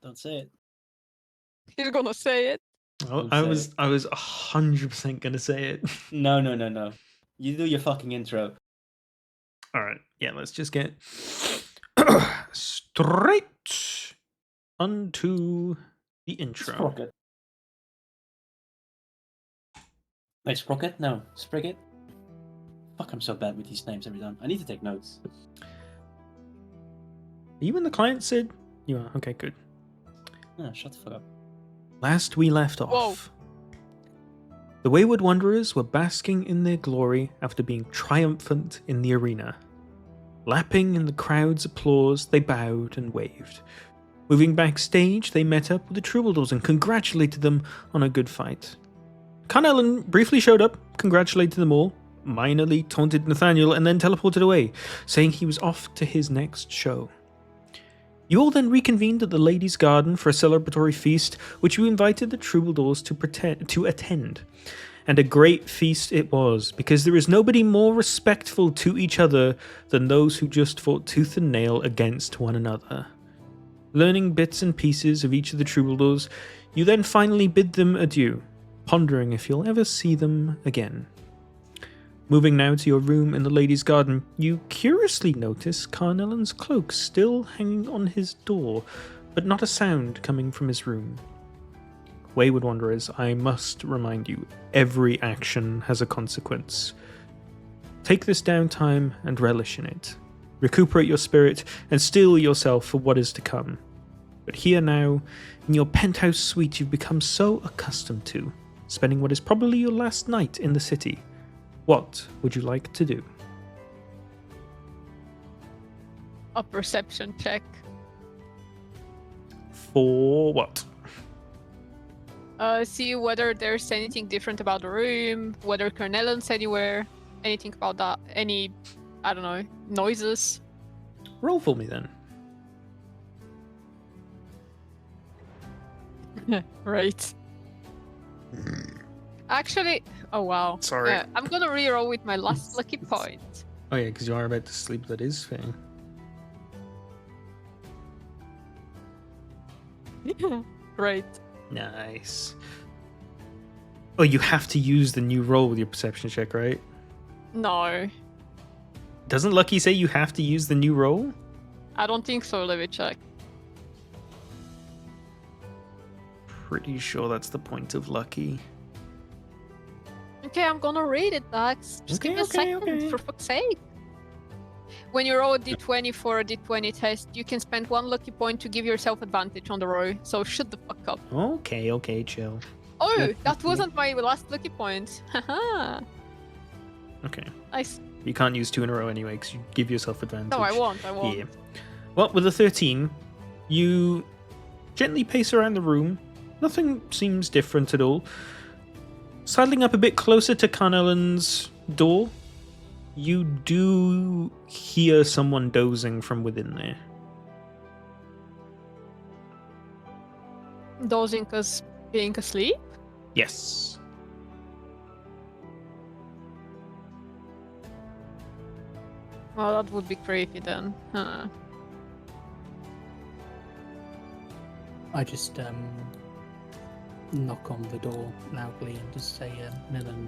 Don't say it. He's gonna say it. Oh, Don't I say was it. I was 100% gonna say it. No, no, no, no. You do your fucking intro. All right, yeah, let's just get straight onto the intro. Sprocket. Wait, Sprocket? No, Spricket? Fuck, I'm so bad with these names every time. I need to take notes. Are you in the client, Sid? You are. Okay, good. Ah, shut the fuck up. Last we left off, the Wayward Wanderers were basking in their glory after being triumphant in the arena. Lapping in the crowd's applause, they bowed and waved. Moving backstage, they met up with the Troubadours and congratulated them on a good fight. Carnellen briefly showed up, congratulated them all, minorly taunted Nathaniel, and then teleported away, saying he was off to his next show. You all then reconvened at the Ladies' Garden for a celebratory feast, which you invited the Troubadours to attend. And a great feast it was, because there is nobody more respectful to each other than those who just fought tooth and nail against one another. Learning bits and pieces of each of the Troubadours, you then finally bid them adieu, pondering if you'll ever see them again. Moving now to your room in the Ladies' Garden, you curiously notice Carnellan's cloak still hanging on his door, but not a sound coming from his room. Wayward Wanderers, I must remind you, every action has a consequence. Take this downtime and relish in it. Recuperate your spirit and steel yourself for what is to come. But here now, in your penthouse suite you've become so accustomed to, spending what is probably your last night in the city, what would you like to do? A perception check. For what? See whether there's anything different about the room, whether Carnellan's anywhere, anything about that, any, I don't know, noises. Roll for me then. Right. Actually, oh wow. Sorry. I'm gonna reroll with my last lucky point. Oh yeah, because you are about to sleep, that is fair. Right. Nice. Oh, you have to use the new roll with your perception check, right? No, Doesn't Lucky say you have to use the new roll? I don't think so. Let me check. Pretty sure that's the point of Lucky. Okay, I'm gonna read it, Dax. Just give me a second, okay. for fuck's sake. When you roll a d20 for a d20 test, you can spend 1 lucky point to give yourself advantage on the roll, so shut the fuck up. Okay, chill. Oh, that wasn't my last lucky point. Haha. Okay. Nice. You can't use 2 in a row anyway, because you give yourself advantage. No, I won't. Yeah. Well, with a 13, you gently pace around the room. Nothing seems different at all. Sidling up a bit closer to Carnellan's door, you do hear someone dozing from within there. Dozing cause being asleep? Yes. Well, that would be creepy then. Huh. I just knock on the door loudly and just say, Millen,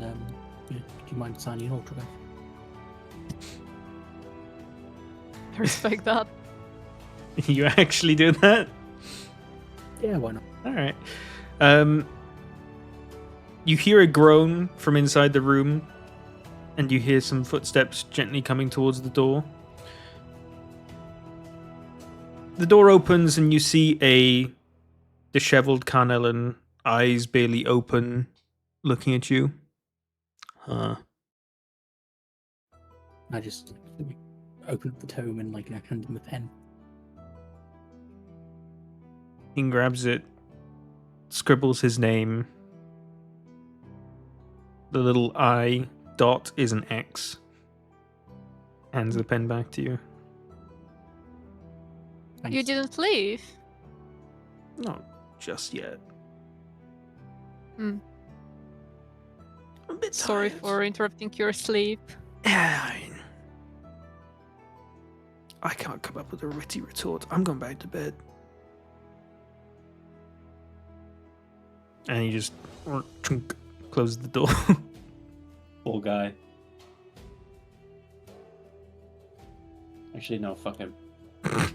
do you mind signing an autograph? I respect that. You actually do that? Yeah, why not? Alright. You hear a groan from inside the room, and you hear some footsteps gently coming towards the door. The door opens, and you see a disheveled Carnellan, eyes barely open, looking at you. Huh. I just open up the tome and hand him a pen. He grabs it, scribbles his name. The little I dot is an X. Hands the pen back to you. Thanks. You didn't leave? Not just yet. Hmm. I'm a bit Sorry tired. for interrupting your sleep. I can't come up with a witty retort. I'm going back to bed. And he just closes the door. Poor guy. Actually, no, fuck him. Is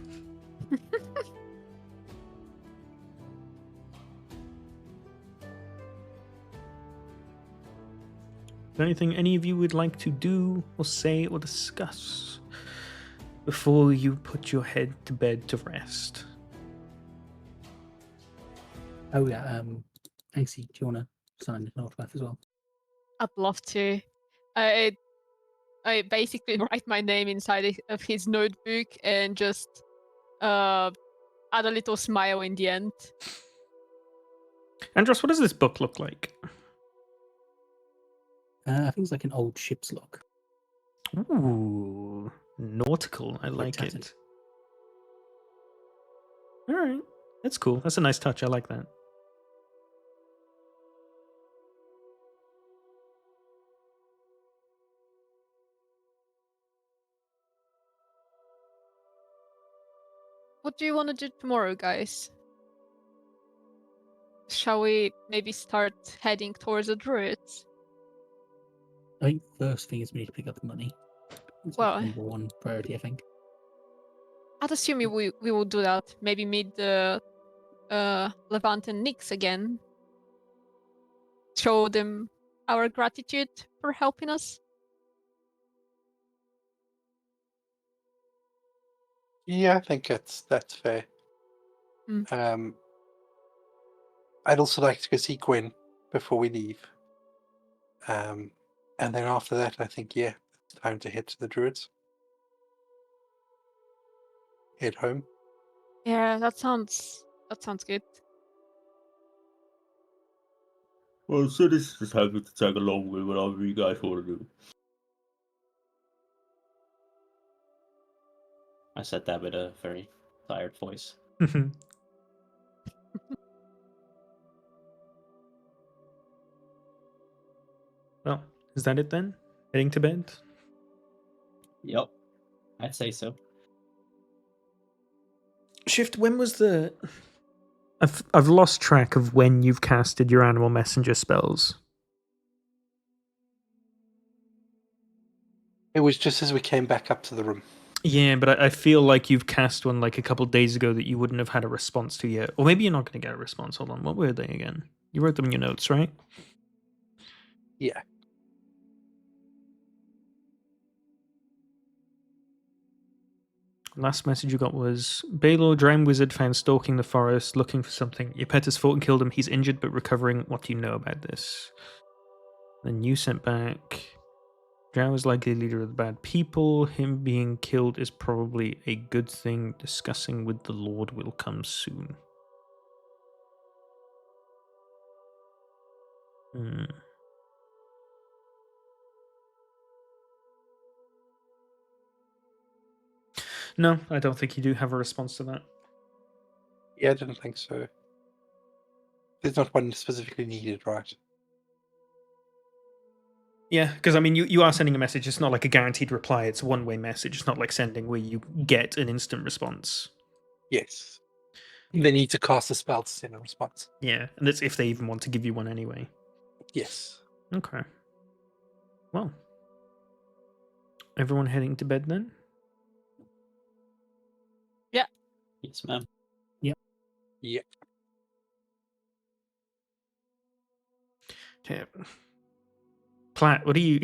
there anything any of you would like to do or say or discuss before you put your head to bed to rest? Oh yeah, AC, do you want to sign an autograph as well? I'd love to. I basically write my name inside of his notebook and just add a little smile in the end. Andros, what does this book look like? I think it's like an old ship's log. Ooh, nautical. I like tattered. it. All right, that's cool. That's a nice touch. I like that. What do you want to do tomorrow, guys? Shall we maybe start heading towards the druids? I think first thing is we need to pick up the money. It's Well, number one priority, I think. I'd assume we will do that. Maybe meet the Levant and Nyx again. Show them our gratitude for helping us. Yeah, I think that's fair. I'd also like to go see Gwyn before we leave. And then after that, I think, yeah, it's time to head to the druids. Head home. Yeah, that sounds good. Well, so this is just happy to tag along with whatever you guys want to do. I said that with a very tired voice. Well, is that it then? Heading to bed? Yep, I'd say so. Shift, when was the... I've lost track of when you've casted your animal messenger spells. It was just as we came back up to the room. Yeah, but I feel like you've cast one like a couple days ago that you wouldn't have had a response to yet. Or maybe you're not going to get a response. Hold on, what were they again? You wrote them in your notes, right? Yeah. Last message you got was Baylor, Drown Wizard, found stalking the forest, looking for something. Your pet has fought and killed him. He's injured but recovering. What do you know about this? Then you sent back Drow is likely leader of the bad people. Him being killed is probably a good thing. Discussing with the Lord will come soon. No, I don't think you do have a response to that. Yeah, I didn't think so. There's not one specifically needed, right? Yeah, because I mean, you are sending a message. It's not like a guaranteed reply. It's a one-way message. It's not like sending where you get an instant response. Yes. They need to cast a spell to send a response. Yeah, and that's if they even want to give you one anyway. Yes. Okay. Well, everyone heading to bed then? Yes, ma'am. Yeah. Okay. Platt, what are you...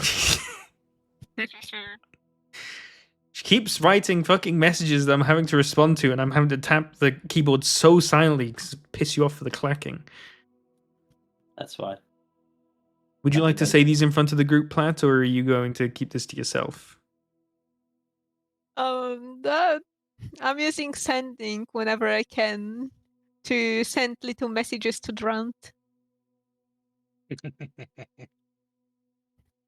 She keeps writing fucking messages that I'm having to respond to, and I'm having to tap the keyboard so silently because it piss you off for the clacking. That's why. Would you like to say these in front of the group, Platt, or are you going to keep this to yourself? I'm using sending whenever I can to send little messages to Drant.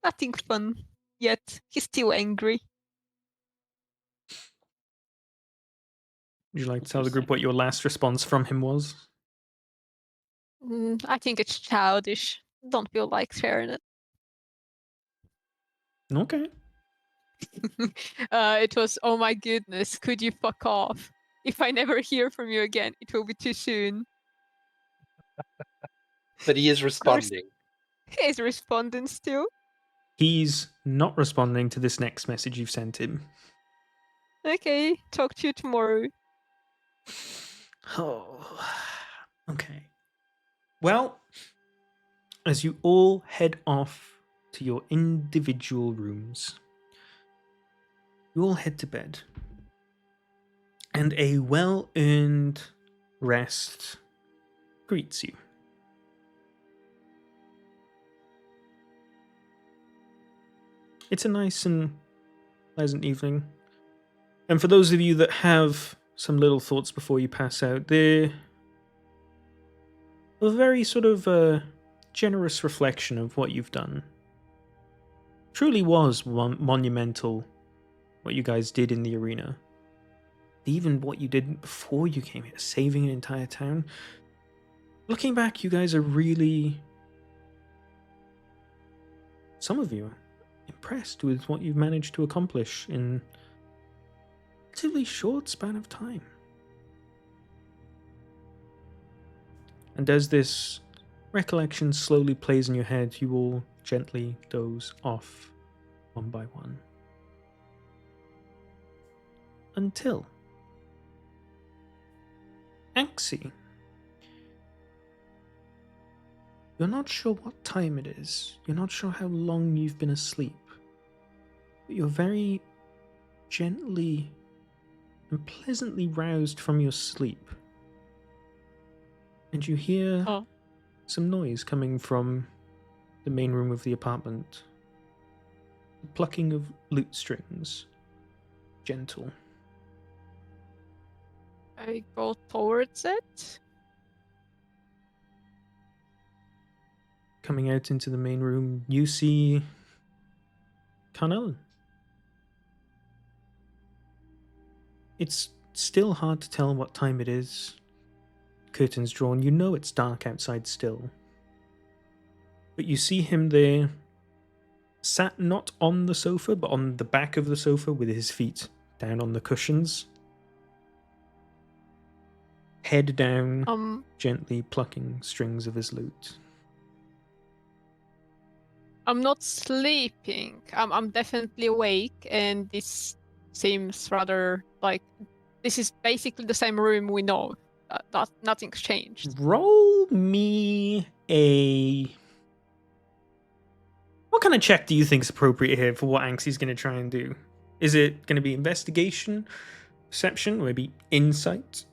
Nothing fun yet. He's still angry. Would you like to tell the group what your last response from him was? I think it's childish. Don't feel like sharing it. Okay. It was, oh my goodness, could you fuck off? If I never hear from you again, it will be too soon. But he is responding. He's responding still. He's not responding to this next message you've sent him. Okay, talk to you tomorrow. Oh, okay. Well, as you all head off to your individual rooms, you all head to bed. And a well-earned rest greets you. It's a nice and pleasant evening. And for those of you that have some little thoughts before you pass out, they're a very sort of generous reflection of what you've done. Truly was monumental what you guys did in the arena. Even what you did before you came here, saving an entire town. Looking back, you guys are really, some of you, impressed with what you've managed to accomplish in a relatively short span of time. And as this recollection slowly plays in your head, you will gently doze off one by one. Until Anxie, you're not sure what time it is, you're not sure how long you've been asleep, but you're very gently and pleasantly roused from your sleep. And you hear some noise coming from the main room of the apartment. The plucking of lute strings. Gentle. I go towards it. Coming out into the main room, you see Carnellen. It's still hard to tell what time it is. Curtains drawn, you know it's dark outside still. But you see him there, sat not on the sofa, but on the back of the sofa with his feet down on the cushions. Head down, gently plucking strings of his lute. I'm not sleeping. I'm definitely awake, and this seems rather like this is basically the same room we know. Nothing's changed. Roll me a... What kind of check do you think is appropriate here for what Anxie's going to try and do? Is it going to be investigation, perception, or maybe insight?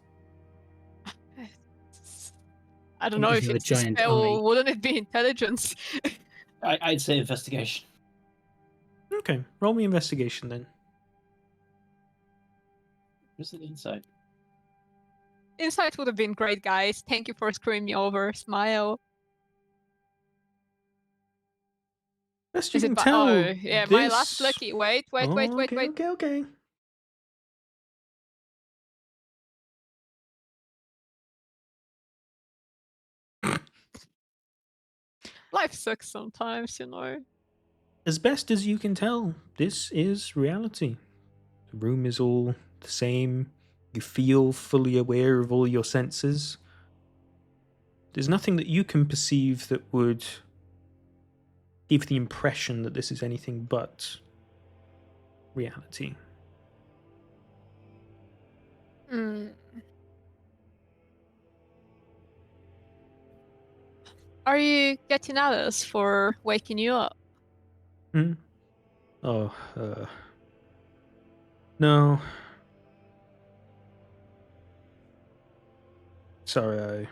I don't know if it's a spell. Wouldn't it be intelligence? I'd say investigation. Okay, roll me investigation then. Where's the insight? Insight would have been great, guys. Thank you for screwing me over. Smile. Best you can tell. Oh, yeah, my last lucky. Wait. Okay. Life sucks sometimes, you know. As best as you can tell, this is reality. The room is all the same. You feel fully aware of all your senses. There's nothing that you can perceive that would give the impression that this is anything but reality. Are you getting at us for waking you up? Oh, no. Sorry, I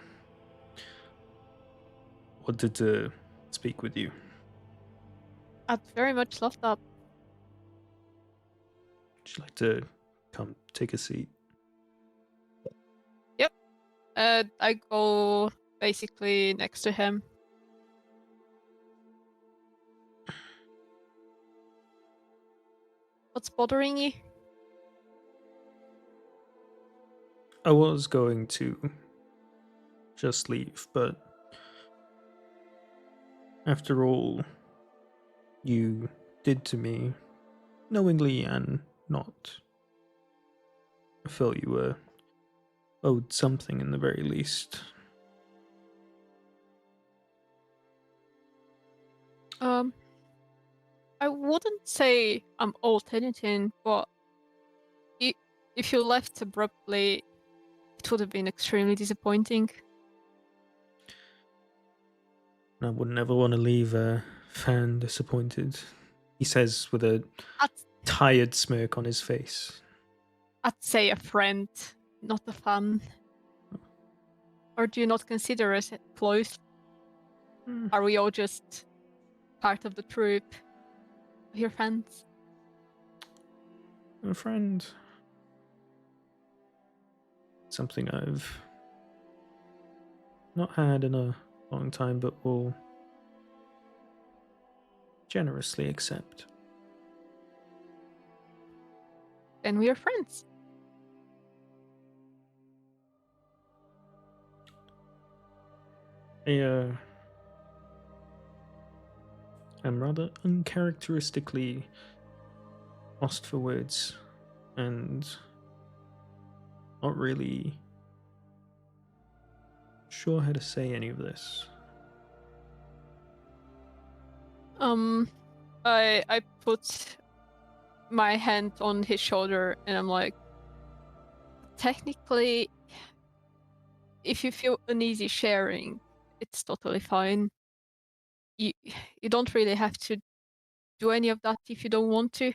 wanted to speak with you. I'd very much love that. Would you like to come take a seat? Yep. I go basically next to him. What's bothering you? I was going to just leave, but after all you did to me, knowingly and not, I felt you were owed something in the very least. I wouldn't say I'm owed anything, but if you left abruptly, it would have been extremely disappointing. I wouldn't ever want to leave a fan disappointed, he says with a I'd, tired smirk on his face. I'd say a friend, not a fan. Or do you not consider us close? Are we all just part of the troupe? Your friends? A friend. Something I've not had in a long time, but will generously accept. Then we are friends. I'm rather uncharacteristically lost for words and not really sure how to say any of this. I put my hand on his shoulder and I'm like, technically, if you feel uneasy sharing, it's totally fine. You don't really have to do any of that if you don't want to.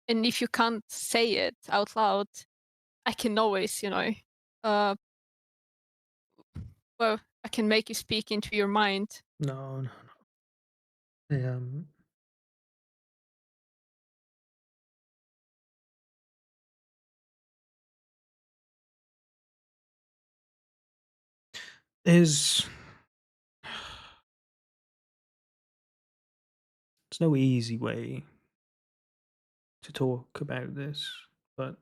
And if you can't say it out loud, I can always, well, I can make you speak into your mind. No. There's no easy way to talk about this, but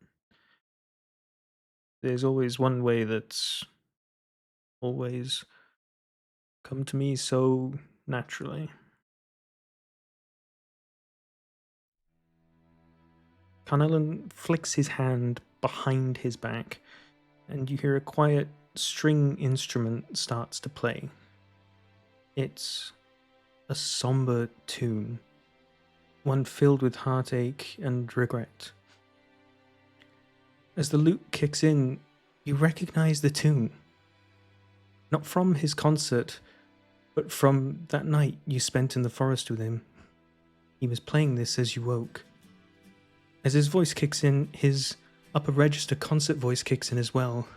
there's always one way that's always come to me so naturally. Carnellon flicks his hand behind his back, and you hear a quiet string instrument starts to play. It's a somber tune, one filled with heartache and regret. As the lute kicks in, you recognize the tune. Not from his concert, but from that night you spent in the forest with him. He was playing this as you woke. As his voice kicks in, his upper register concert voice kicks in as well,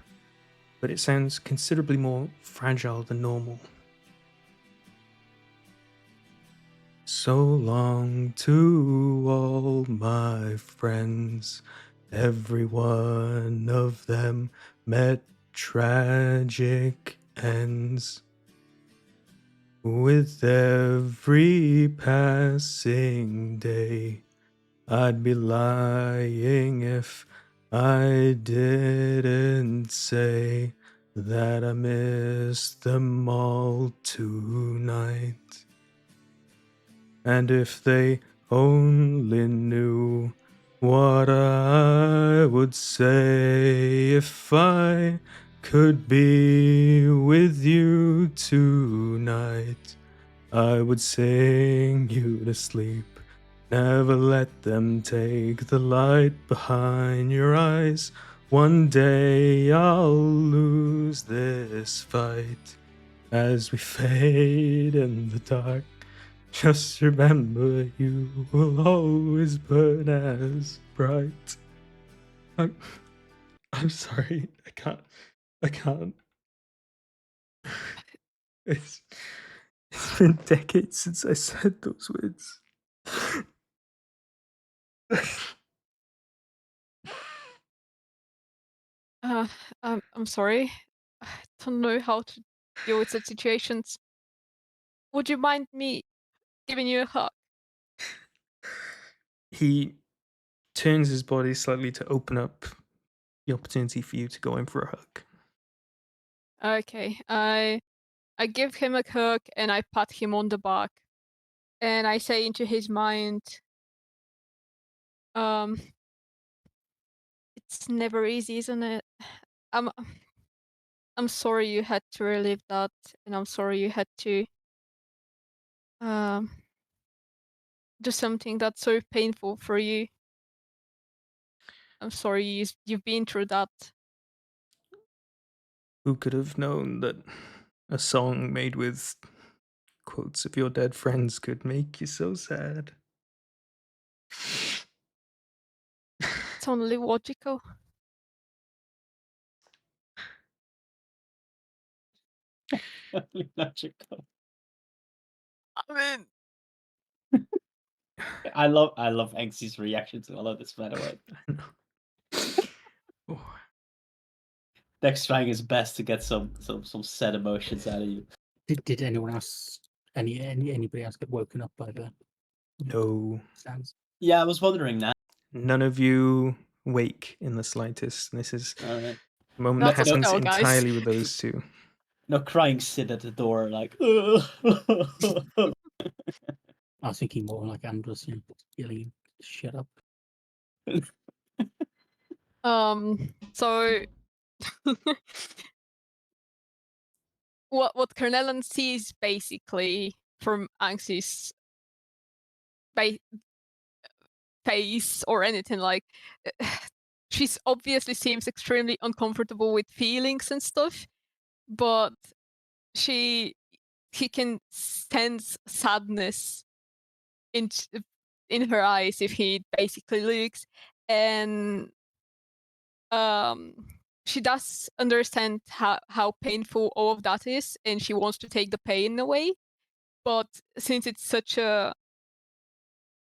but it sounds considerably more fragile than normal. So long to all my friends, every one of them met tragic ends. With every passing day, I'd be lying if I didn't say that I missed them all tonight. And if they only knew what I would say if I could be with you tonight, I would sing you to sleep. Never let them take the light behind your eyes. One day I'll lose this fight. As we fade in the dark, just remember you will always burn as bright. I'm sorry. I can't. It's been decades since I said those words. I'm sorry. I don't know how to deal with such situations. Would you mind me giving you a hug? He turns his body slightly to open up the opportunity for you to go in for a hug. Okay, I give him a hug and I pat him on the back, and I say into his mind, it's never easy, isn't it? I'm sorry you had to relive that, and I'm sorry you had to um, do something that's so painful for you. I'm sorry you've been through that. Who could have known that a song made with quotes of your dead friends could make you so sad? It's only logical. Logical. I mean, I love Anksy's reaction to all of this, by the way. I know. Oh, Dex trying his best to get some sad emotions out of you. Did anyone else, anybody else get woken up by the no. sounds? Yeah, I was wondering that. None of you wake in the slightest. This is Alright. a moment that That's a happens spell, guys. entirely with those two. No crying Sid at the door like I was thinking more like Andros, yelling, "Shut up!" So what Cornelian sees basically from Anksy's face or anything like she's obviously seems extremely uncomfortable with feelings and stuff, but he can sense sadness in her eyes if he basically looks, and she does understand how painful all of that is, and she wants to take the pain away, but since it's such a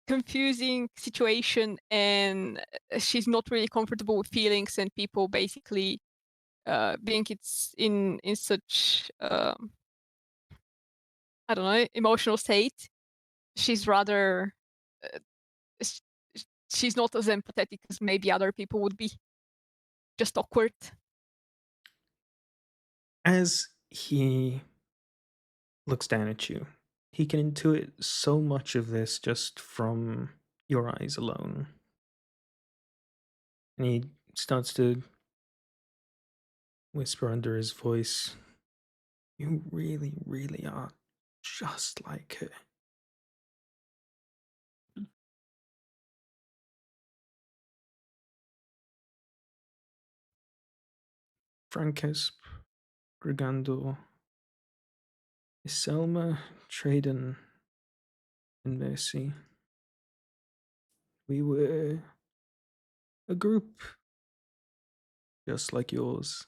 confusing situation and she's not really comfortable with feelings and people basically being it's in such I don't know, emotional state, she's rather uh, sh- she's not as empathetic as maybe other people would be. Just awkward. As he looks down at you, he can intuit so much of this just from your eyes alone. And he starts to whisper under his voice, "You really, really are just like her." Francesp, Grigandor, Iselma, Traden, and Mercy. We were a group just like yours.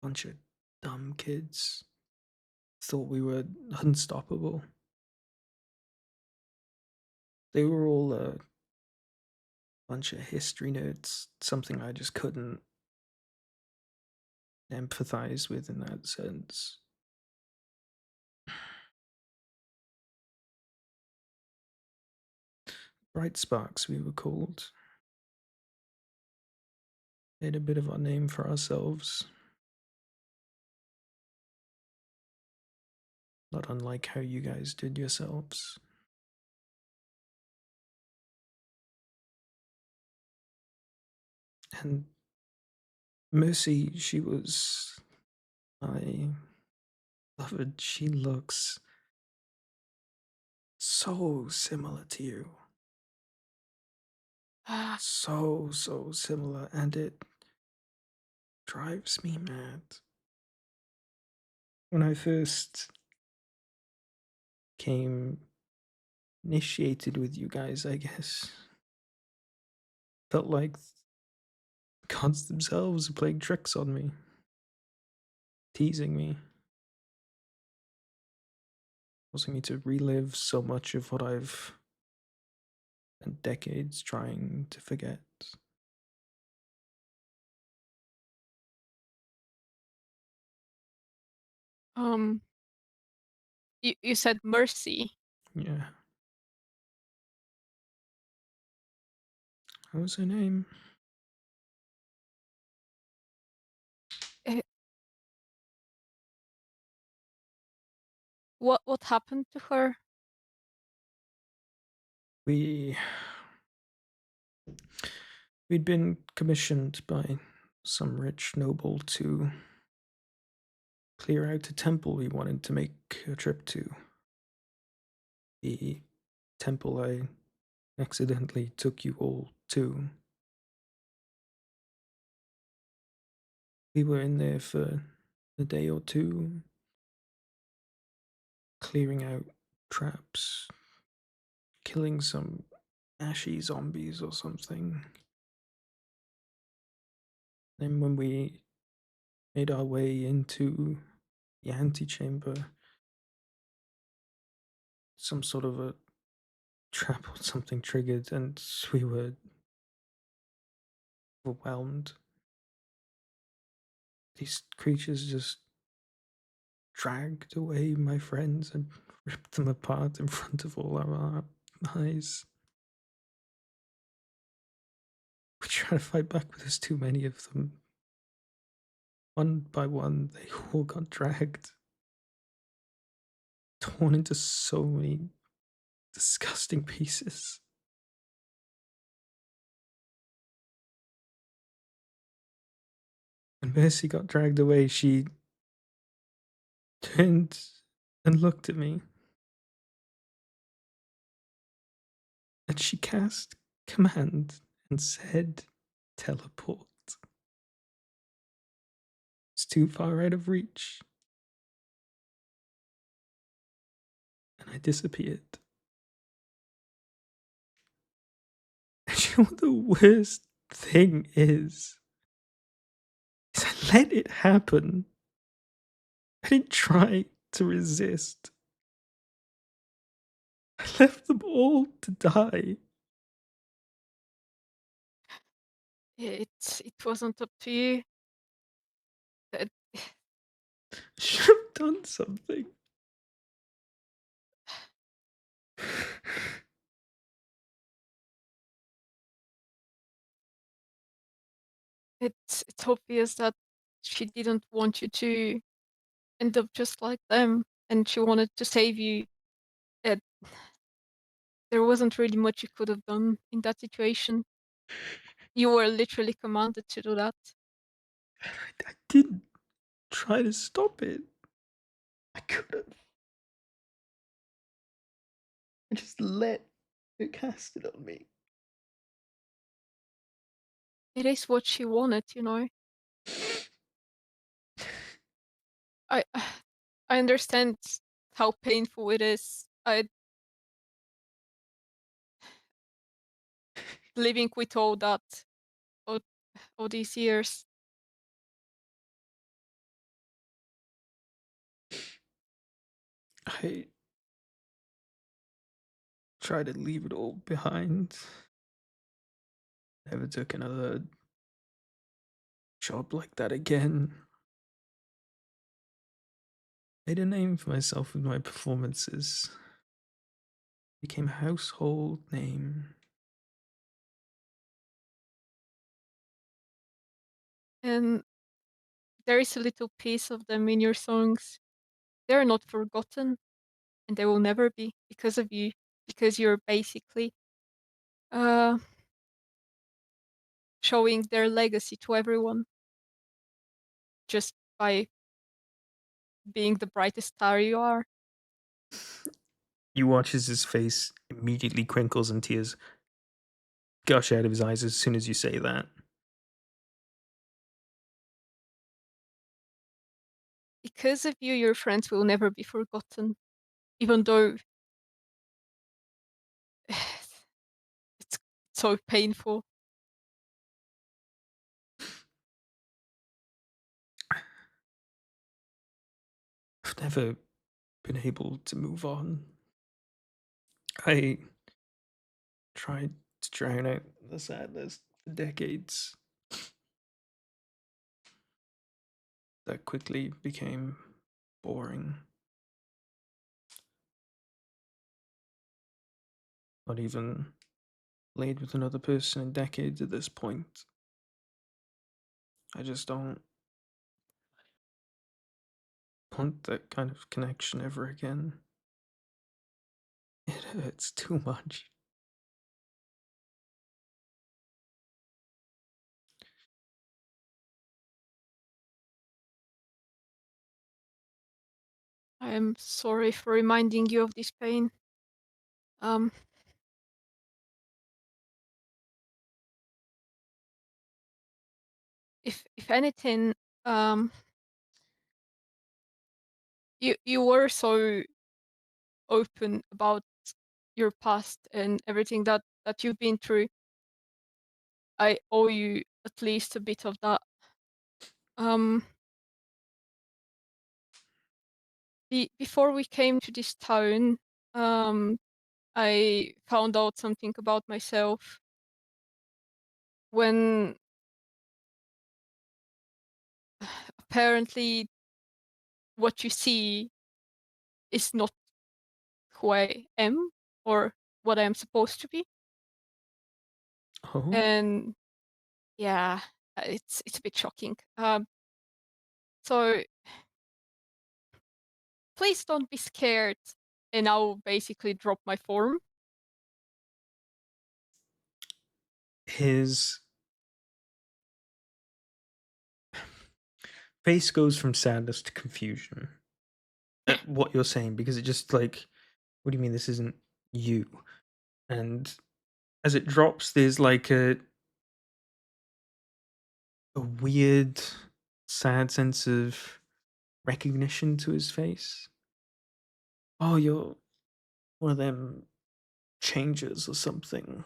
Bunch of dumb kids. Thought we were unstoppable. They were all a bunch of history nerds, something I just couldn't empathize with in that sense. Bright Sparks, we were called. Made a bit of a name for ourselves. Not unlike how you guys did yourselves. And Mercy, she was my beloved. She looks so similar to you. So similar, and it drives me mad. When I first came initiated with you guys, I guess, felt like gods themselves were playing tricks on me, teasing me, causing me to relive so much of what I've spent decades trying to forget. You said Mercy. Yeah. What was her name? What happened to her? We'd been commissioned by some rich noble to clear out a temple we wanted to make a trip to. The temple I accidentally took you all to. We were in there for a day or two, clearing out traps, killing some ashy zombies or something. Then when we made our way into the antechamber, some sort of a trap or something triggered and we were overwhelmed. These creatures just dragged away my friends and ripped them apart in front of all our eyes. We tried to fight back, but there's too many of them. One by one, they all got dragged, torn into so many disgusting pieces. When Mercy got dragged away, she turned and looked at me. And she cast command and said, "Teleport." It's too far out of reach. And I disappeared. And you know what the worst thing is I let it happen. I didn't try to resist. I left them all to die. It wasn't up to you. I should have done something. It's obvious that she didn't want you to end up just like them, and she wanted to save you. It, there wasn't really much you could have done in that situation. You were literally commanded to do that. I didn't try to stop it. I could have. I just let it cast it on me. It is what she wanted, you know. I understand how painful it is. Living with all that, all these years. I tried to leave it all behind. Never took another job like that again. Made a name for myself with my performances. Became a household name. And there is a little piece of them in your songs. They're not forgotten, and they will never be because of you, because you're basically showing their legacy to everyone just by being the brightest star you are. You watch as his face immediately crinkles and tears gush out of his eyes as soon as you say that. Because of you, your friends will never be forgotten, even though it's so painful. I've never been able to move on. I tried to drown out the sadness for decades. That quickly became boring. Not even laid with another person in decades at this point. I just don't want that kind of connection ever again. It hurts too much. I am sorry for reminding you of this pain. If anything, you were so open about your past and everything that you've been through. I owe you at least a bit of that. Before we came to this town, I found out something about myself when apparently what you see is not who I am or what I am supposed to be. Oh, And yeah, it's a bit shocking. So please don't be scared, and I'll basically drop my form. his face goes from sadness to confusion at what you're saying, because it just like, what do you mean this isn't you? And as it drops, there's like a weird, sad sense of recognition to his face. Oh, you're one of them changes or something.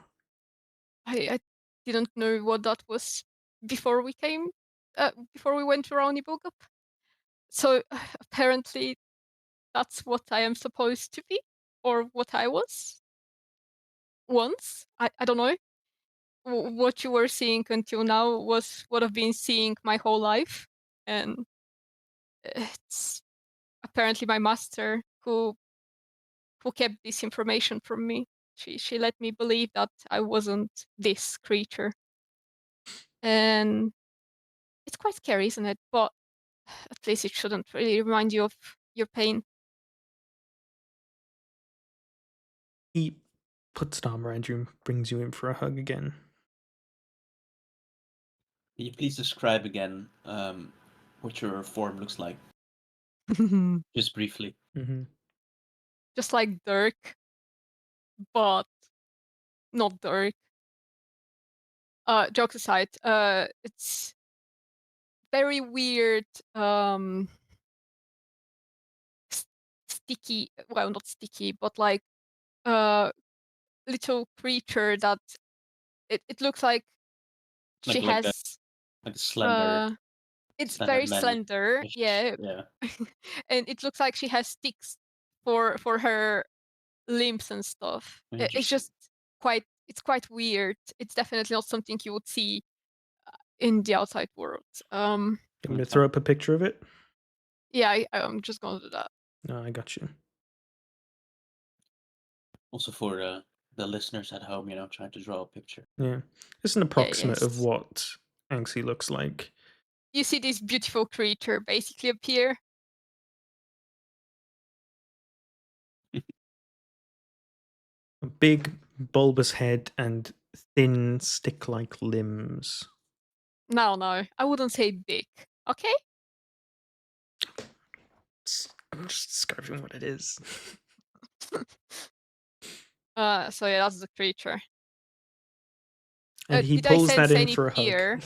I didn't know what that was before we came, before we went to Roundy Bogup. So apparently that's what I am supposed to be, or what I was once. I don't know. What you were seeing until now was what I've been seeing my whole life, and it's apparently my master who kept this information from me. She let me believe that I wasn't this creature, and it's quite scary, isn't it? But at least it shouldn't really remind you of your pain. He puts an arm around you and brings you in for a hug again. Can you please describe again what your form looks like? Just briefly. Mm-hmm. Just like Dirk, but not Dirk. Jokes aside, it's very weird, sticky. Well, not sticky, but like little creature that it looks like she Like has. a slender, It's slender very man. slender, yeah, Yeah. and it looks like she has sticks for her limbs and stuff. It's Interesting. just it's quite weird. It's definitely not something you would see in the outside world. I'm going to Okay. throw up a picture of it. Yeah, I'm just gonna do that. No, I got you. Also for the listeners at home, trying to draw a picture. Yeah, it's an approximate of yes. what Anxie looks like. You see this beautiful creature basically appear. A big, bulbous head and thin, stick-like limbs. No, I wouldn't say big. Okay. I'm just describing what it is. So yeah, that's the creature. And he did I pulls that sense in any for a fear?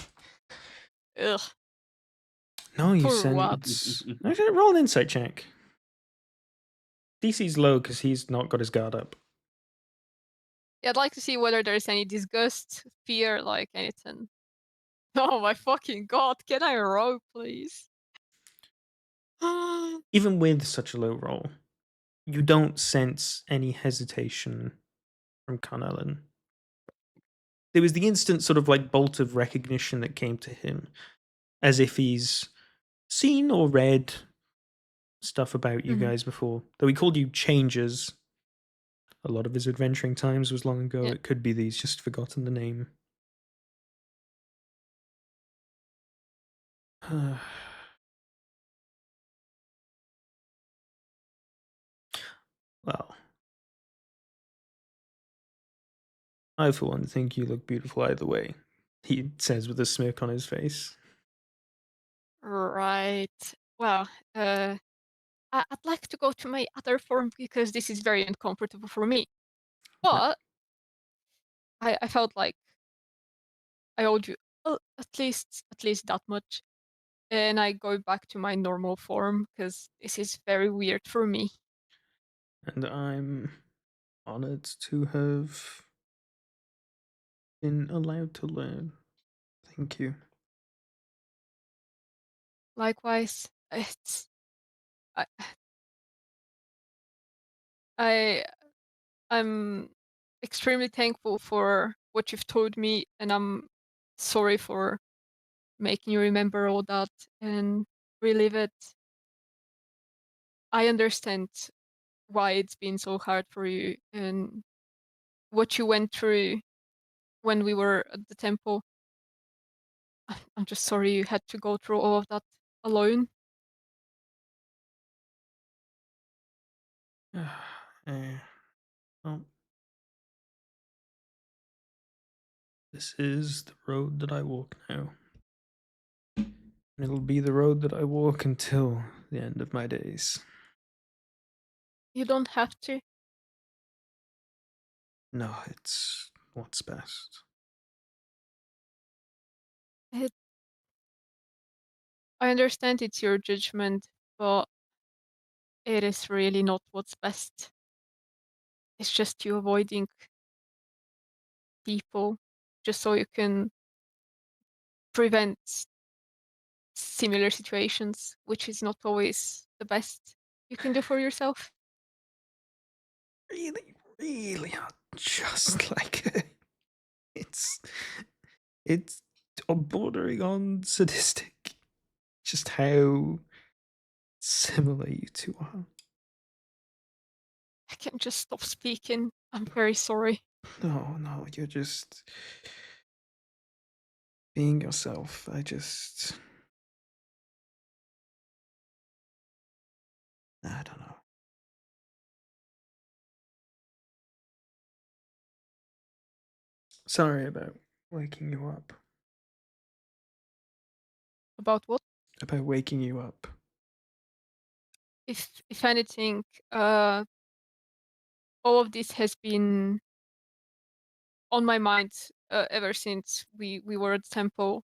hug. Ugh. No, you For what? sense. Actually, roll an insight check. DC's low because he's not got his guard up. Yeah, I'd like to see whether there's any disgust, fear, like anything. Oh my fucking god, can I roll, please? Even with such a low roll, you don't sense any hesitation from Carnellin. There was the instant sort of like bolt of recognition that came to him, as if he's seen or read stuff about you guys before. Though he called you changers. A lot of his adventuring times was long ago. Yeah. It could be that he's just forgotten the name. Well, I for one think you look beautiful either way, he says with a smirk on his face. Right. Well, I I'd like to go to my other form because this is very uncomfortable for me. But I felt like I owed you at least that much. And I go back to my normal form because this is very weird for me. And I'm honored to have been allowed to learn. Thank you. Likewise, it's I I I'm extremely thankful for what you've told me, and I'm sorry for making you remember all that and relive it. I understand why it's been so hard for you and what you went through when we were at the temple. I'm just sorry you had to go through all of that alone. Well, this is the road that I walk now. And it'll be the road that I walk until the end of my days. You don't have to. No, it's what's best. It, I understand it's your judgment, but it is really not what's best. It's just you avoiding people just so you can prevent similar situations, which is not always the best you can do for yourself. Really, really not just like it's it's bordering on sadistic. Just how similar you two are. I can just stop speaking. I'm very sorry. No, you're just being yourself. I don't know. Sorry about waking you up. About what? About waking you up. If anything, all of this has been on my mind ever since we were at the temple.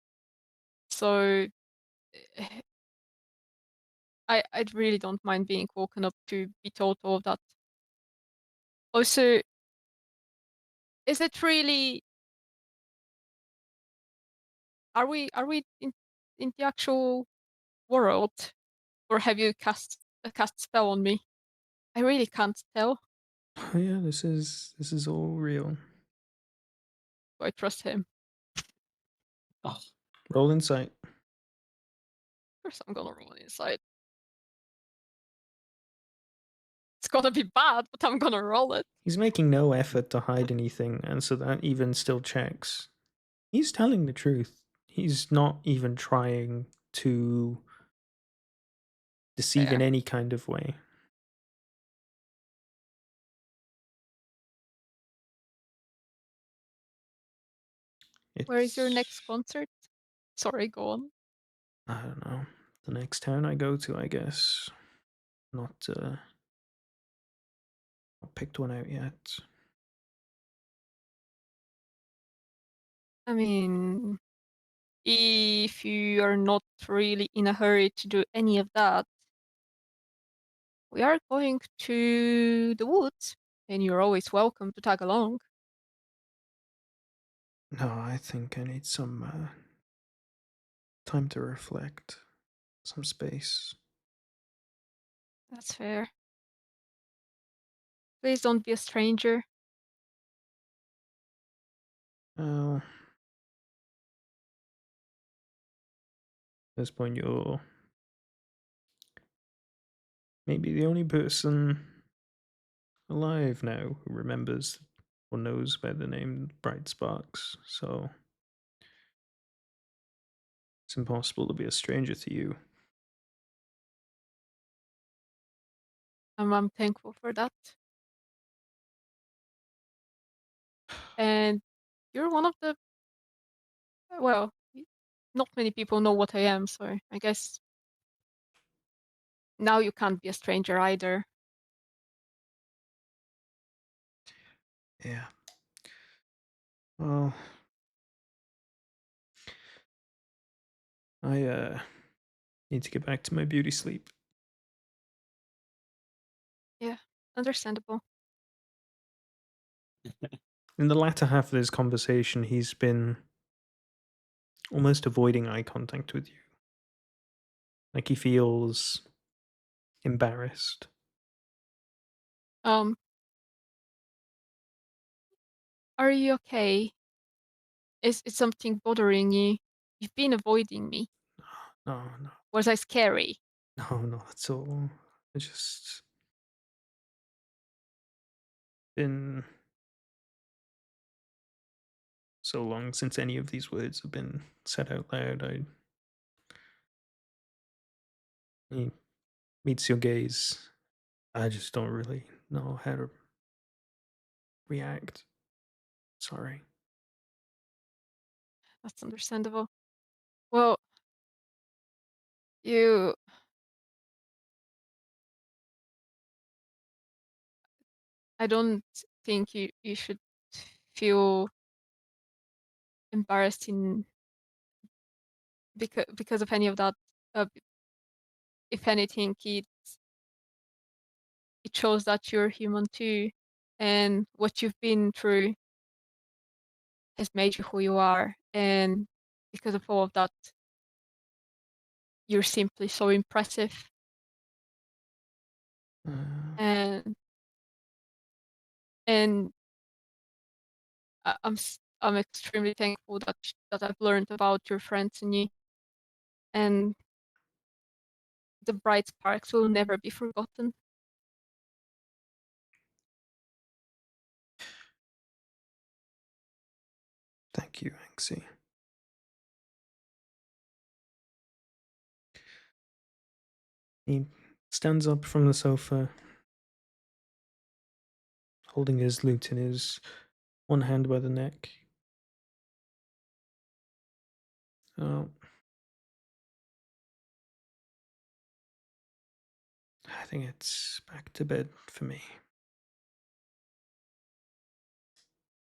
So I really don't mind being woken up to be told all of that. Also, is it really? Are we in the actual world, or have you cast spell on me? I really can't tell. Oh yeah, this is all real. Do I trust him? Oh, Roll insight. Of course, I'm gonna roll an insight. It's gonna be bad, but I'm gonna roll it. He's making no effort to hide anything, and so that even still checks. He's telling the truth. He's not even trying to deceive in Fair. any kind of way. Where is your next It's, concert? Sorry, go on. I don't know, the next town I go to, I guess. Not picked one out yet. I mean, if you are not really in a hurry to do any of that, we are going to the woods, and you're always welcome to tag along. No, I think I need some time to reflect, some space. That's fair. Please don't be a stranger. Well, at this point, you're maybe the only person alive now who remembers or knows by the name Bright Sparks, so it's impossible to be a stranger to you. I'm thankful for that. And you're one of the, well, not many people know what I am, so I guess now you can't be a stranger either. Yeah. Well, I need to get back to my beauty sleep. Yeah, understandable. In the latter half of this conversation, he's been almost avoiding eye contact with you. Like he feels embarrassed. Are you okay? Is something bothering you? You've been avoiding me. No, no, Was I scary? no, not at all. I just been so long since any of these words have been said out loud. He meets your gaze. I just don't really know how to react. Sorry. That's understandable. Well, you I don't think you should feel embarrassed in because of any of that. If anything, it shows that you're human too, and what you've been through has made you who you are. And because of all of that, you're simply so impressive. Uh, And and I'm extremely thankful that I've learned about your friends and you, and the bright sparks will never be forgotten. Thank you, Anxie. He stands up from the sofa, holding his lute in his one hand by the neck. Oh, I think it's back to bed for me.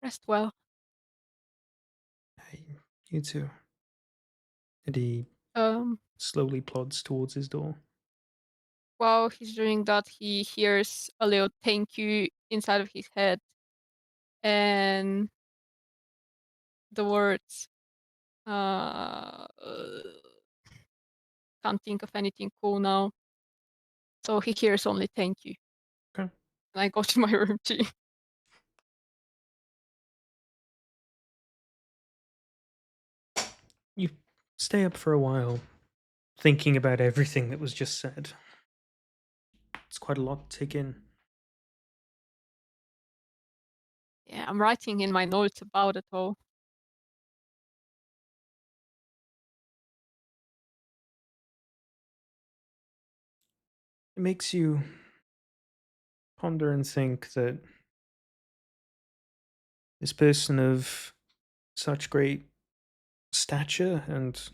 Rest well. Hey, you too. And he Um, slowly plods towards his door. while he's doing that, he hears a little thank you inside of his head, and the words, can't think of anything cool now. So he hears only thank you. Okay. And I go to my room too. You stay up for a while, thinking about everything that was just said. It's quite a lot to take in. Yeah, I'm writing in my notes about it all. It makes you ponder and think that this person of such great stature and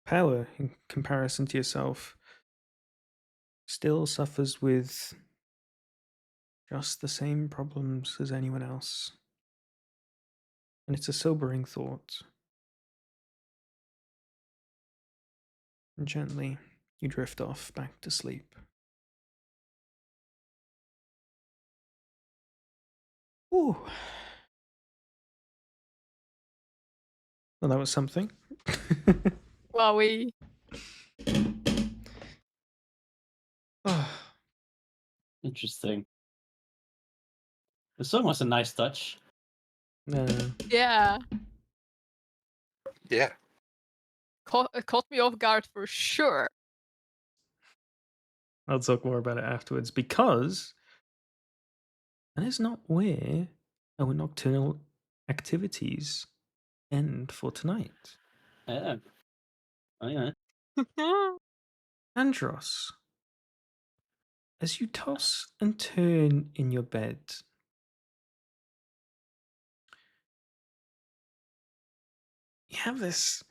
power in comparison to yourself still suffers with just the same problems as anyone else. And it's a sobering thought. And gently, you drift off back to sleep. Ooh. Well, that was something. Well, we Interesting. The song was a nice touch. yeah, Yeah. caught me off guard for sure. I'll talk more about it afterwards because that is not where our nocturnal activities end for tonight. Yeah. Oh, yeah. Andros, as you toss and turn in your bed, you have this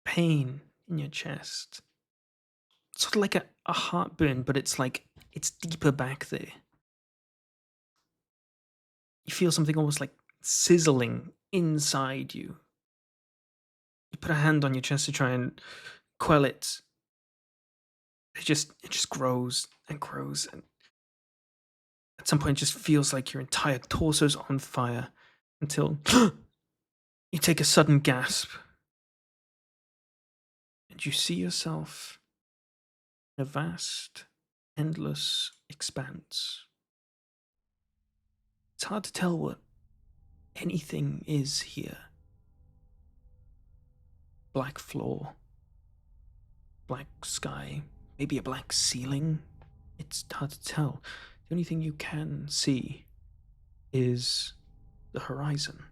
pain in your chest, sort of like a heartburn, but it's like it's deeper back there. You feel something almost like sizzling inside you. You put a hand on your chest to try and quell it. It just grows and grows, and at some point it just feels like your entire torso's on fire until you take a sudden gasp and you see yourself in a vast, endless expanse. It's hard to tell what anything is here. Black floor, black sky, maybe a black ceiling. It's hard to tell. The only thing you can see is the horizon,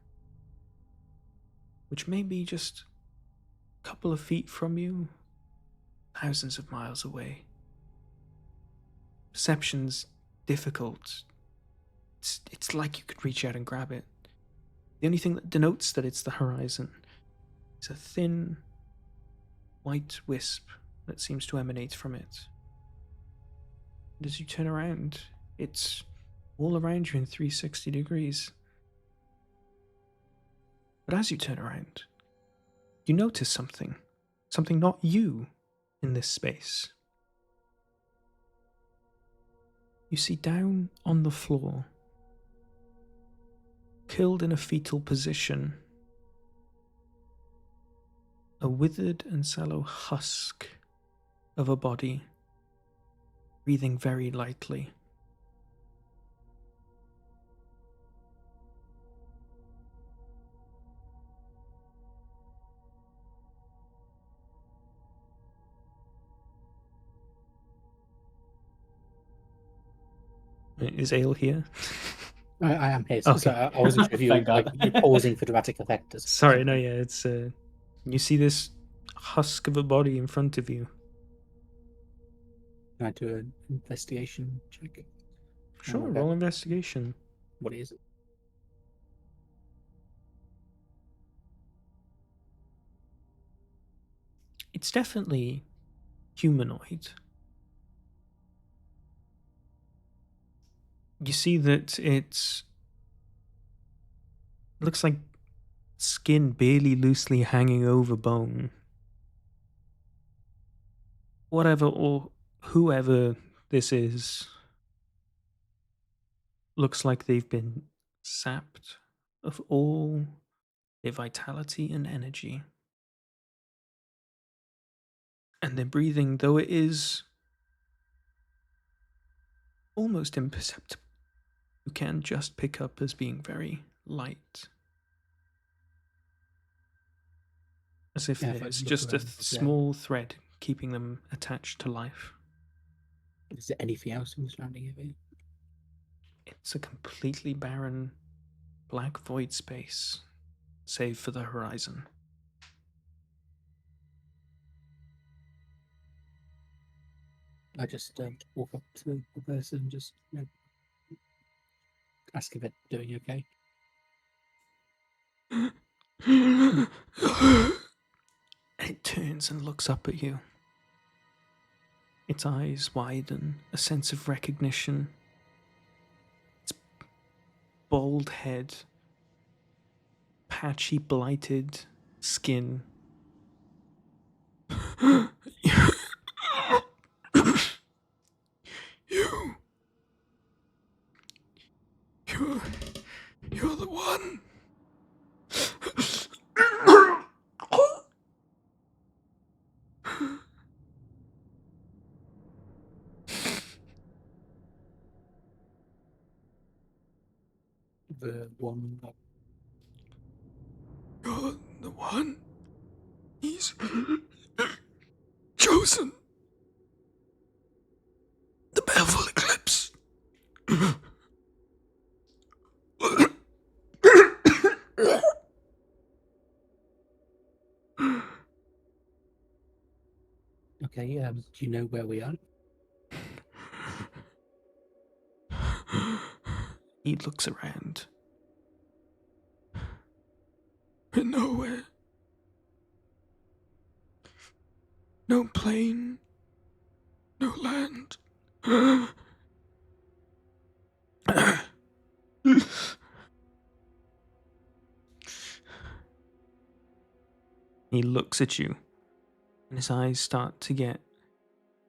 which may be just a couple of feet from you, thousands of miles away. Perception's difficult. It's like you could reach out and grab it. The only thing that denotes that it's the horizon is a thin, white wisp that seems to emanate from it. And as you turn around, it's all around you in 360 degrees. But as you turn around, you notice something not you in this space. You see down on the floor, curled in a fetal position, a withered and sallow husk of a body, breathing very lightly. Is Ale here? I am here, so, Okay. so I wasn't sure if you were Thank God. like, you're pausing for dramatic effect. Sorry, no, yeah, it's you see this husk of a body in front of you. Can I do an investigation check? Sure, okay. roll investigation. What is it? It's definitely humanoid. You see that it looks like skin barely loosely hanging over bone. Whatever or whoever this is looks like they've been sapped of all their vitality and energy. And their breathing, though it is almost imperceptible, you can just pick up as being very light. As if Yeah, if I there's look just a around, small thread keeping them attached to life. Is there anything else in the surrounding area? It's a completely barren, black void space, save for the horizon. I just walk up to the person and just ask if it's doing okay. It turns and looks up at you. Its eyes widen, a sense of recognition. Its bald head, patchy, blighted skin. You're the one. The one. You're the one. He's chosen. The Baleful Eclipse. Okay, do you know where we are? He looks around. We're nowhere. No plane. No land. He looks at you, and his eyes start to get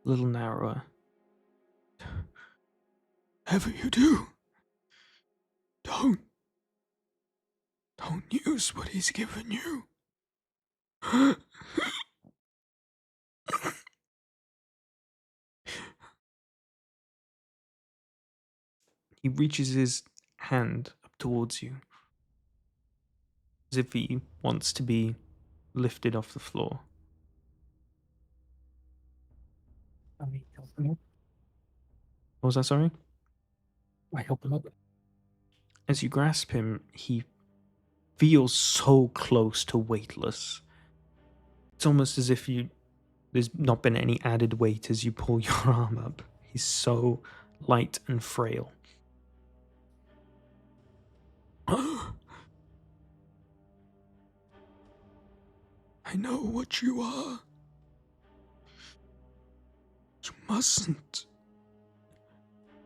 a little narrower. Whatever you do, don't use what he's given you. He reaches his hand up towards you, as if he wants to be lifted off the floor. I help him up. What was that, sorry? I help him up. As you grasp him, he feels so close to weightless. It's almost as if there's not been any added weight as you pull your arm up. He's so light and frail. I know what you are. You mustn't.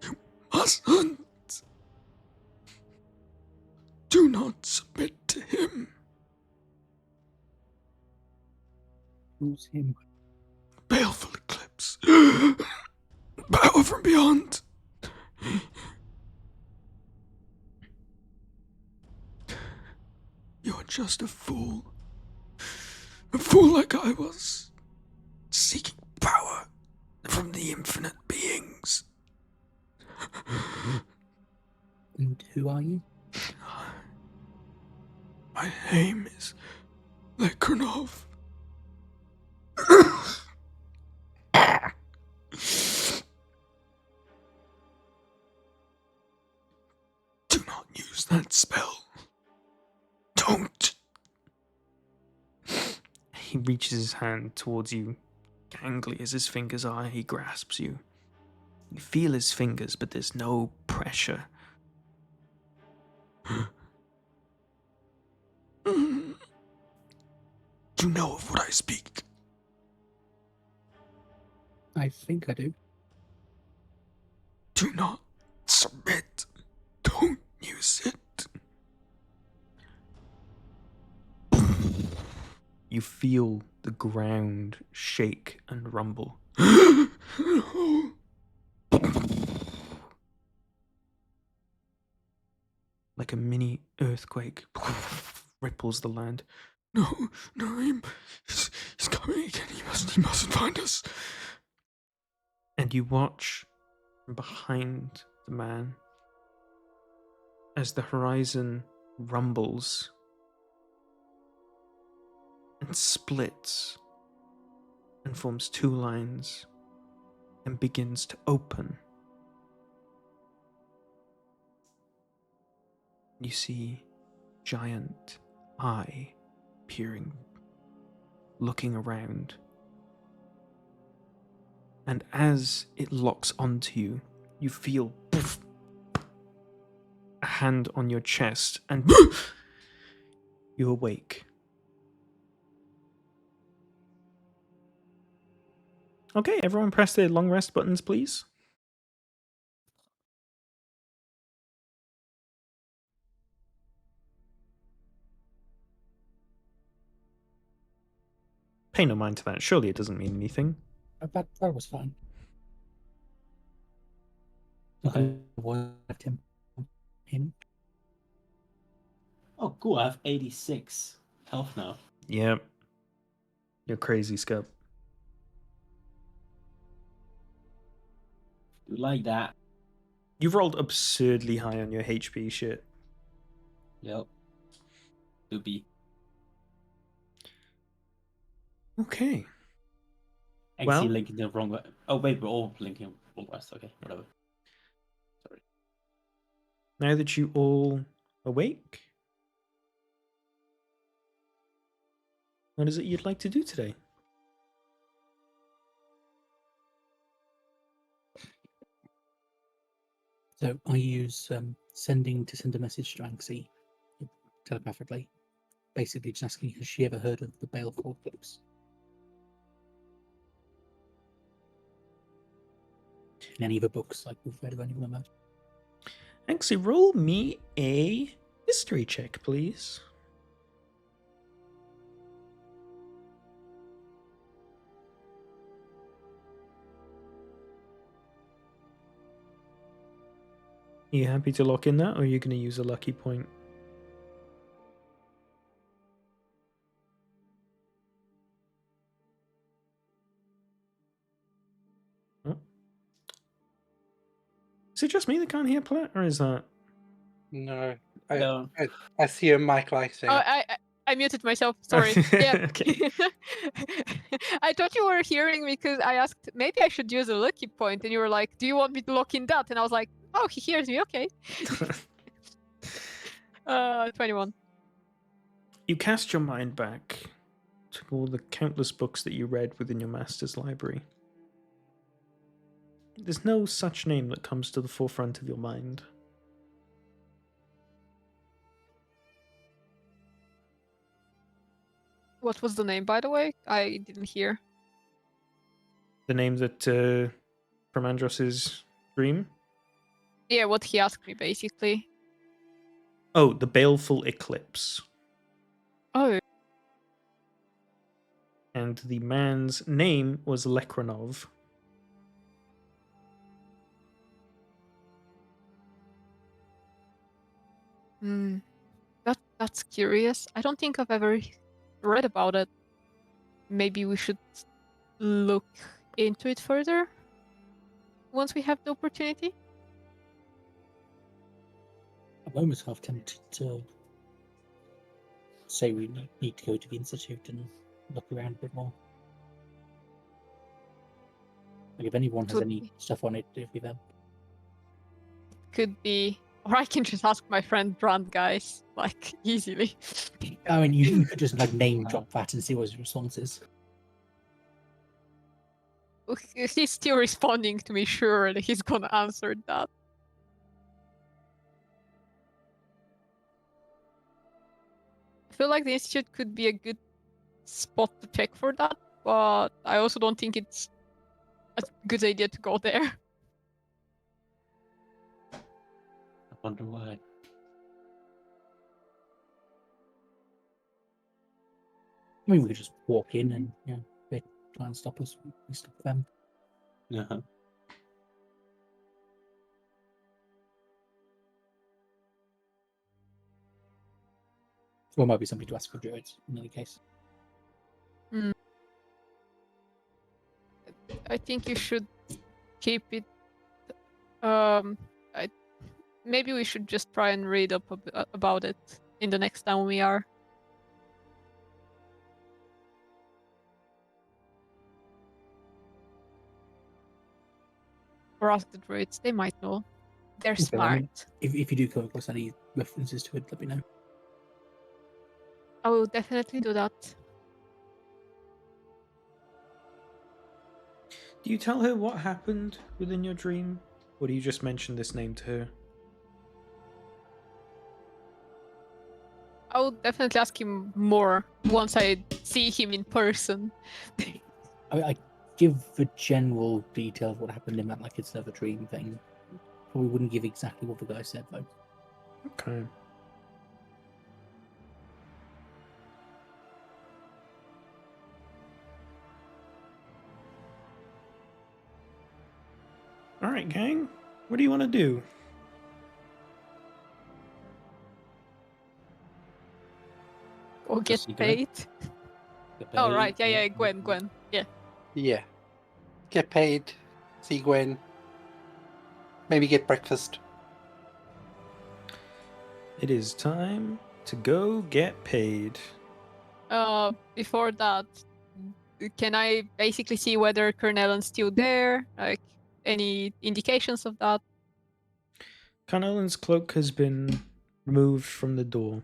You mustn't. Do not submit to him. Who's him? Baleful Eclipse. Power from beyond. You're just a fool. A fool like I was. Seeking power from the infinite beings. And who are you? My name is Lekranov. Do not use that spell. Don't. He reaches his hand towards you, gangly as his fingers are. He grasps you. You feel his fingers, but there's no pressure. You know of what I speak. I think I do. Do not submit. Don't use it. You feel the ground shake and rumble. Like a mini earthquake ripples the land. No, he's coming again. He mustn't find us. And you watch from behind the man as the horizon rumbles and splits and forms two lines and begins to open. You see giant eye peering, looking around. And as it locks onto you, you feel poof, a hand on your chest and you awake. Okay, everyone press their long rest buttons, please. Pay no mind to that. Surely it doesn't mean anything. That was fine. Okay. What left him? Oh, cool. I have 86 health now. Yep. You're crazy, Scup. Do like that. You've rolled absurdly high on your HP shit. Yep. To be. Okay. Actually, Well- linking the wrong way. Oh, wait, we're all linking wrong rest. Okay, whatever. Sorry. Now that you all awake, what is it you'd like to do today? So I use sending to send a message to Anxie telepathically, basically just asking, has she ever heard of the Baleful Eclipse? in any of the books like we've read of any of them. Actually, roll me a history check, please. Are you happy to lock in that, or are you going to use a lucky point? Oh. Is it just me that can't hear Platt, or is that... No, No. I see a mic lighting. Oh, up. I muted myself. Sorry. Yeah. Okay. I thought you were hearing me because I asked maybe I should use a lucky point, and you were like, "Do you want me to lock in that?" And I was like, "Oh, he hears me. Okay." 21. You cast your mind back to all the countless books that you read within your master's library. There's no such name that comes to the forefront of your mind. What was the name, by the way? I didn't hear. The name that from Andros's dream? Yeah, what he asked me basically. Oh, the Baleful Eclipse. Oh, And the man's name was Lekranov. that's curious. I don't think I've ever read about it. Maybe we should look into it further once we have the opportunity. I'm almost half tempted to say we need to go to the Institute and look around a bit more. Like if anyone has Could any be. stuff on it, if we them. Could be, or I can just ask my friend Brand, guys, like easily. I mean, you could just like name drop that and see what his response is. He's still responding to me. Surely he's gonna answer that. I feel like the Institute could be a good spot to check for that, but I also don't think it's a good idea to go there. I wonder why. I mean, we could just walk in and they try and stop us. We stop them. Uh-huh. Or it might be somebody to ask for druids in any case. I think you should keep it. Maybe we should just try and read up about it in the next town we are. Or ask the druids. They might know. They're Okay, I smart. mean, if you do come across any references to it, let me know. I will definitely do that. Do you tell her what happened within your dream? Or do you just mention this name to her? I will definitely ask him more once I see him in person. I give the general detail of what happened in that, like it's never dream thing. Probably wouldn't give exactly what the guy said though. Okay. Alright, gang. What do you want to do? Or get Just paid. Get Oh paid, right, yeah, Gwen. Yeah. Yeah. Get paid. See Gwen. Maybe get breakfast. It is time to go get paid. Before that, can I basically see whether Cornellan's still there? Like any indications of that? Carnellan's cloak has been removed from the door,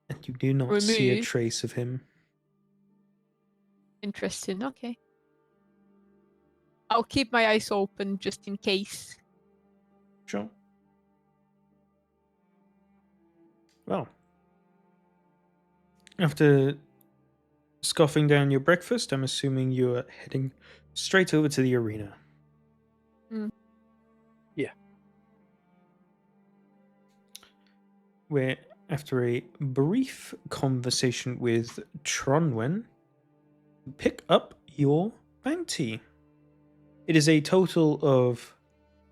and you do not see a Removed? trace of him. Interesting. Okay. I'll keep my eyes open just in case. Sure. Well, after scoffing down your breakfast, I'm assuming you're heading straight over to the arena. where after a brief conversation with Tronwen, pick up your bounty. It is a total of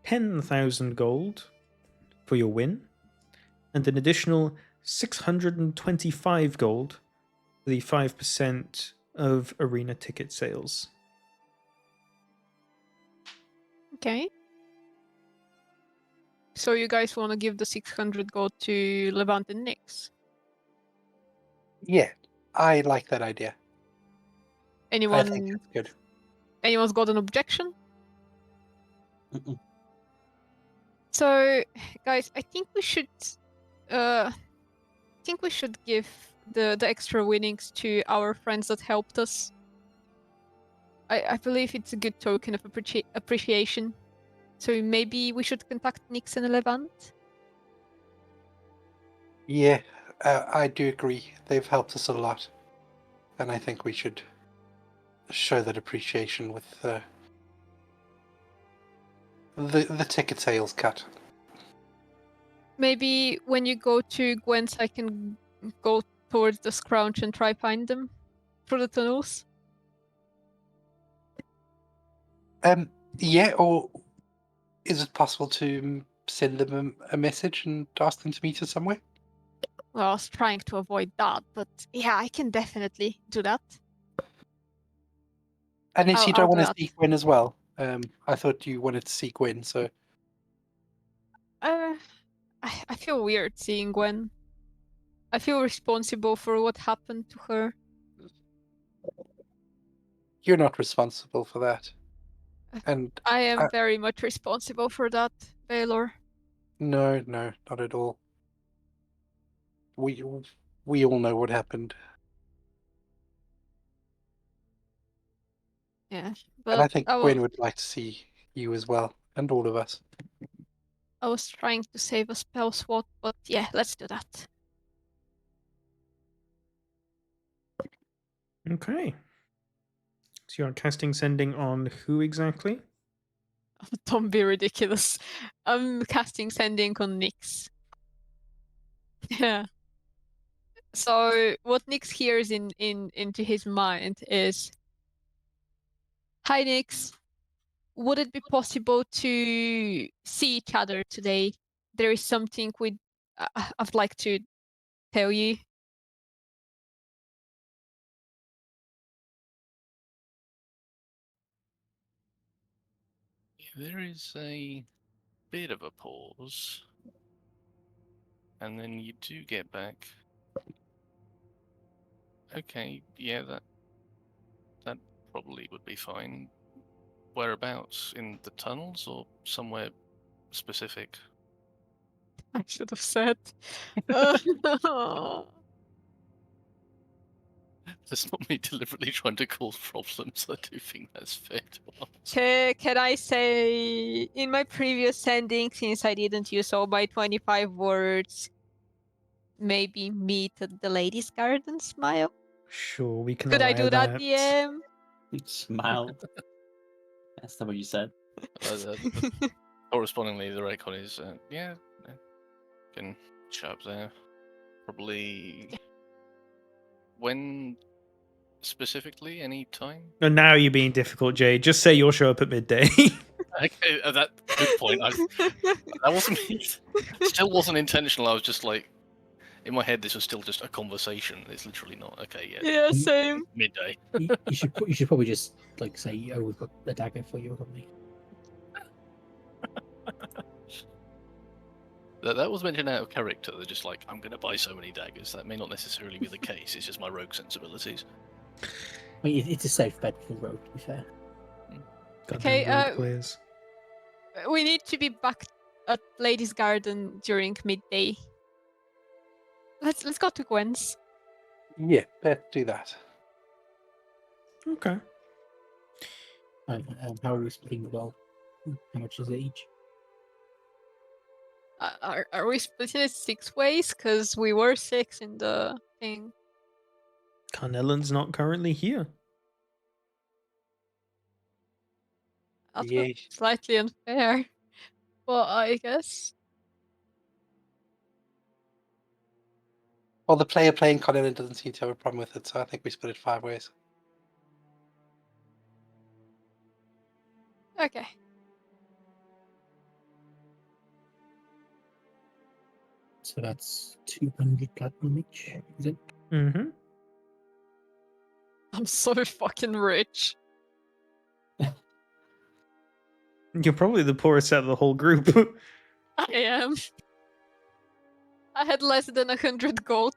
10,000 gold for your win, and an additional 625 gold for the 5% of arena ticket sales. Okay. So you guys want to give the 600 gold to Levant and Nyx? Yeah, I like that idea. I think Anyone? it's good. Anyone's got an objection? Mm-mm. So, guys, I think we should give the extra winnings to our friends that helped us. I believe it's a good token of appreciation. So maybe we should contact Nyx and Levant. Yeah, I do agree. They've helped us a lot, and I think we should show that appreciation with the ticket sales cut. Maybe when you go to Gwen's, I can go towards the Scrounge and try find them through the tunnels. Yeah, or is it possible to send them a message and ask them to meet us somewhere? Well, I was trying to avoid that, but yeah, I can definitely do that. And if you I'll don't want do to that. see Gwen as well, I thought you wanted to see Gwen, so I feel weird seeing Gwen. I feel responsible for what happened to her. you're not responsible for that. And I am very much responsible for that, Baylor. no, not at all. We all know what happened, Yeah, and I but think Gwen would like to see you as well, and all of us. I was trying to save a spell slot, but yeah, let's do that. Okay. So you're casting sending on who exactly? Don't be ridiculous. I'm casting sending on Nyx. Yeah. So what Nyx hears into his mind is, "Hi Nyx, would it be possible to see each other today? There is something I'd like to tell you." There is a bit of a pause, and then you do get back. Okay, yeah, that probably would be fine. Whereabouts? In the tunnels or somewhere specific? I should have said. That's not me deliberately trying to cause problems. I do think that's fair to ask. Can I say, in my previous sending, since I didn't use all my 25 words, maybe meet at the ladies' garden, smile? Sure, we can Could allow I do that, that. DM? Smile. That's not what you said. Correspondingly, the Raycon is, yeah, can show up there. Probably. When specifically? Any time? And now you're being difficult, Jay. Just say you'll show up at midday. Okay, that good point. That wasn't still wasn't intentional. I was just like, in my head, this was still just a conversation. It's literally not. Okay, yeah, Yeah, same. midday. You should probably just like say, "Oh, we've got a dagger for you" or something. That was mentioned out of character. They're just like, I'm going to buy so many daggers. That may not necessarily be the case. It's just my rogue sensibilities. I mean, it's a safe bet for rogue, to be fair. Okay, Goddamn rogue players. We need to be back at Ladies' Garden during midday. Let's go to Gwen's. Yeah, let's do that. Okay. How are we splitting the gold? How much is it each? Are we splitting it 6 ways? Because we were 6 in the thing. Carnellan's not currently here. That Yeah. was slightly unfair. Well, I guess. Well, the player playing Colin doesn't seem to have a problem with it, so I think we split it 5 ways. Okay. So that's 200 platinum each, is it? Mm-hmm. I'm so fucking rich. You're probably the poorest out of the whole group. I am. I had less than 100 gold.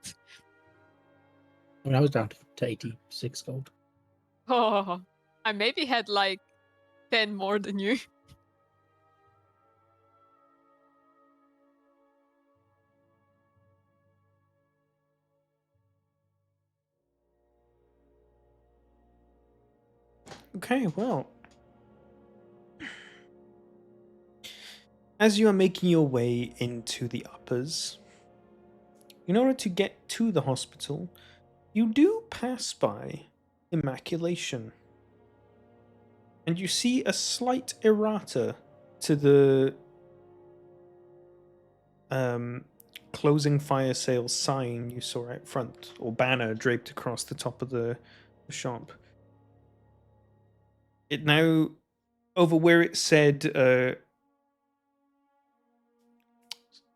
I mean, I was down to 86 gold. Oh, I maybe had like 10 more than you. Okay, well. As you are making your way into the uppers, in order to get to the hospital, you do pass by Immaculation. And you see a slight errata to the closing fire sale sign you saw out front, or banner draped across the top of the shop. It now, over where it said,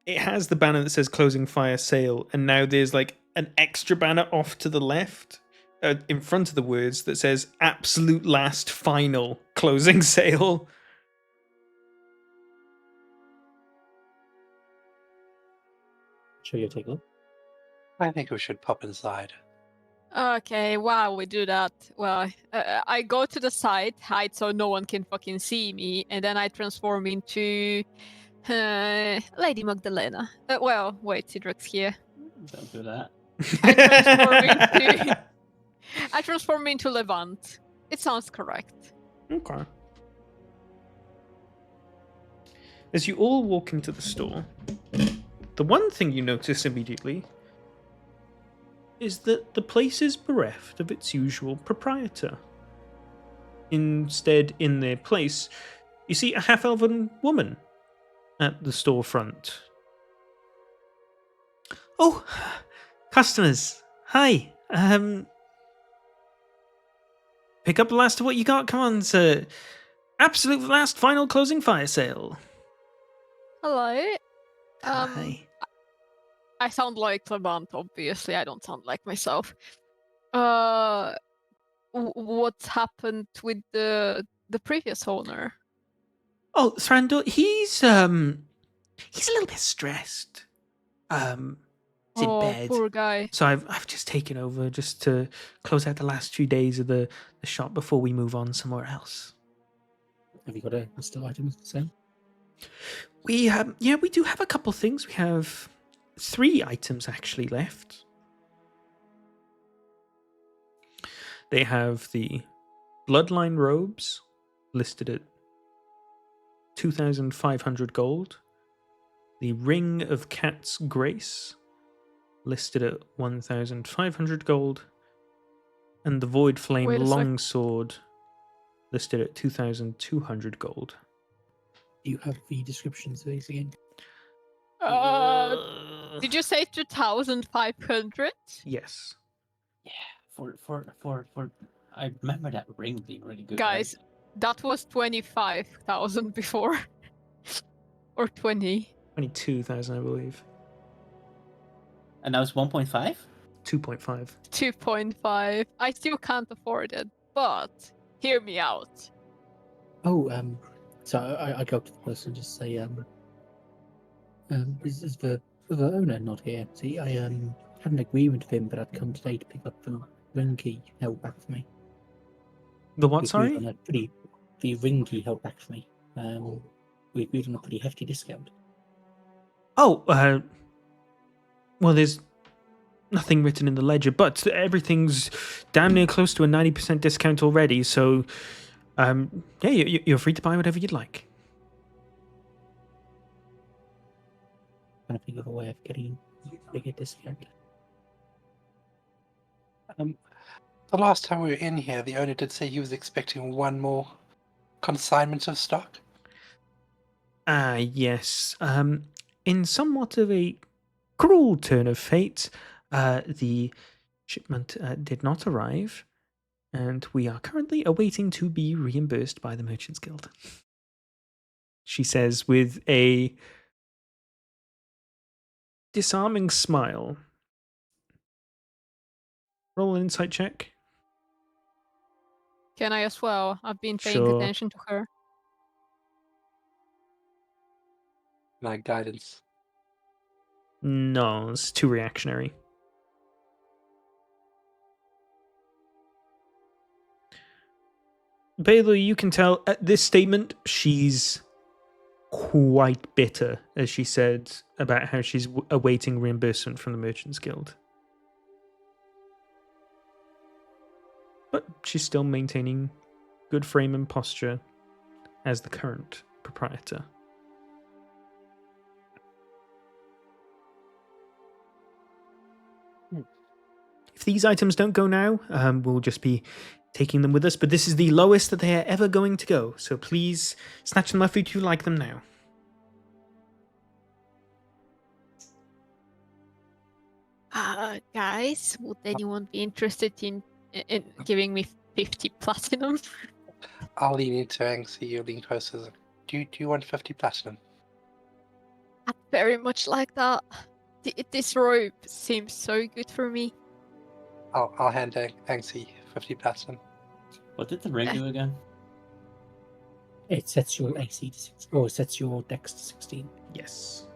it has the banner that says closing fire sale, and now there's like an extra banner off to the left, in front of the words, that says absolute last final closing sale. Shall you take a look? I think we should pop inside. Okay, while we do that, well, I go to the side, hide so no one can fucking see me, and then I transform into Lady Magdalena. Well, wait, Cedric's here. Don't do that. I transform into Levant. It sounds correct. Okay. As you all walk into the store, the one thing you notice immediately is that the place is bereft of its usual proprietor. Instead, in their place, you see a half-elven woman at the storefront. Oh, customers, hi. Pick up the last of what you got. Come on, sir. Absolute last final closing fire sale. Hello. Hi. I sound like Levant, obviously. I don't sound like myself. What's happened with the previous owner? Oh, Thranduil, he's a little bit stressed. He's in bed. Poor guy. So I've just taken over just to close out the last few days of the shop before we move on somewhere else. Have you got a list of items to sell? We do have a couple things. We have 3 items actually left. They have the Bloodline robes listed at 2,500 gold. The Ring of Cat's Grace listed at 1,500 gold. And the Void Flame Wait a sec. Longsword listed at 2,200 gold. Do you have the descriptions of these again? Did you say 2,500? Yes. Yeah, for I remember that ring being really good. Guys, that was 25,000 before. Or 20. 22,000, I believe. And now it's 1.5? 2.5. 2.5. I still can't afford it, but hear me out. Oh, so I go up to the person and just say, is the owner not here? See, I had an agreement with him, but I'd come today to pick up the ring key held back for me. The what, We sorry? agreed on the ring key held back for me. We agreed on a pretty hefty discount. Oh, well, there's nothing written in the ledger, but everything's damn near close to a 90% discount already, so, yeah, you're free to buy whatever you'd like. Trying to think of a way of getting a bigger discount. The last time we were in here, the owner did say he was expecting one more consignment of stock. Yes. In somewhat of a cruel turn of fate, The shipment did not arrive, and we are currently awaiting to be reimbursed by the Merchants Guild. She says with a disarming smile. Roll an insight check. Can I as well? I've been paying Sure. attention to her. Like guidance. No, it's too reactionary. Baylor, you can tell at this statement she's quite bitter, as she said about how she's awaiting reimbursement from the Merchants Guild. But she's still maintaining good frame and posture as the current proprietor. If these items don't go now, we'll just be taking them with us, but this is the lowest that they are ever going to go, so please snatch them up if you like them now. Guys, would anyone be interested in giving me 50 platinum? I'll lean into Angsy, you lean closer. Do you want 50 platinum? I'd very much like that. This robe seems so good for me. I'll hand Angsy 50 platinum. What did the ring do again? It sets your AC to 6, or it sets your Dex to 16. Yes.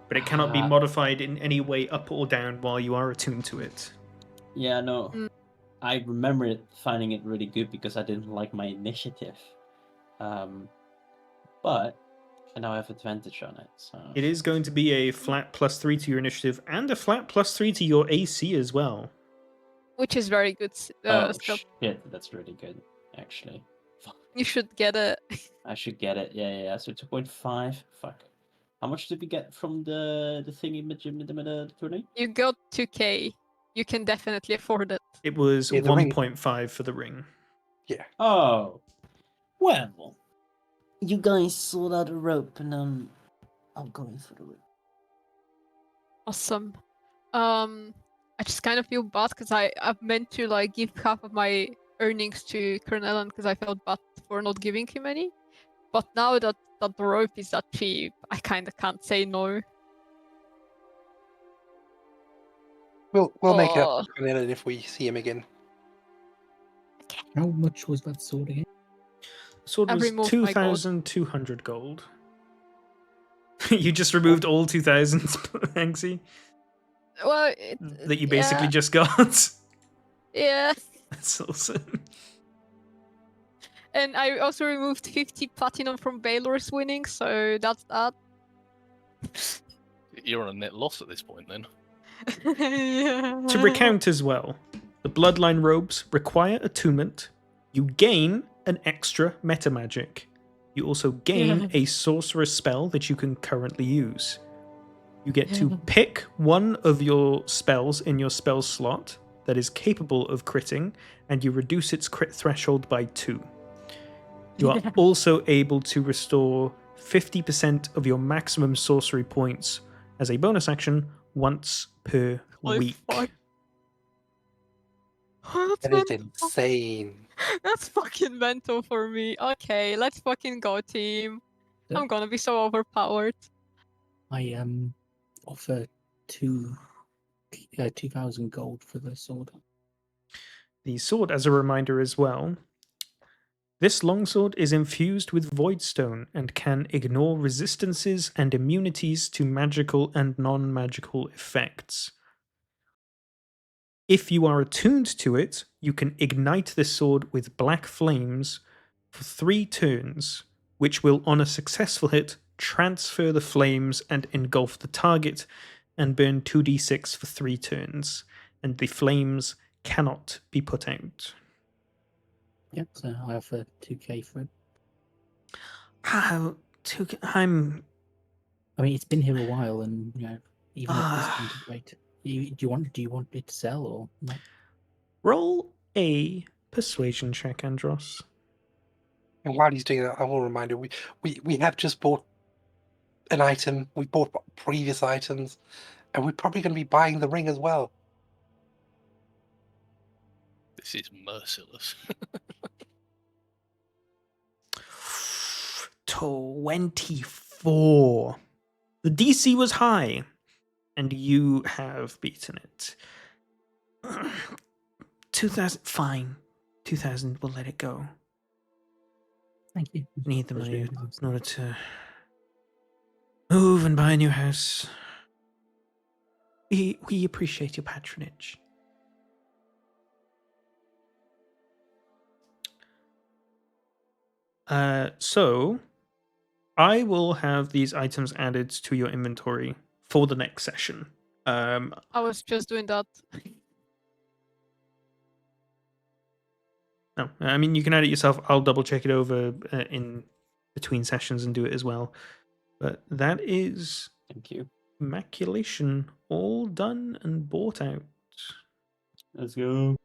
But it cannot be modified in any way up or down while you are attuned to it. Yeah, no. I remember finding it really good because I didn't like my initiative. But I now have advantage on it. So. It is going to be a flat +3 to your initiative and a flat +3 to your AC as well. Which is very good. Shit, that's really good, actually. Fuck. You should get it. I should get it. Yeah. So 2.5. Fuck. How much did we get from the thingy the tourney? You got 2k. You can definitely afford it. It was 1.5 for the ring. Yeah. Oh. Well. You guys sold out a rope and I'm going for the rope. Awesome. I just kind of feel bad because I've meant to like give half of my earnings to Colonel because I felt bad for not giving him any. But now that the rope is that cheap, I kind of can't say no. We'll make it up to Colonel if we see him again. How much was that sword again? The sword was 2,200 gold. You just removed all 2,000, Angsy? Well, that you basically just got. Yeah. That's awesome. And I also removed 50 platinum from Baylor's winnings, so that's that. You're on a net loss at this point, then. Yeah. To recount as well, the Bloodline robes require attunement. You gain an extra meta magic. You also gain a sorcerer's spell that you can currently use. You get to pick one of your spells in your spell slot that is capable of critting, and you reduce its crit threshold by 2. You are also able to restore 50% of your maximum sorcery points as a bonus action once per week. Fuck. That is insane. That's fucking mental for me. Okay, let's fucking go, team. Yeah. I'm gonna be so overpowered. I offer 2,000 gold for the sword. The sword, as a reminder as well, this longsword is infused with Voidstone and can ignore resistances and immunities to magical and non-magical effects. If you are attuned to it, you can ignite this sword with black flames for 3 turns, which will, on a successful hit, transfer the flames and engulf the target and burn 2d6 for 3 turns, and the flames cannot be put out. Yep, so I offer 2k for it. I mean, it's been here a while, and even if this isn't great. Do you want it to sell or not? Roll a persuasion check, Andros. And while he's doing that, I will remind you, we have just bought an item. We bought previous items, And we're probably going to be buying the ring as well. This is merciless. 24. The DC was high, and you have beaten it. 2,000. Fine. 2,000. We'll let it go. Thank you. We need the That's money really nice. in order to move and buy a new house. We appreciate your patronage. So I will have these items added to your inventory for the next session. I was just doing that. No, I mean you can add it yourself. I'll double check it over in between sessions and do it as well. But that is Thank you. Immaculation all done and bought out. Let's go.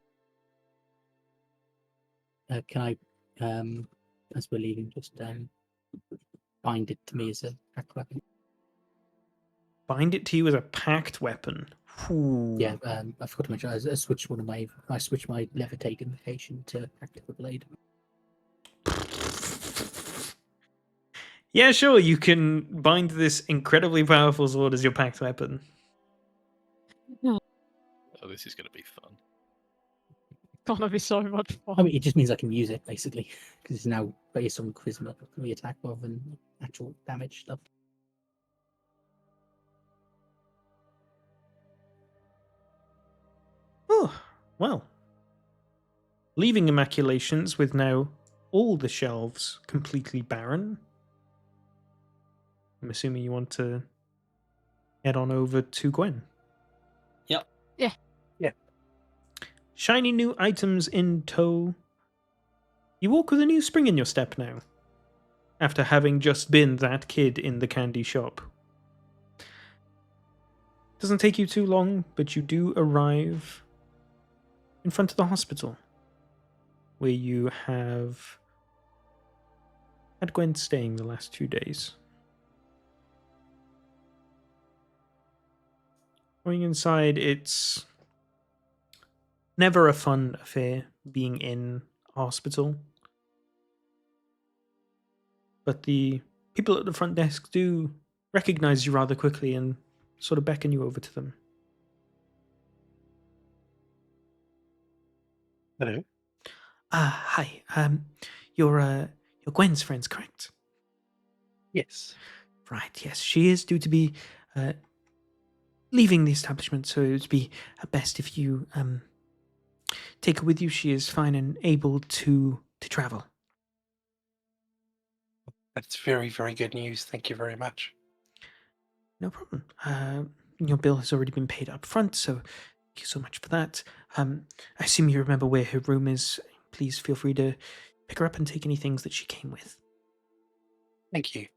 Can I, as we're leaving, just bind it to me as a pack weapon? Bind it to you as a packed weapon. Ooh. Yeah, I forgot to mention. I switched I switched my levitate invocation to practical blade. Yeah, sure. You can bind this incredibly powerful sword as your packed weapon. Oh, this is going to be fun. Gonna be so much fun. I mean, it just means I can use it basically because it's now based on charisma for the attack rather than actual damage stuff. Oh, well. Leaving Immaculations with now all the shelves completely barren. I'm assuming you want to head on over to Gwen. Yep. Yeah. Yeah. Shiny new items in tow. You walk with a new spring in your step now, after having just been that kid in the candy shop. Doesn't take you too long, but you do arrive in front of the hospital, where you have had Gwen staying the last 2 days. Going inside, it's never a fun affair being in a hospital. But the people at the front desk do recognize you rather quickly and sort of beckon you over to them. Hello. Hi. You're Gwen's friends, correct? Yes. Right, yes. She is due to be leaving the establishment, so it would be best if you take her with you. She is fine and able to travel. That's very, very good news. Thank you very much. No problem. Your bill has already been paid up front, so thank you so much for that. I assume you remember where her room is. Please feel free to pick her up and take any things that she came with. Thank you.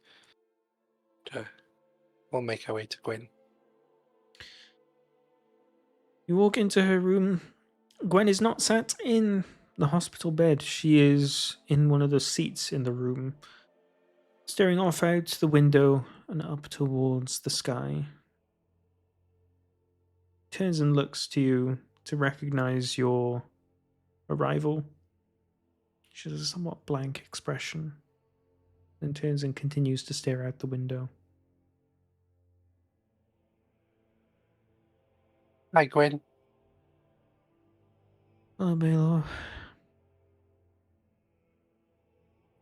We'll make our way to Gwen. You walk into her room. Gwen is not sat in the hospital bed. She is in one of the seats in the room, staring off out the window and up towards the sky. Turns and looks to you to recognize your arrival. She has a somewhat blank expression, then turns and continues to stare out the window. Hi, Gwen. Hello, Baylor.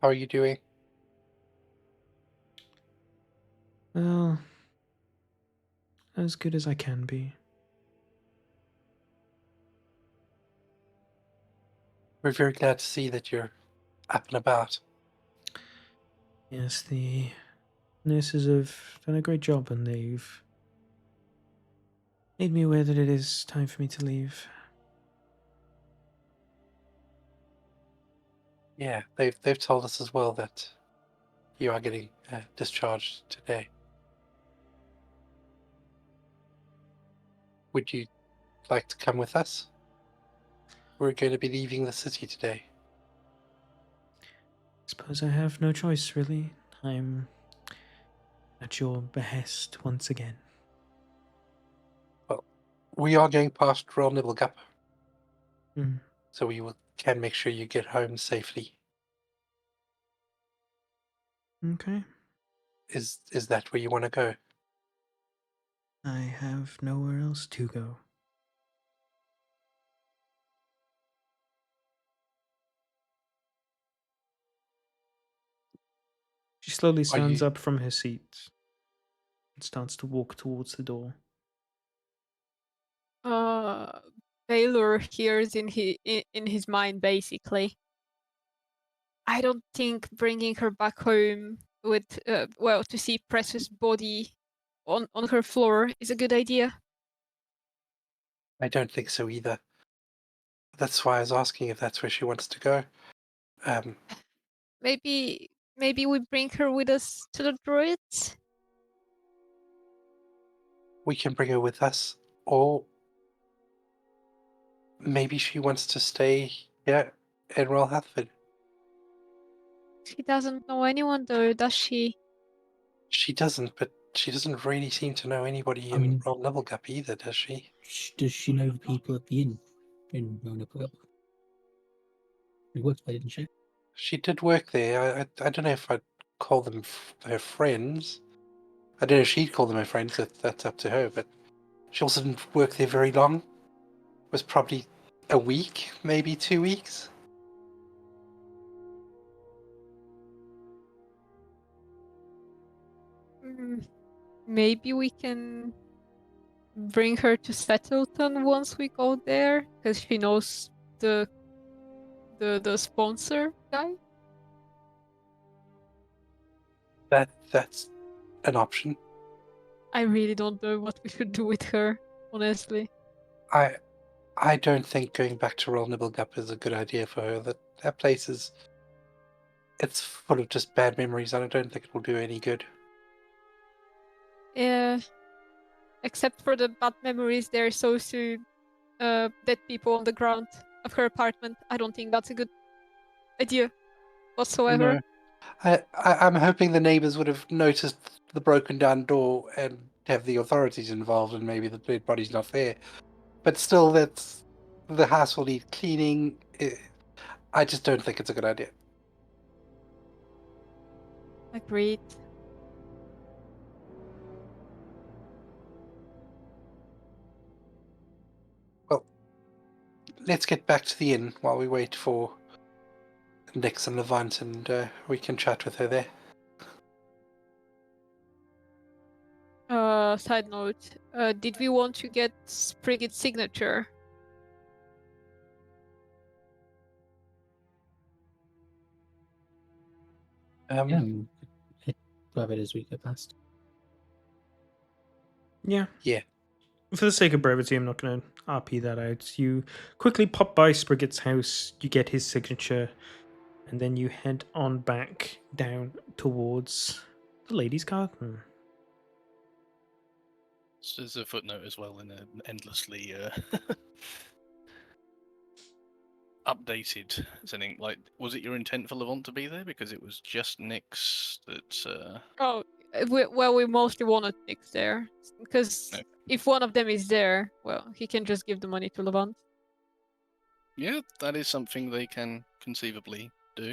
How are you doing? Well, as good as I can be. We're very glad to see that you're up and about. Yes, the nurses have done a great job and they've made me aware that it is time for me to leave. Yeah, they've told us as well that you are getting discharged today. Would you like to come with us? We're going to be leaving the city today. Suppose I have no choice, really. I'm at your behest once again. We are going past Royal Nibblegup, Hmm. so can make sure you get home safely. Okay. Is that where you want to go? I have nowhere else to go. She slowly stands you- up from her seat and starts to walk towards the door. Baylor hears in his mind basically. I don't think bringing her back home with to see Precious' body on her floor is a good idea. I don't think so either. That's why I was asking if that's where she wants to go. Maybe we bring her with us to the druids. We can bring her with us, or maybe she wants to stay here in Royal Hathford. She doesn't know anyone though, does she? She doesn't, but she doesn't really seem to know anybody in Royal Nibblegup either, does she? Does she know the people at the inn in Nibblegup? She works there, didn't she? She did work there. I don't know if I'd call them her friends. I don't know if she'd call them her friends. That's up to her. But she also didn't work there very long. It was probably a week, maybe 2 weeks. Maybe we can bring her to Settleton once we go there, because she knows the sponsor guy. That's an option. I really don't know what we should do with her, honestly. I don't think going back to Royal Nibblegup is a good idea for her. That place it's full of just bad memories, and I don't think it will do any good. Yeah. Except for the bad memories, there's also dead people on the ground of her apartment. I don't think that's a good idea whatsoever. No. I'm hoping the neighbours would have noticed the broken down door and have the authorities involved, and maybe the dead body's not there. But still, the house will need cleaning. I just don't think it's a good idea. Agreed. Well, let's get back to the inn while we wait for Nix and Levant, and we can chat with her there. Side note, did we want to get Sprigget's signature? Grab it as we go past. Yeah. Yeah. For the sake of brevity, I'm not going to RP that out. You quickly pop by Sprigget's house, you get his signature, and then you head on back down towards the ladies' garden. So there's a footnote as well in an endlessly updated thing. Like, was it your intent for Levant to be there because it was just Nyx that? Oh, we mostly wanted Nyx there because No. if one of them is there, well, he can just give the money to Levant. Yeah, that is something they can conceivably do.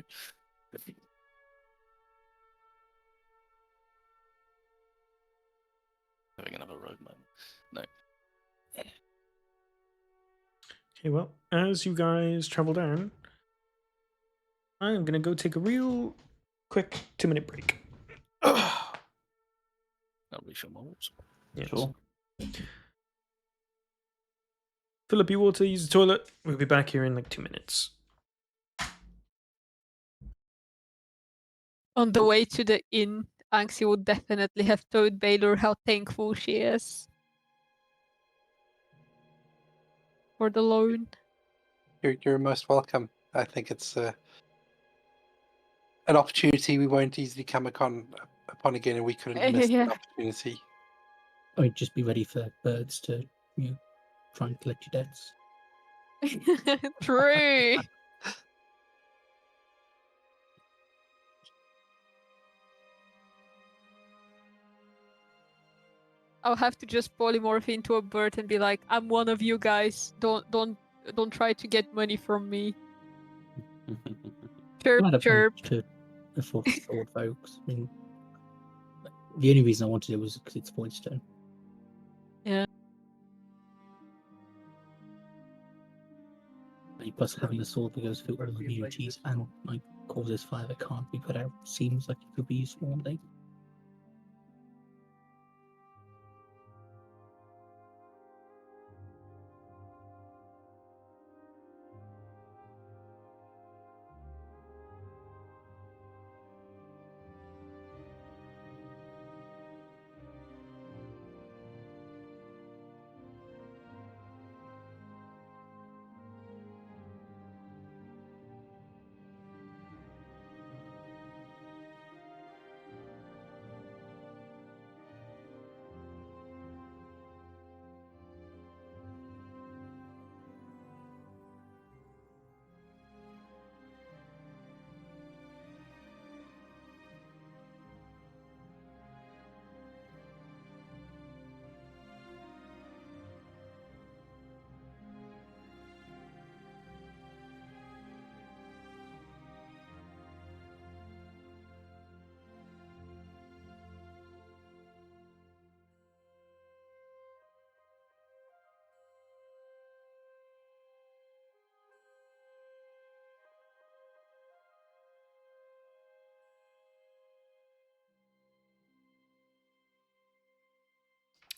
Having another road moment. No. Okay, well, as you guys travel down, I'm going to go take a real quick 2-minute break. That'll be for malls. Yes. Sure. Fill up your water, use the toilet. We'll be back here in like 2 minutes. On the way to the inn, Anxie would definitely have told Baylor how thankful she is for the loan. You're most welcome. I think it's an opportunity we won't easily come upon again, and we couldn't miss Yeah. the opportunity. I'd just be ready for birds to, try and collect your debts. True. I'll have to just polymorph into a bird and be like, "I'm one of you guys. Don't try to get money from me." Chirp, I'll add a chirp. punch to the fourth sword, folks. I mean, the only reason I wanted it was because it's void stone. Yeah. Plus, having a sword that goes through all immunities and like causes fire that can't be put out seems like it could be useful one day.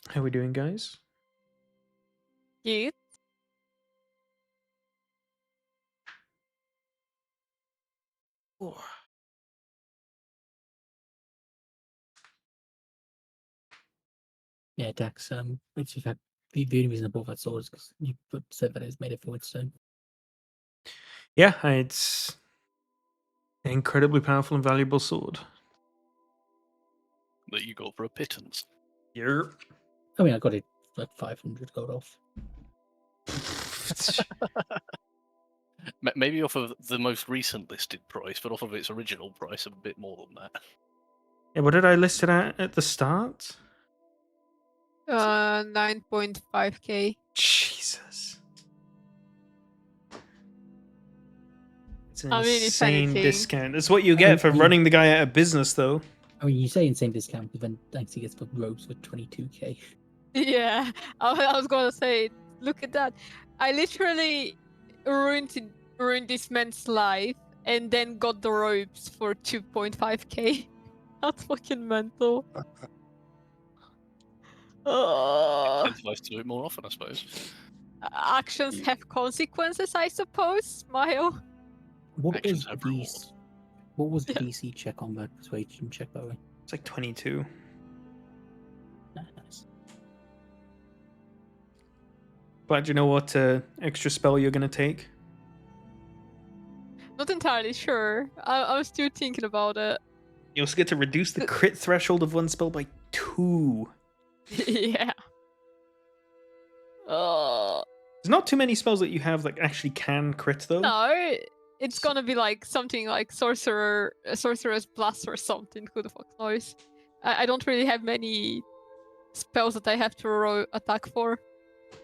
How we doing, guys? Cute. Yeah, Dax. It's in fact the only reason I bought that sword is because you said that it's made of void stone. Yeah, it's an incredibly powerful and valuable sword. That you got for a pittance. Yep. I mean, I got it like 500 gold off. Maybe off of the most recent listed price, but off of its original price, a bit more than that. Yeah, what did I list it at the start? 9.5k. Jesus. It's an I mean, if insane anything- discount. That's what you get for running the guy out of business, though. I mean, you say insane discount, but then thanks he gets the robes for 22k. Yeah, I was gonna say, look at that. I literally ruined this man's life and then got the robes for 2.5k. That's fucking mental. Incentivize to do it more often, I suppose. Actions have consequences, I suppose. Smile. What Actions was have the rewards. what was the DC check on that persuasion check, by the way? It's like 22. Nice. But do you know what extra spell you're going to take? Not entirely sure. I'm still thinking about it. You also get to reduce the crit threshold of one spell by 2. Yeah. Oh. There's not too many spells that you have that actually can crit, though. No, it's gonna be like something like sorcerer's blast or something. Who the fuck knows? I don't really have many spells that I have to roll attack for.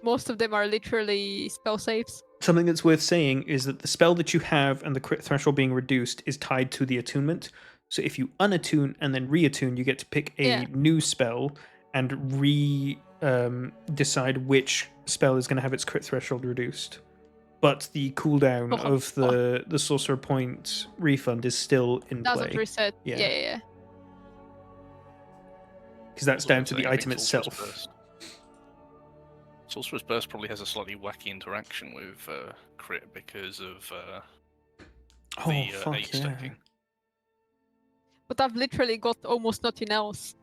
Most of them are literally spell saves. Something that's worth saying is that the spell that you have and the crit threshold being reduced is tied to the attunement. So if you unattune and then reattune, you get to pick a new spell and decide which spell is going to have its crit threshold reduced. But the cooldown of the sorcerer point refund is still in play. Doesn't reset. Yeah. Because that's down to the item itself. Sorcerer's Burst probably has a slightly wacky interaction with crit because of the aid stacking. But I've literally got almost nothing else.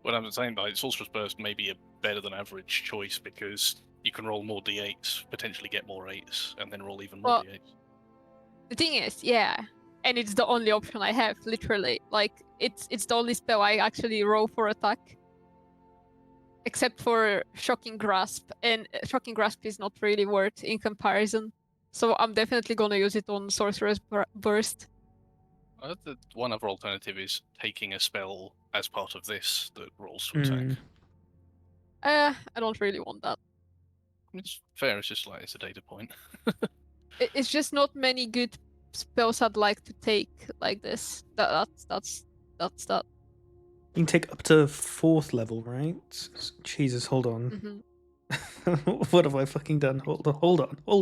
What I'm saying, like, Sorcerer's Burst may be a better than average choice because you can roll more d8s, potentially get more 8s, and then roll even more d8s. The thing is, and it's the only option I have, literally. Like, it's the only spell I actually roll for attack. Except for Shocking Grasp, and Shocking Grasp is not really worth in comparison. So I'm definitely gonna use it on Sorcerer's Burst. The one other alternative is taking a spell as part of this that rolls to attack. Mm. I don't really want that. It's fair. It's just like it's a data point. It's just not many good spells I'd like to take like this. That's that. You can take up to 4th level, right? Jesus, hold on. Mhm. What have I fucking done? Hold on. Oh,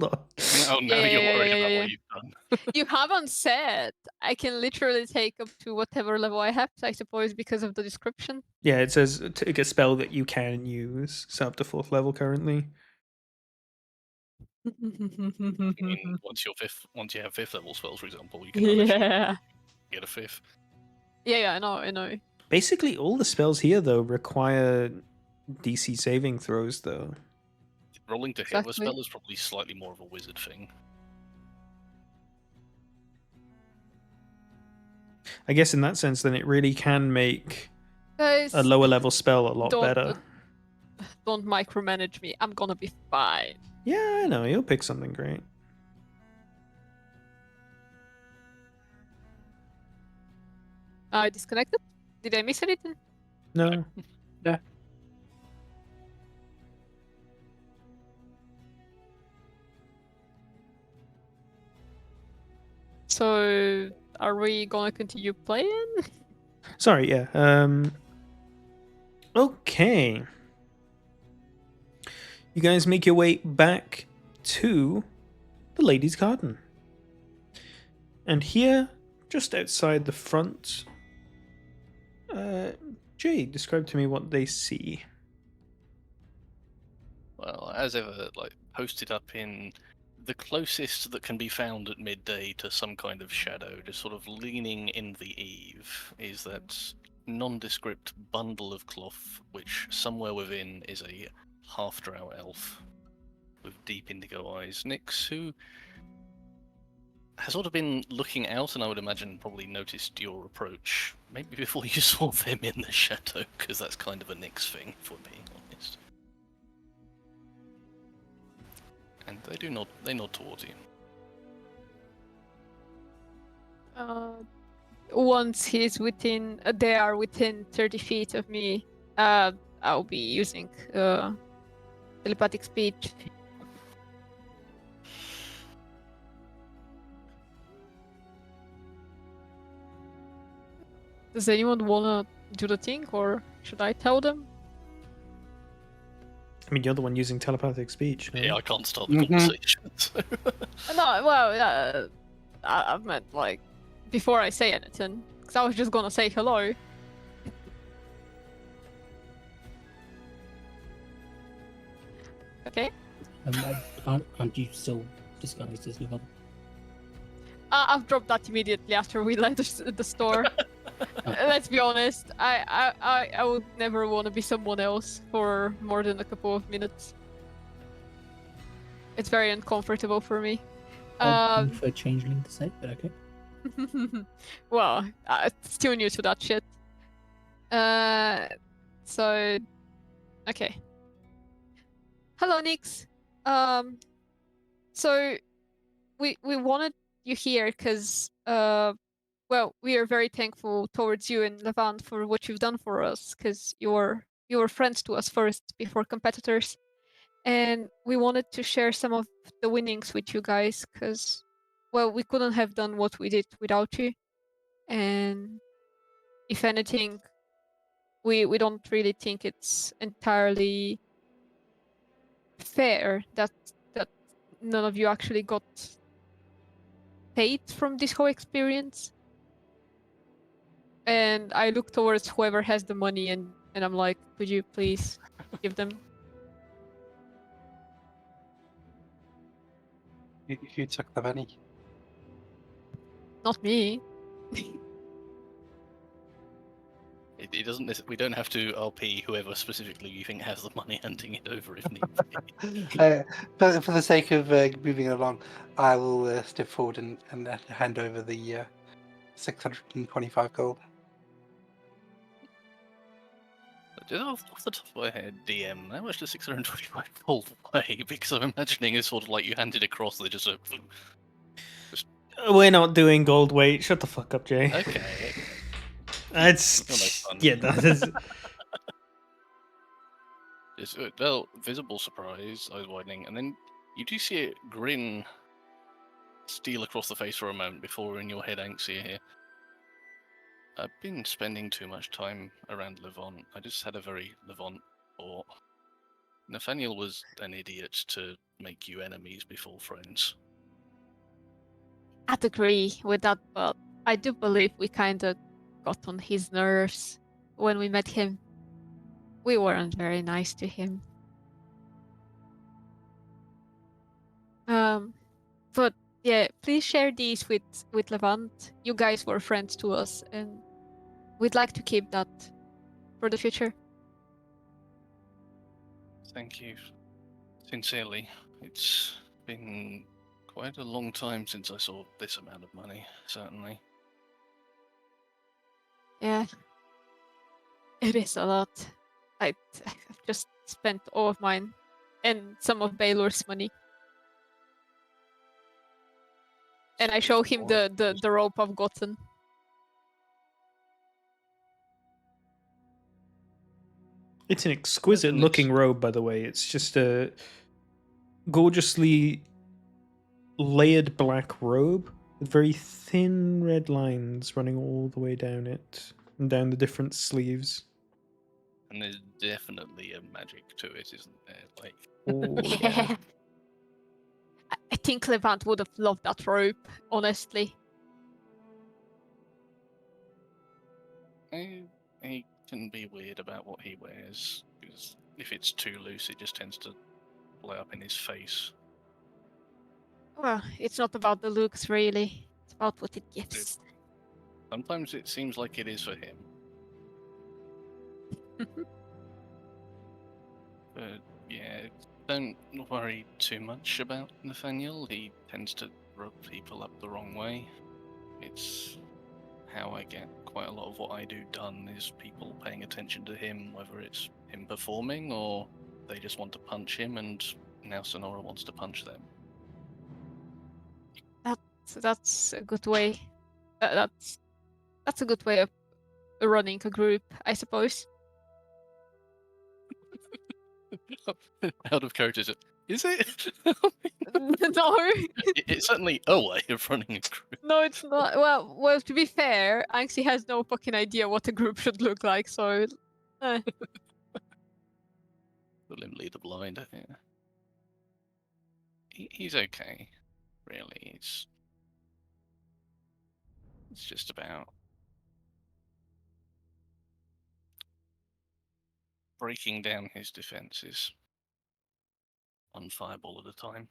now you're worried about what you've done. You haven't said. I can literally take up to whatever level I have, I suppose, because of the description. Yeah, it says take a spell that you can use. So up to 4th level currently. I mean, once you have 5th level spells, for example, you can literally Yeah. get a 5th. Yeah, I know. Basically, all the spells here, though, require DC saving throws, though. Rolling to hit the Exactly. spell is probably slightly more of a wizard thing. I guess in that sense, then it really can make Guys, a lower level spell a lot don't- better. don't micromanage me. I'm gonna be fine. Yeah, I know. You'll pick something great. I disconnected? Did I miss anything? No. So, are we gonna continue playing? Sorry, yeah. Okay. You guys make your way back to the Ladies' Garden. And here, just outside the front, Jay, describe to me what they see. Well, as ever, like posted up in the closest that can be found at midday to some kind of shadow, just sort of leaning in the eave, is that nondescript bundle of cloth, which somewhere within is a half-drow elf with deep indigo eyes. Nyx, who has sort of been looking out, and I would imagine probably noticed your approach, maybe before you saw them in the shadow, because that's kind of a Nyx thing, if we're being honest. And they nod towards you. Once they are within 30 feet of me, I'll be using telepathic speech. Does anyone wanna do the thing, or should I tell them? I mean, you're the one using telepathic speech. No? Yeah, I can't start the conversation. So. No, well, I meant like before I say anything, because I was just gonna say hello. Okay. Aren't you still disguised as Levon? I've dropped that immediately after we left the store. Let's be honest. I would never want to be someone else for more than a couple of minutes. It's very uncomfortable for me. For changeling to say, but okay. Well, still new to that shit. So, okay. Hello, Nyx. So we wanted you here because well, we are very thankful towards you and Levant for what you've done for us, because you were friends to us first before competitors, and we wanted to share some of the winnings with you guys, because well, we couldn't have done what we did without you, and if anything, we don't really think it's entirely fair that none of you actually got paid from this whole experience. And I look towards whoever has the money, and I'm like, could you please give them? You took the money. Not me. It doesn't. We don't have to RP whoever specifically you think has the money, handing it over if need be. For the sake of moving along, I will step forward and hand over the 625 gold. Off the top of my head, DM, how much does 625 gold weigh? Because I'm imagining it's sort of like you hand it across, they just We're not doing gold weight. Shut the fuck up, Jay. okay. It's fun. yeah, that is. Well, visible surprise, eyes widening, and then you do see a grin steal across the face for a moment before in your head Anxia here. I've been spending too much time around Levant. I just had a very Levant thought. Nathaniel was an idiot to make you enemies before friends. I'd agree with that, but I do believe we kind of got on his nerves when we met him. We weren't very nice to him. But yeah, please share these with Levant. You guys were friends to us, and we'd like to keep that for the future. Thank you. Sincerely. It's been quite a long time since I saw this amount of money, certainly. Yeah, it is a lot. I've just spent all of mine and some of Baylor's money. And I show him the rope I've gotten. It's an exquisite looking robe, by the way. It's just a gorgeously layered black robe with very thin red lines running all the way down it and down the different sleeves. And there's definitely a magic to it, isn't there? Like, Oh, Yeah. I think Levant would have loved that rope, honestly. he can be weird about what he wears, because if it's too loose, it just tends to blow up in his face. Well, it's not about the looks, really. It's about what it gives. Sometimes it seems like it is for him. But yeah, don't worry too much about Nathaniel. He tends to rub people up the wrong way. It's how I get quite a lot of what I do done, is people paying attention to him, whether it's him performing or they just want to punch him, and now Sonora wants to punch them. That's a good way. That's a good way of running a group, I suppose. Out of character, is it? No. It's certainly a way of running a group. No, it's not. Well, to be fair, Anxie has no fucking idea what a group should look like, so... The Limley the Blind, yeah. He's okay, really. It's just about breaking down his defenses one fireball at a time.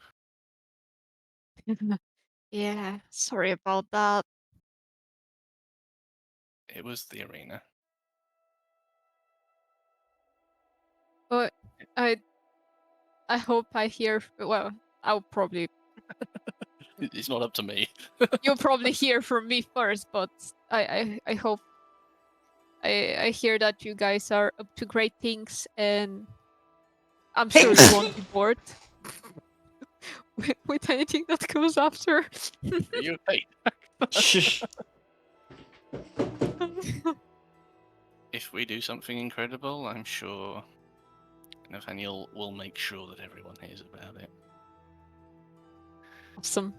Yeah, sorry about that. It was the arena. But I hope I hear... Well, I'll probably... It's not up to me. You'll probably hear from me first, but I hope... I hear that you guys are up to great things, and I'm sure you won't be bored with anything that comes after. Are you okay? Shh. If we do something incredible, I'm sure Nathaniel will make sure that everyone hears about it. Awesome.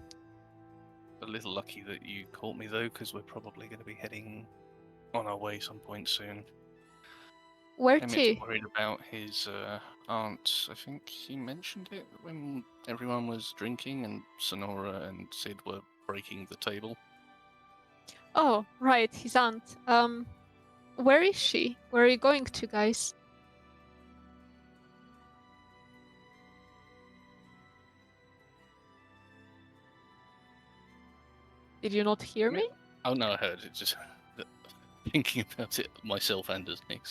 A little lucky that you caught me though, because we're probably going to be heading on our way some point soon. Where Emmett's to? worried about his aunt. I think he mentioned it when everyone was drinking and Sonora and Sid were breaking the table. Oh, right, his aunt. Where is she? Where are you going to, guys? Did you not hear me? Oh no, I heard it. Just thinking about it myself and as Nick.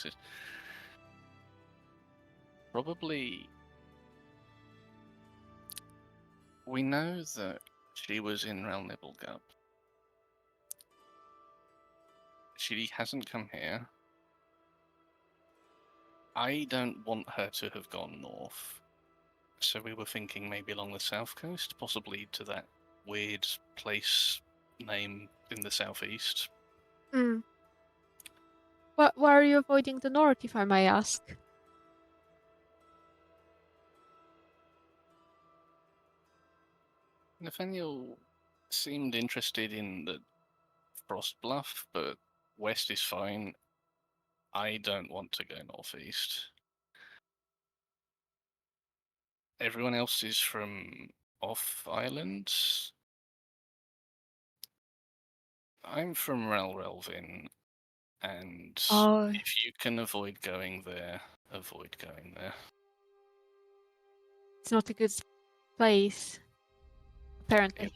Probably, we know that she was in Rel Nibblegup. She hasn't come here. I don't want her to have gone north. So we were thinking maybe along the south coast, possibly to that weird place name in the southeast. Mm. Why are you avoiding the north, if I may ask? Nathaniel seemed interested in the Frost Bluff, but west is fine. I don't want to go northeast. Everyone else is from off island. I'm from Relvin, and Oh, if you can avoid going there, avoid going there. it's not a good place, apparently.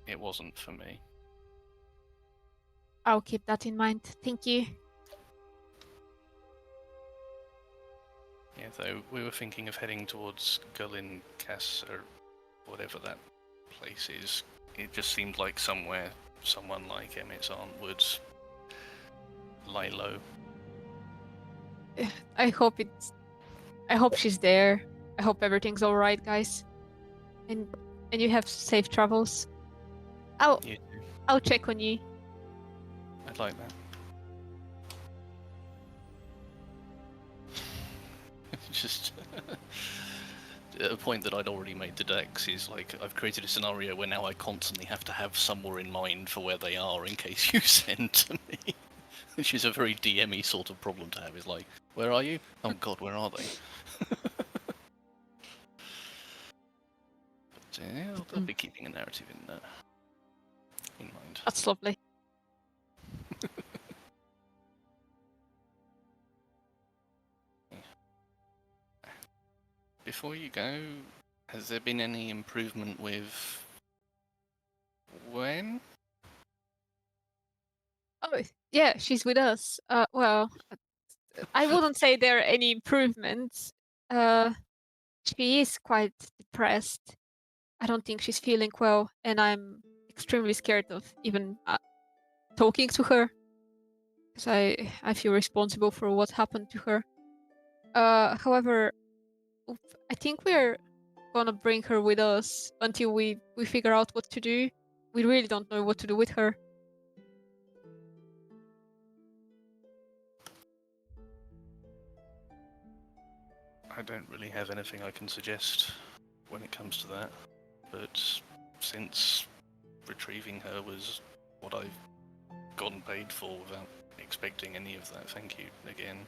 It wasn't for me. I'll keep that in mind. Thank you. Yeah, though we were thinking of heading towards Gullin Cass or whatever that place is. It just seemed like somewhere someone like Emmett's aunt would lie low. I hope she's there. I hope everything's all right, guys. And you have safe travels. I'll check on you. I'd like that. Just a point that I'd already made to Dex is like I've created a scenario where now I constantly have to have somewhere in mind for where they are in case you send to me. Which is a very DM-y sort of problem to have. Is like, where are you? Oh god, where are they? But yeah, I'll be keeping a narrative in mind. That's lovely. Before you go, has there been any improvement with Wen? Oh, yeah, she's with us. Well, I wouldn't say there are any improvements. She is quite depressed. I don't think she's feeling well, and I'm extremely scared of even talking to her, because I feel responsible for what happened to her. However, I think we're gonna bring her with us until we figure out what to do. We really don't know what to do with her. I don't really have anything I can suggest when it comes to that, but since retrieving her was what I've gotten paid for without expecting any of that, thank you again.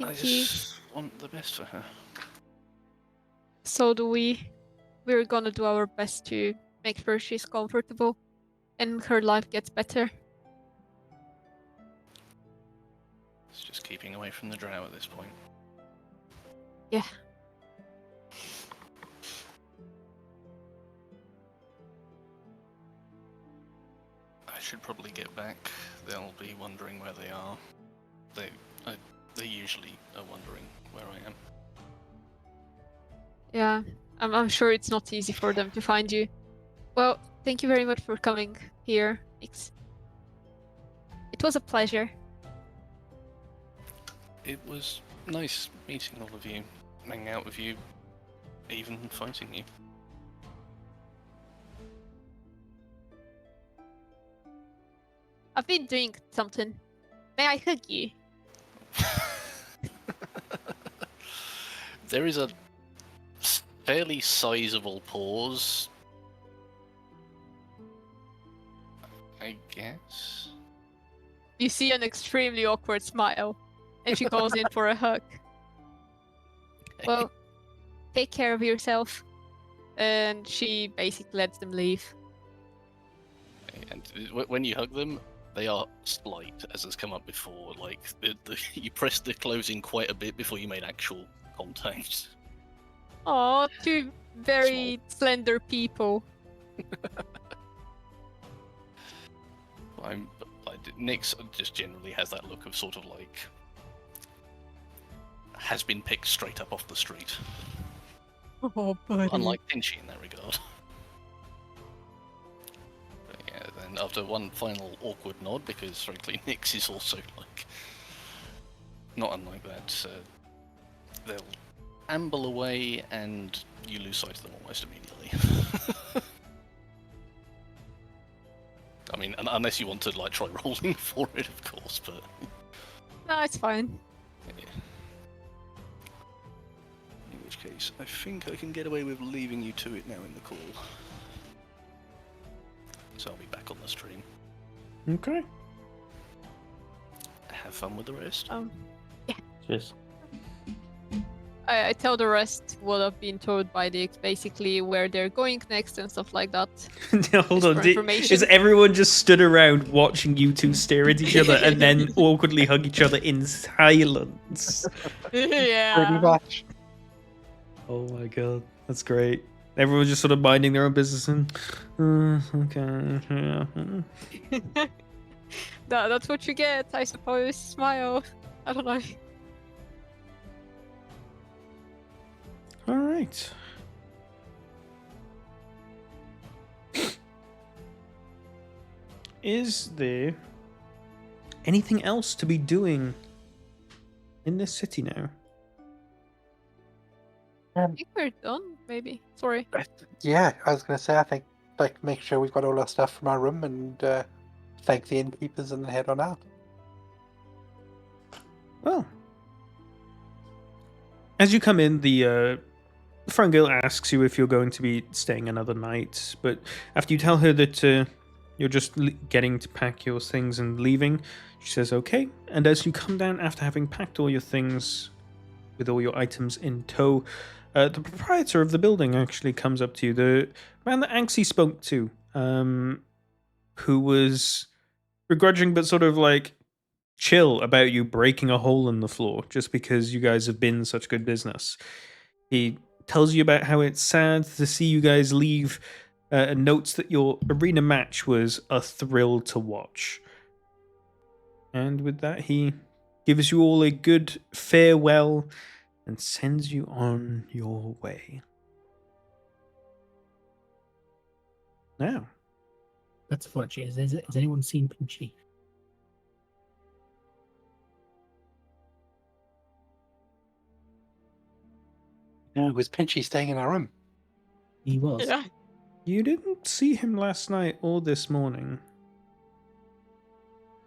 I just want the best for her. So do we. We're gonna do our best to make sure she's comfortable and her life gets better. It's just keeping away from the drow at this point. Yeah. I should probably get back. They'll be wondering where they are. They usually are wondering where I am. Yeah, I'm sure it's not easy for them to find you. Well, thank you very much for coming here, Nix. It was a pleasure. It was nice meeting all of you, hanging out with you, even fighting you. I've been doing something. May I hug you? There is a fairly sizable pause, I guess. You see an extremely awkward smile, and she goes in for a hug. Well, take care of yourself. And she basically lets them leave. And when you hug them, they are slight, as has come up before. Like you pressed the closing quite a bit before you made actual contact. Oh, two very slender people. Nyx just generally has that look of sort of like has been picked straight up off the street. Oh, buddy. Unlike Pinchy in that regard. But yeah, then after one final awkward nod, because frankly Nyx is also like not unlike that, they'll amble away and you lose sight of them almost immediately. I mean, Unless you want to like try rolling for it, of course. But No, it's fine. yeah. In which case, I think I can get away with leaving you to it now in the call. So I'll be back on the stream. Okay. Have fun with the rest. Cheers. I tell the rest what I've been told by Dix, basically where they're going next and stuff like that. Hold Just on. for Is information. everyone just stood around watching you two stare at each other and then awkwardly hug each other in silence? Yeah. Pretty much. Oh my god, that's great. Everyone's just sort of minding their own business and okay, yeah. That's what you get, I suppose. Smile. I don't know. All right. Is there anything else to be doing in this city now? I think we're done, maybe. Sorry. Yeah, I was going to say, I think, like, make sure we've got all our stuff from our room and thank the innkeepers and then head on out. Well, as you come in, the front girl asks you if you're going to be staying another night, but after you tell her that you're just getting to pack your things and leaving, she says okay. And as you come down after having packed all your things with all your items in tow, the proprietor of the building actually comes up to you, the man that Anxie spoke to, who was begrudging but sort of like chill about you breaking a hole in the floor just because you guys have been such good business. He tells you about how it's sad to see you guys leave, and notes that your arena match was a thrill to watch. And with that, he gives you all a good farewell and sends you on your way. Now, That's unfortunate. Has anyone seen Pinchy? No, was Pinchy staying in our room? He was. Yeah. you didn't see him last night or this morning.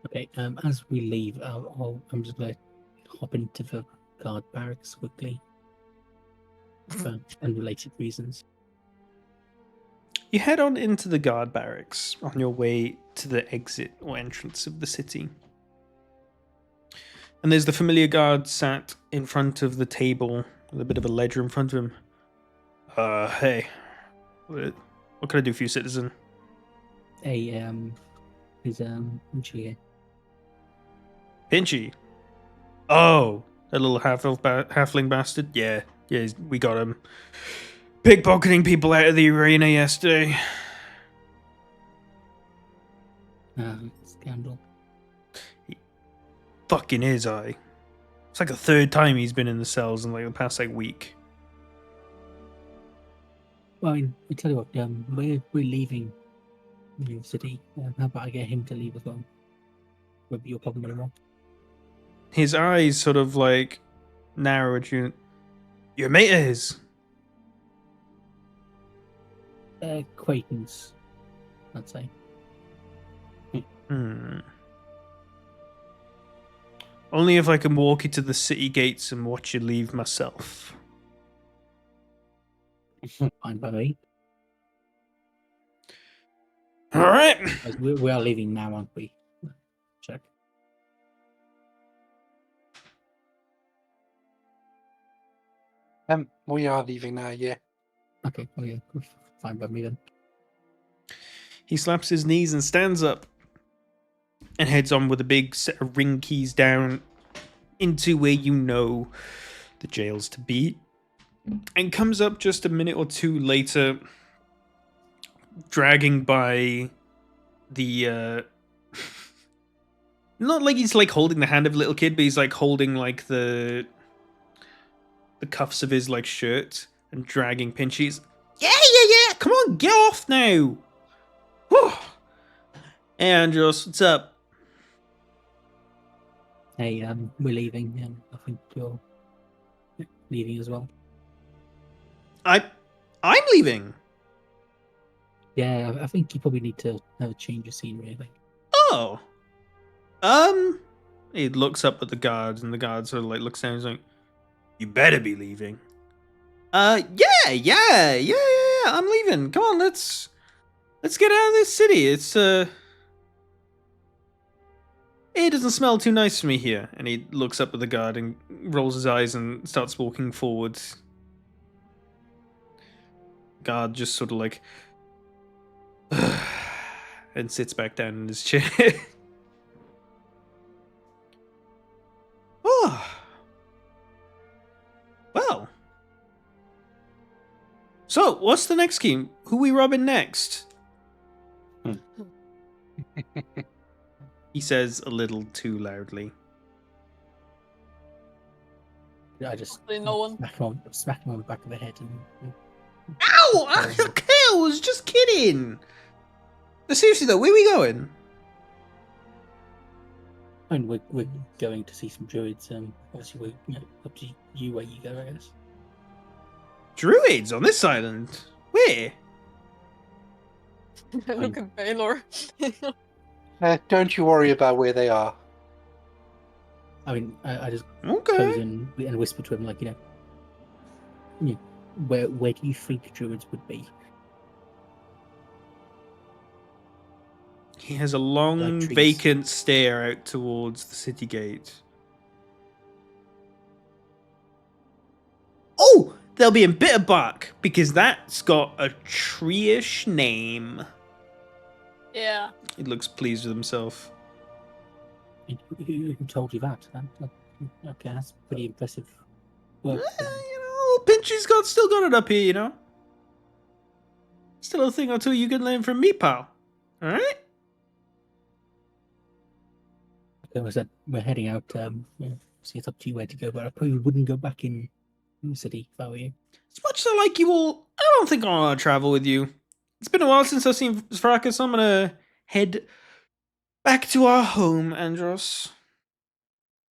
Okay. As we leave, I'm just gonna hop into the guard barracks quickly for unrelated reasons. You head on into the guard barracks on your way to the exit or entrance of the city. And there's the familiar guard sat in front of the table with a bit of a ledger in front of him. Hey. What can I do for you, citizen? Hey, is Pinchy here? Pinchy? Oh, that little halfling bastard? Yeah, we got him. Pickpocketing people out of the arena yesterday. Scandal. Fucking is, It's like the third time he's been in the cells in like the past like week. Well, I tell you what, we're leaving New York City. How about I get him to leave as well? Won't be your problem anymore. His eyes sort of like narrow at you. Your mate is. Acquaintance, I'd say. Only if I can walk you to the city gates and watch you leave myself. Fine by me. All right. As we are leaving now, aren't we? Check. We are leaving now, yeah. Okay, well, yeah, fine by me then. He slaps his knees and stands up and heads on with a big set of ring keys down into where you know the jail's to be, and comes up just a minute or two later, dragging by the not like he's like holding the hand of a little kid, but he's like holding like the cuffs of his like shirt and dragging Pinchy's. Yeah, come on, get off now. Whew. Hey Andros, what's up? Hey, we're leaving. I think you're leaving as well. I'm leaving. Yeah, I think you probably need to have a change of scenery, I think. Oh. He looks up at the guards, and the guard sort of like looks down and he's like, you better be leaving. Yeah, I'm leaving. Come on, let's get out of this city. It's it doesn't smell too nice for me here. And he looks up at the guard and rolls his eyes and starts walking forward. Guard just sort of like and sits back down in his chair. Oh. Well. So, what's the next scheme? Who we robbing next? He says a little too loudly. I just Probably no one. smack him on the back of the head and Ow! Okay, I was just kidding. No, seriously though, where are we going? I mean, we're going to see some druids. Obviously, we're up to you where you go, I guess. Druids on this island? Where? Look at Baylor. Don't you worry about where they are. I mean, I just Okay. goes in and whisper to him, like, where do you think druids would be? He has a long, Like trees. vacant stare out towards the city gate. Oh! They'll be in Bitterbark, because that's got a tree-ish name. Yeah. He looks pleased with himself. Who told you that? Okay, that's pretty impressive work. Pinchy's still got it up here, you know? Still a thing or two you can learn from me, pal. Alright? Okay, well, we're heading out. So it's up to you where to go, but I probably wouldn't go back in the city if I were you. As much as I like you all, I don't think I want to travel with you. It's been a while since I've seen Fracas, so I'm gonna head back to our home, Andros.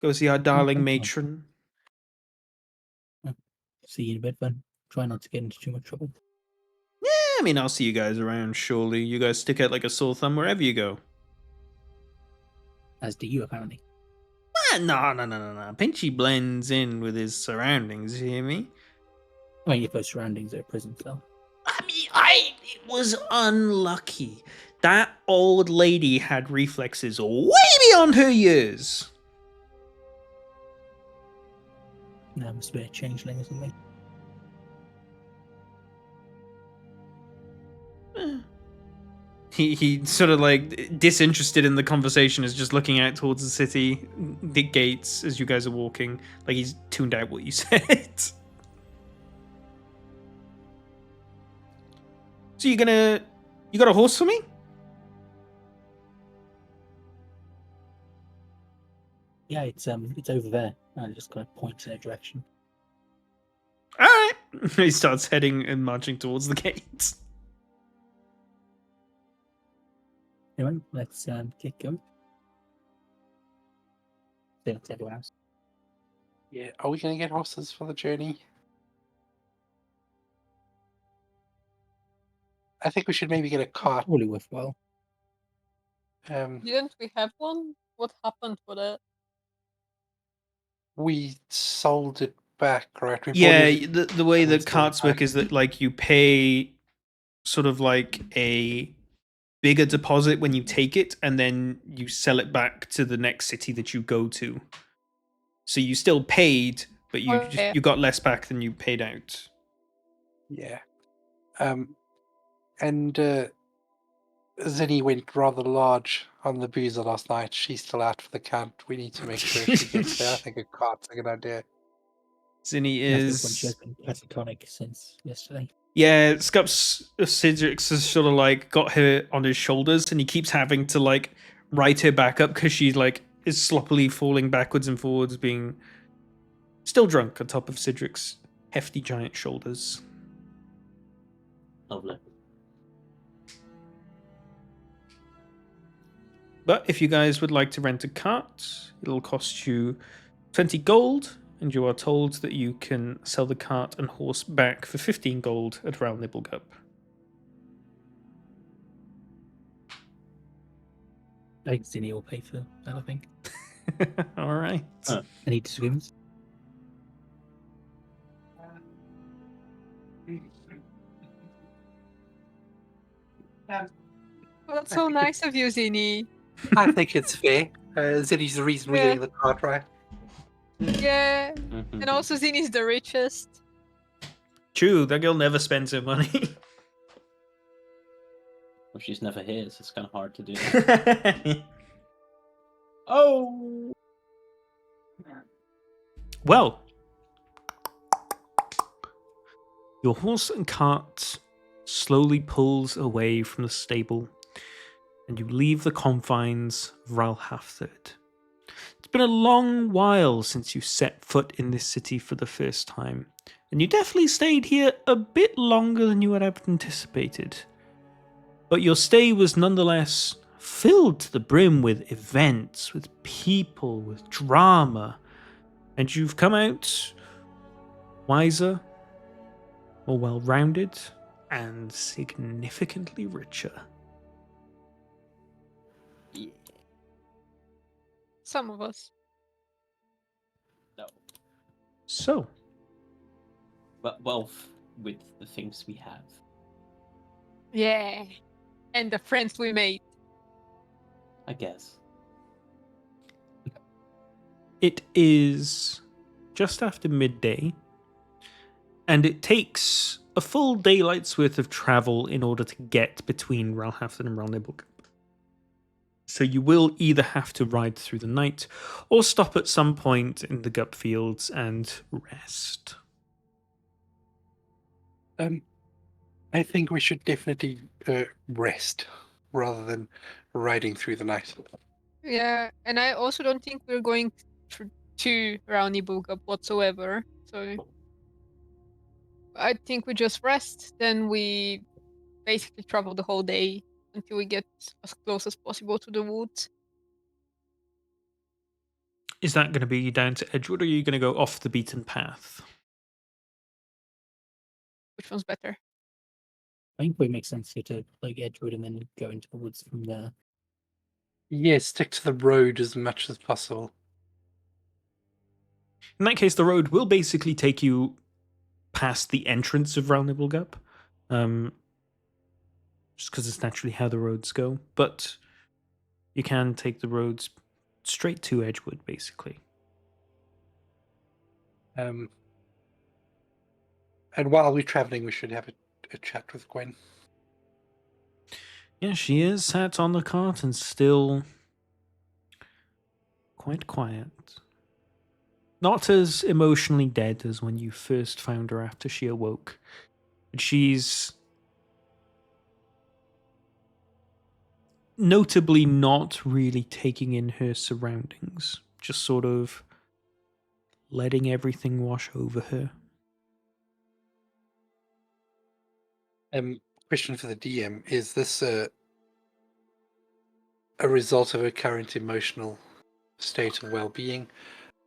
Go see our darling Okay. matron. See you in a bit, then. Try not to get into too much trouble. Yeah, I mean, I'll see you guys around, surely. You guys stick out like a sore thumb wherever you go. As do you, apparently. No. Pinchy blends in with his surroundings, you hear me? I mean, if those surroundings are a prison cell. I mean, it was unlucky. That old lady had reflexes way beyond her years. No, must be a changeling or something. He sort of like disinterested in the conversation, is just looking out towards the city, the gates as you guys are walking. Like he's tuned out what you said. So you got a horse for me? Yeah, it's over there. I just kind of point in a direction. All right. He starts heading and marching towards the gates. Anyway, let's get going. Say that to everyone else. Yeah, are we going to get horses for the journey? I think we should maybe get a cart. Probably worthwhile. Didn't we have one? What happened with it? We sold it back, right? We bought Yeah, it- the way and that sold it carts work back. is that like you pay sort of like a bigger deposit when you take it, and then you sell it back to the next city that you go to. So you still paid, but you Okay. you got less back than you paid out. Yeah. And Zinni went rather large on the boozer last night. She's still out for the count. We need to make sure she gets there. I think a cart's a good idea. Zinni I think when she has is been catatonic since yesterday. yeah. Scups Sidrix has sort of like got her on his shoulders, and he keeps having to like ride her back up because she like is sloppily falling backwards and forwards, being still drunk on top of Sidrix's hefty giant shoulders. Lovely. But if you guys would like to rent a cart, it'll cost you 20 gold, and you are told that you can sell the cart and horse back for 15 gold at Round Nibblegup. I think Zinni will pay for that, I think. All right. Any disagreements? Well, that's so nice of you, Zinni. I think it's fair. Zinni's the reason we're Yeah. getting the card right. Yeah, Mhm. and also Zinni's the richest. True, that girl never spends her money. Well, she's never here, so it's kind of hard to do that. Oh! Well, your horse and cart slowly pulls away from the stable, and you leave the confines of Ralhaftherd. It's been a long while since you set foot in this city for the first time, and you definitely stayed here a bit longer than you had anticipated. But your stay was nonetheless filled to the brim with events, with people, with drama, and you've come out wiser, more well-rounded, and significantly richer. Yeah. Some of us. No. So, But wealth with the things we have. Yeah. And the friends we made. I guess. it is just after midday, and it takes a full daylight's worth of travel in order to get between Ralhafton and Ralnibelgup. So you will either have to ride through the night or stop at some point in the Gup Fields and rest. I think we should definitely rest rather than riding through the night. Yeah, and I also don't think we're going to Roundy Book Up whatsoever. So I think we just rest, then we basically travel the whole day until we get as close as possible to the woods. Is that going to be down to Edgewood, or are you going to go off the beaten path? Which one's better? I think it makes sense here to like Edgewood and then go into the woods from there. Yes, stick to the road as much as possible. In that case, the road will basically take you past the entrance of Ralnibelgup, just because it's naturally how the roads go. But you can take the roads straight to Edgewood, basically. And while we're traveling, we should have a chat with Gwen. Yeah, she is sat on the cart and still quite quiet. Not as emotionally dead as when you first found her after she awoke. But she's notably not really taking in her surroundings, just sort of letting everything wash over her. Question for the DM: is this a result of her current emotional state of well-being,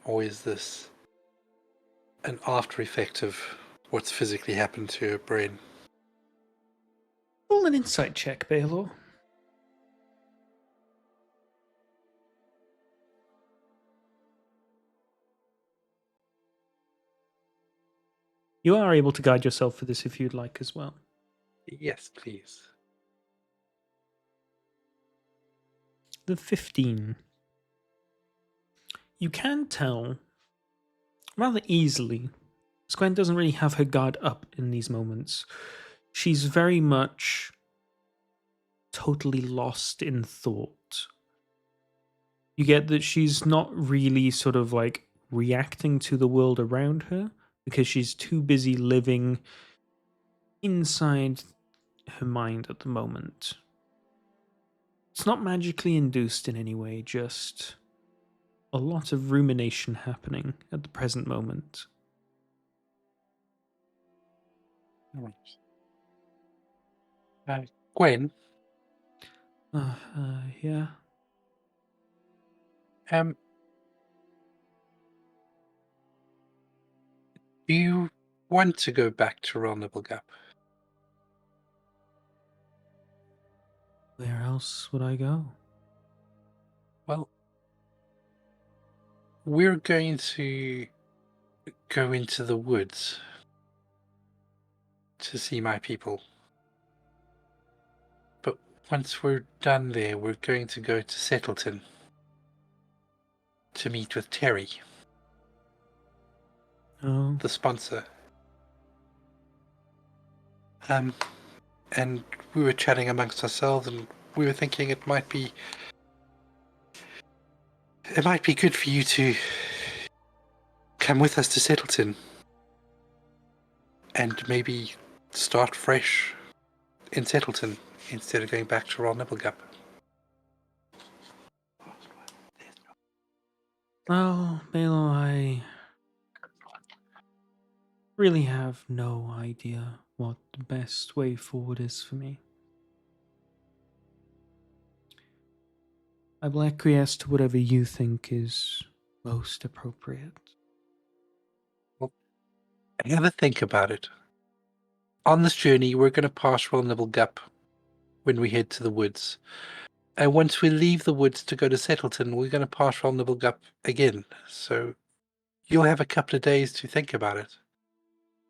or is this an after effect of what's physically happened to her brain? Roll an insight check, Baylor. You are able to guide yourself for this if you'd like as well. Yes, please. The 15. You can tell rather easily. Gwen doesn't really have her guard up in these moments. She's very much totally lost in thought. You get that she's not really sort of like reacting to the world around her because she's too busy living inside her mind at the moment. It's not magically induced in any way, just a lot of rumination happening at the present moment. All right. Gwen, Yeah. do you want to go back to Ralnibelgup? Where else would I go? Well, we're going to go into the woods to see my people. But once we're done there, we're going to go to Settleton to meet with Terry, Oh, the sponsor. And we were chatting amongst ourselves, and we were thinking it might be good for you to come with us to Settleton and maybe start fresh in Settleton instead of going back to Royal Nibblegup. well, Balo, I really have no idea what the best way forward is for me. I will acquiesce to whatever you think is most appropriate. Have a think about it. On this journey, we're going to pass Royal Nibblegup when we head to the woods. And once we leave the woods to go to Settleton, we're going to pass Royal Nibblegup again. So you'll have a couple of days to think about it.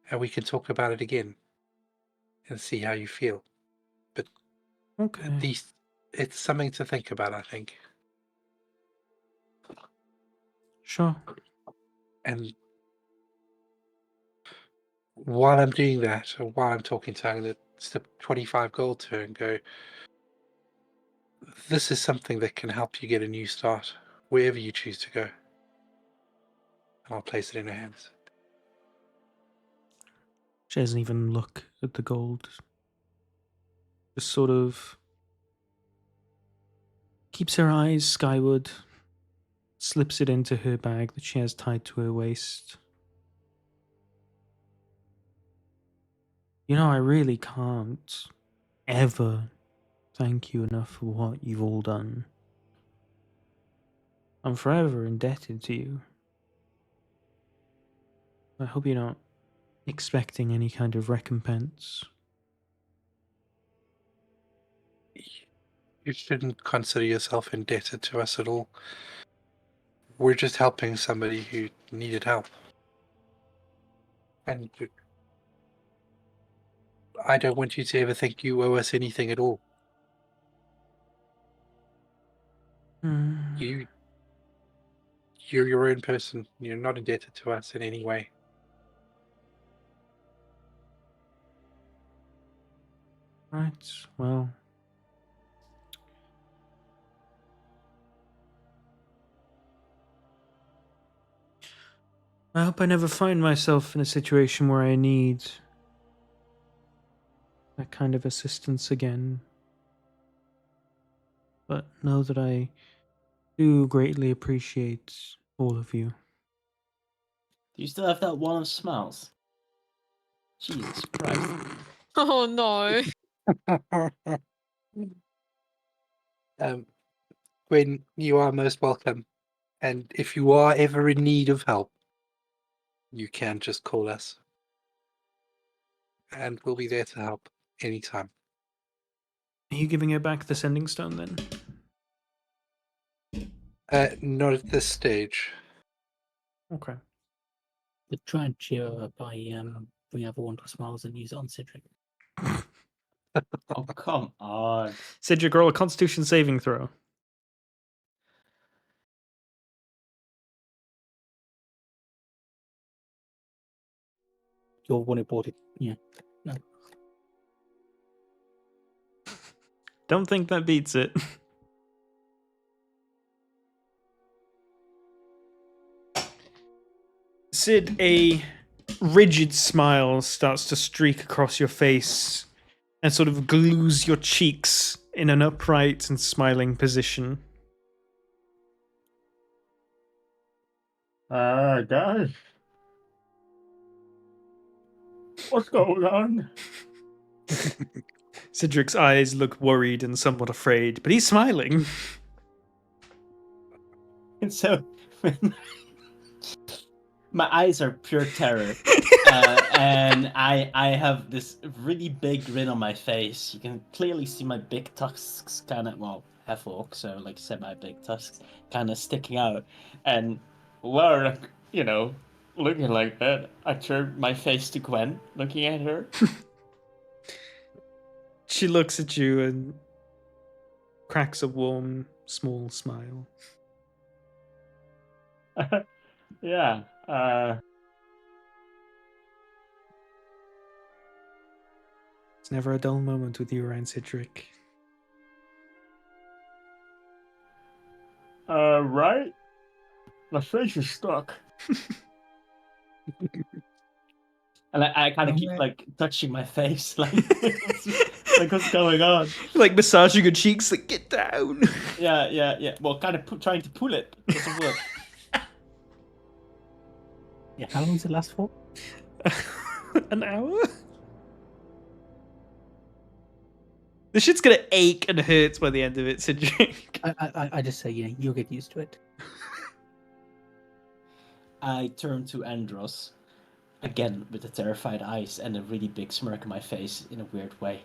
And we can talk about it again and see how you feel. But Okay. at least it's something to think about, I think. Sure. And while I'm doing that, or while I'm talking to her, I'm going to slip 25 gold to her and go, this is something that can help you get a new start wherever you choose to go. And I'll place it in her hands. She doesn't even look at the gold. Just sort of keeps her eyes skyward, slips it into her bag that she has tied to her waist. You know, I really can't ever thank you enough for what you've all done. I'm forever indebted to you. I hope you're not expecting any kind of recompense. You shouldn't consider yourself indebted to us at all. We're just helping somebody who needed help. And I don't want you to ever think you owe us anything at all. You're your own person. You're not indebted to us in any way. Right, well. I hope I never find myself in a situation where I need that kind of assistance again. But know that I do greatly appreciate all of you. Do you still have that wall of smiles? Jesus Christ. Oh no. Gwen, you are most welcome. And if you are ever in need of help, you can just call us. And we'll be there to help anytime. Are you giving her back the sending stone then? Not at this stage. Okay. But try and cheer her by bring everyone to smiles and use it on Cedric. Oh, come on. Cedric, roll a Constitution saving throw. You're one who bought it. Yeah. No. Don't think that beats it. Sid, a rigid smile starts to streak across your face and sort of glues your cheeks in an upright and smiling position. Guys. What's going on? Cedric's eyes look worried and somewhat afraid, but he's smiling. And so, my eyes are pure terror. And I have this really big grin on my face. You can clearly see my big tusks kind of, well, half orc, so like semi-big tusks, kind of sticking out. And while looking like that, I turned my face to Gwen, looking at her. She looks at you and cracks a warm, small smile. Yeah. It's never a dull moment with you around Cedric. Right. My face is stuck. And I kind of keep like touching my face, like what's going on? Like massaging your cheeks, like get down. Yeah. Well, kind of trying to pull it. Doesn't work. Yeah, how long does it last for? An hour? The shit's gonna ache and hurt by the end of it, Cedric. I just say, you'll get used to it. I turn to Andros, again with the terrified eyes and a really big smirk on my face in a weird way.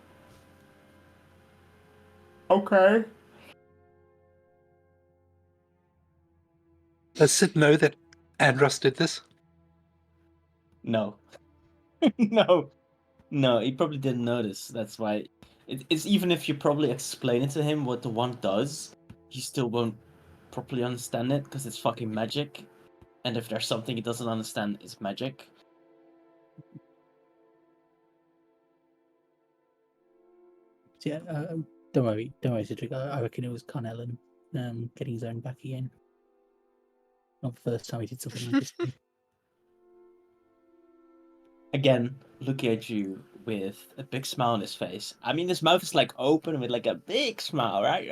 Okay. Does Sid know that Andros did this? No. No, he probably didn't notice. That's why. It's even if you probably explain it to him what the wand does, he still won't properly understand it because it's fucking magic. And if there's something he doesn't understand, it's magic. Yeah, don't worry, Cedric. I reckon it was Carnellen getting his own back again. Not the first time he did something like this. Again, looking at you with a big smile on his face. I mean, his mouth is like open with like a big smile, right?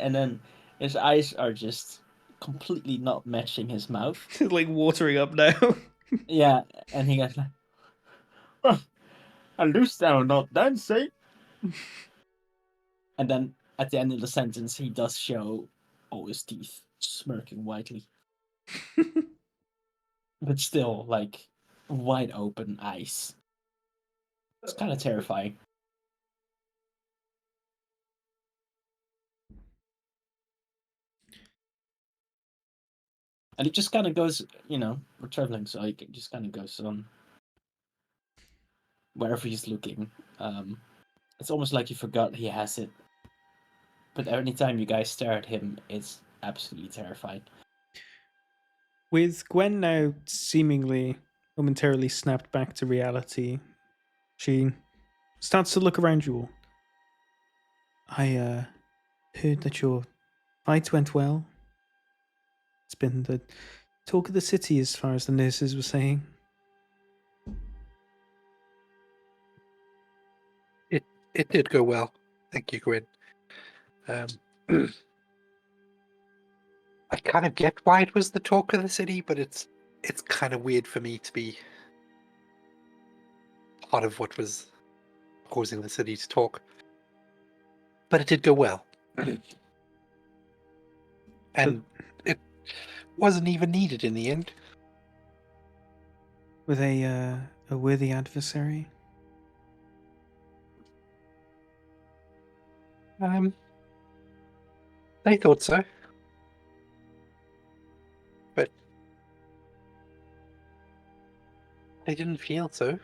And then his eyes are just completely not matching his mouth. Like watering up now. Yeah, and he goes like, "Oh, at least thou not dancing." And then at the end of the sentence, he does show all his teeth, smirking widely. But still, like, wide open eyes. It's kind of terrifying. And it just kind of goes, we're traveling, so it just kind of goes on wherever he's looking. It's almost like you forgot he has it. But every time you guys stare at him, it's absolutely terrifying. With Gwen now seemingly momentarily snapped back to reality, she starts to look around you all. I heard that your fight went well. It's been the talk of the city as far as the nurses were saying. It did go well. Thank you, Gwen. I kind of get why it was the talk of the city, but it's kind of weird for me to be part of what was causing the city to talk. But it did go well. And it wasn't even needed in the end. Were they a worthy adversary? They thought so. But they didn't feel so.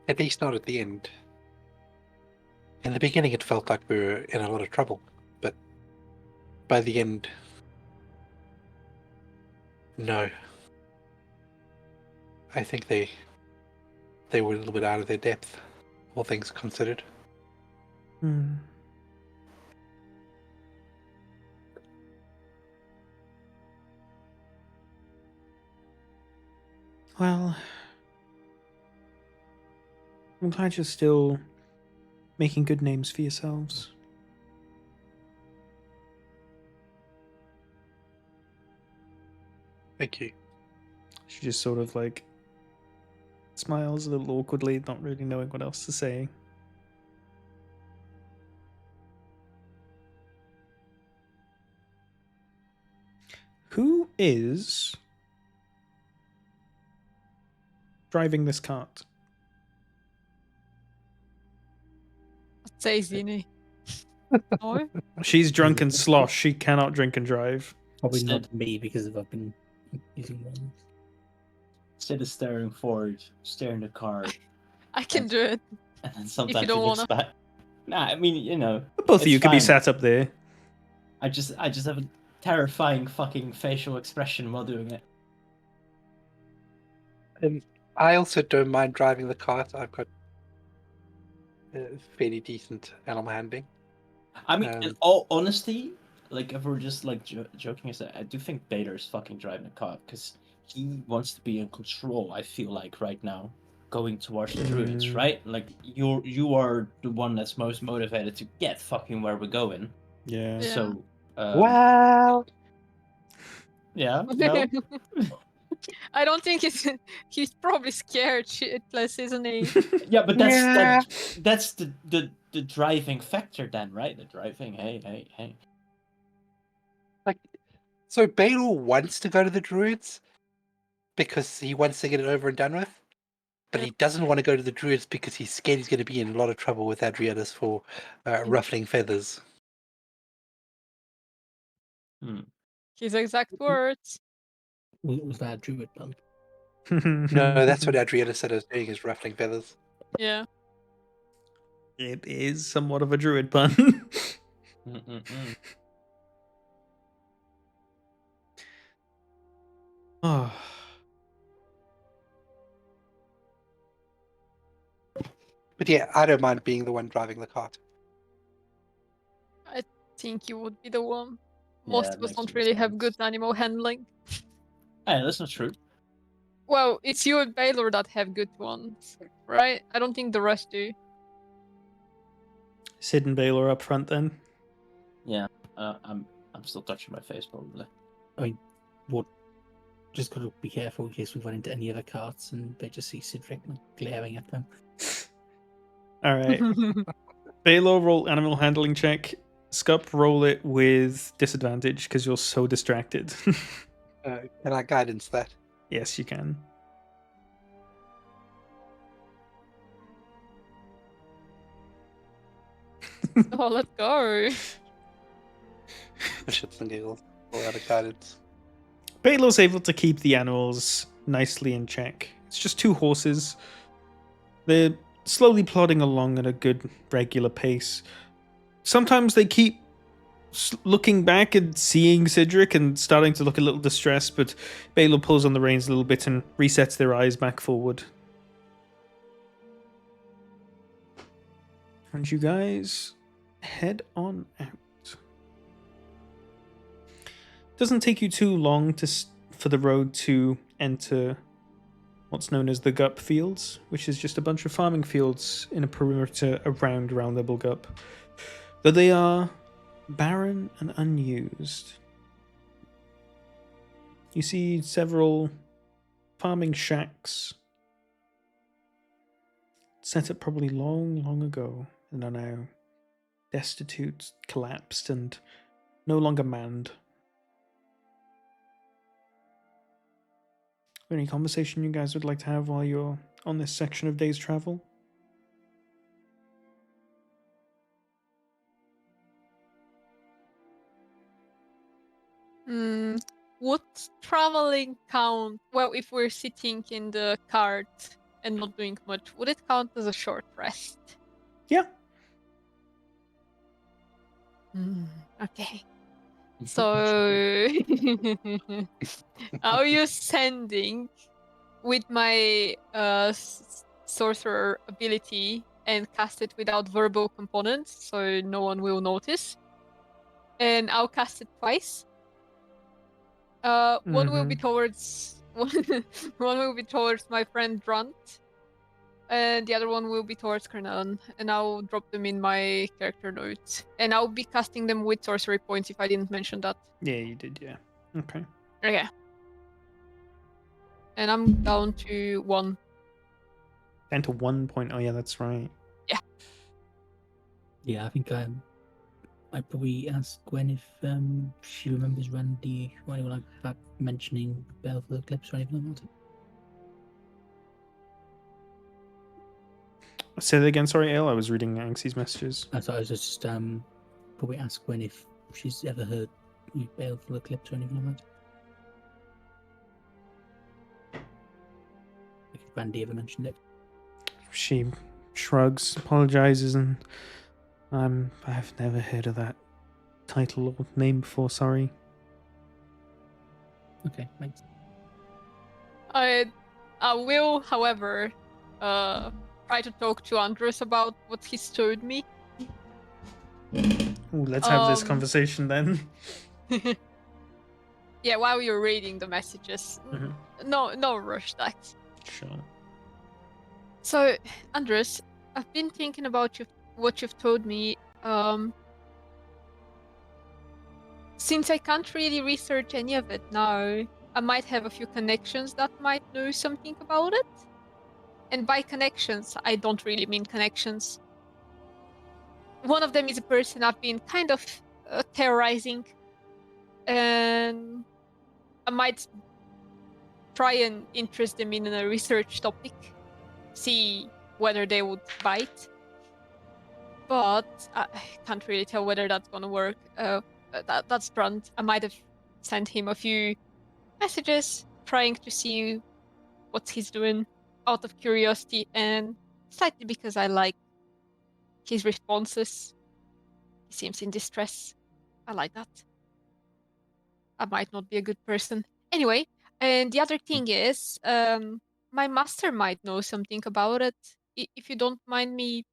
At least not at the end. In the beginning it felt like we were in a lot of trouble, but by the end, no. I think they were a little bit out of their depth, all things considered. Hmm. Well, I'm glad you're still making good names for yourselves. Thank you. She just sort of like smiles a little awkwardly, not really knowing what else to say. Who is driving this cart? I'd say Zini. No? She's drunk and slosh. She cannot drink and drive. Probably Sid. not me because I've been using one. Instead of staring forward, stare in the car, I can do it. and then sometimes he don't looks wanna. back. Nah, I mean, you know, Both of it's you could be fine. sat up there. I just have a terrifying fucking facial expression while doing it. I also don't mind driving the cart. I've got fairly decent animal handling. I mean, in all honesty, like if we're just like joking aside, I do think Bader's fucking driving the car because he wants to be in control. I feel like right now, going towards the druids, Mm. right? Like you are the one that's most motivated to get fucking where we're going. Yeah. Yeah. So, Well, yeah, no, I don't think he's probably scared shitless, isn't he? yeah, but Yeah. that's the driving factor then, right? The driving, hey. so Balor wants to go to the druids because he wants to get it over and done with, but Yeah. he doesn't want to go to the druids because he's scared he's going to be in a lot of trouble with Adrianus for ruffling feathers. His exact words. Was that a druid pun? No, that's what Adrianus said I was doing, is ruffling feathers. Yeah. It is somewhat of a druid pun. Oh. But yeah, I don't mind being the one driving the cart. I think you would be the one. Yeah, Most that of us makes don't more really have sense. good animal handling. Hey, that's not true. Well, it's you and Baylor that have good ones, right? I don't think the rest do. Sid and Baylor up front then. Yeah, I'm still touching my face probably. I mean, what? Just got to be careful in case we run into any other carts and they just see Cedric glaring at them. All right. Baylor, roll animal handling check. Scup, roll it with disadvantage because you're so distracted. Can I guidance that? Yes, you can. Oh, let's go. Shits and giggles. All out of guidance. Baylor's able to keep the animals nicely in check. It's just two horses. They're slowly plodding along at a good, regular pace. Sometimes they keep looking back and seeing Cedric and starting to look a little distressed, but Baylor pulls on the reins a little bit and resets their eyes back forward. And you guys head on out. Doesn't take you too long for the road to enter what's known as the Gup Fields, which is just a bunch of farming fields in a perimeter around Little Gup. Though they are barren and unused. You see several farming shacks set up probably long, long ago and are now destitute, collapsed, and no longer manned. Any conversation you guys would like to have while you're on this section of day's travel? Would traveling count? Well, if we're sitting in the cart and not doing much, would it count as a short rest? Yeah. Okay. So, I'll use sending with my sorcerer ability and cast it without verbal components, so no one will notice. And I'll cast it twice. One will be towards one will be towards my friend Drunt, and the other one will be towards Kernalan, and I'll drop them in my character notes. And I'll be casting them with sorcery points if I didn't mention that. Yeah, you did, yeah. Okay. Okay. And I'm down to 1. Down to 1 point. Oh, yeah, that's right. Yeah, I think I'd probably ask Gwen if she remembers Randy or anyone like that mentioning Bell for the clips or anything like that. Say that again, sorry, Ale. I was reading Anksy's messages. I thought it was just probably ask Gwen if she's ever heard you Baleful Eclipse or anything like that. Like if Randy ever mentioned it. She shrugs, apologizes, and I've never heard of that title or name before. Sorry. Okay, thanks. I will, however, try to talk to Andres about what he's told me. Ooh, let's have this Um, conversation then. Yeah, while you're reading the messages. Mhm. No rush, Dax. Sure. So, Andres, I've been thinking about what you've told me. Since I can't really research any of it now, I might have a few connections that might know something about it. And by connections, I don't really mean connections. One of them is a person I've been kind of terrorizing, and I might try and interest them in a research topic, see whether they would bite. But I can't really tell whether that's gonna work. That's Brunt. I might have sent him a few messages trying to see what he's doing out of curiosity and slightly because I like his responses. He seems in distress. I like that. I might not be a good person. Anyway, and the other thing is, my master might know something about it. If you don't mind me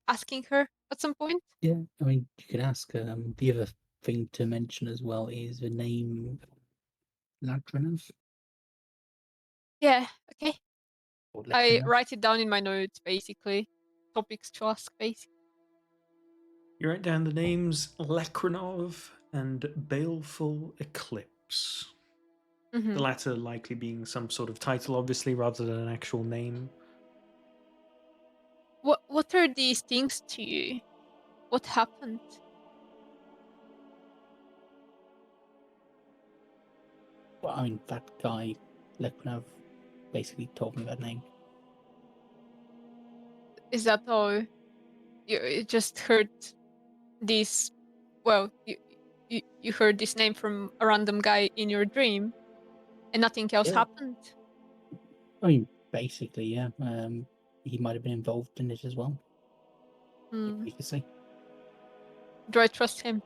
asking her at some point. Yeah, I mean, you could ask. The other thing to mention as well is the name Ladrinov. Yeah, okay. Or I Lecrinov. write it down in my notes, basically. Topics to ask, basically. You write down the names Lekranov and Baleful Eclipse. Mhm. The latter likely being some sort of title, obviously, rather than an actual name. What are these things to you? What happened? Well, I mean, that guy Lecrinov basically told me that name. Is that all? You just heard this? Well, you heard this name from a random guy in your dream, and nothing else Yeah. happened. I mean, basically, yeah. He might have been involved in it as well. Hmm. You could say. Do I trust him?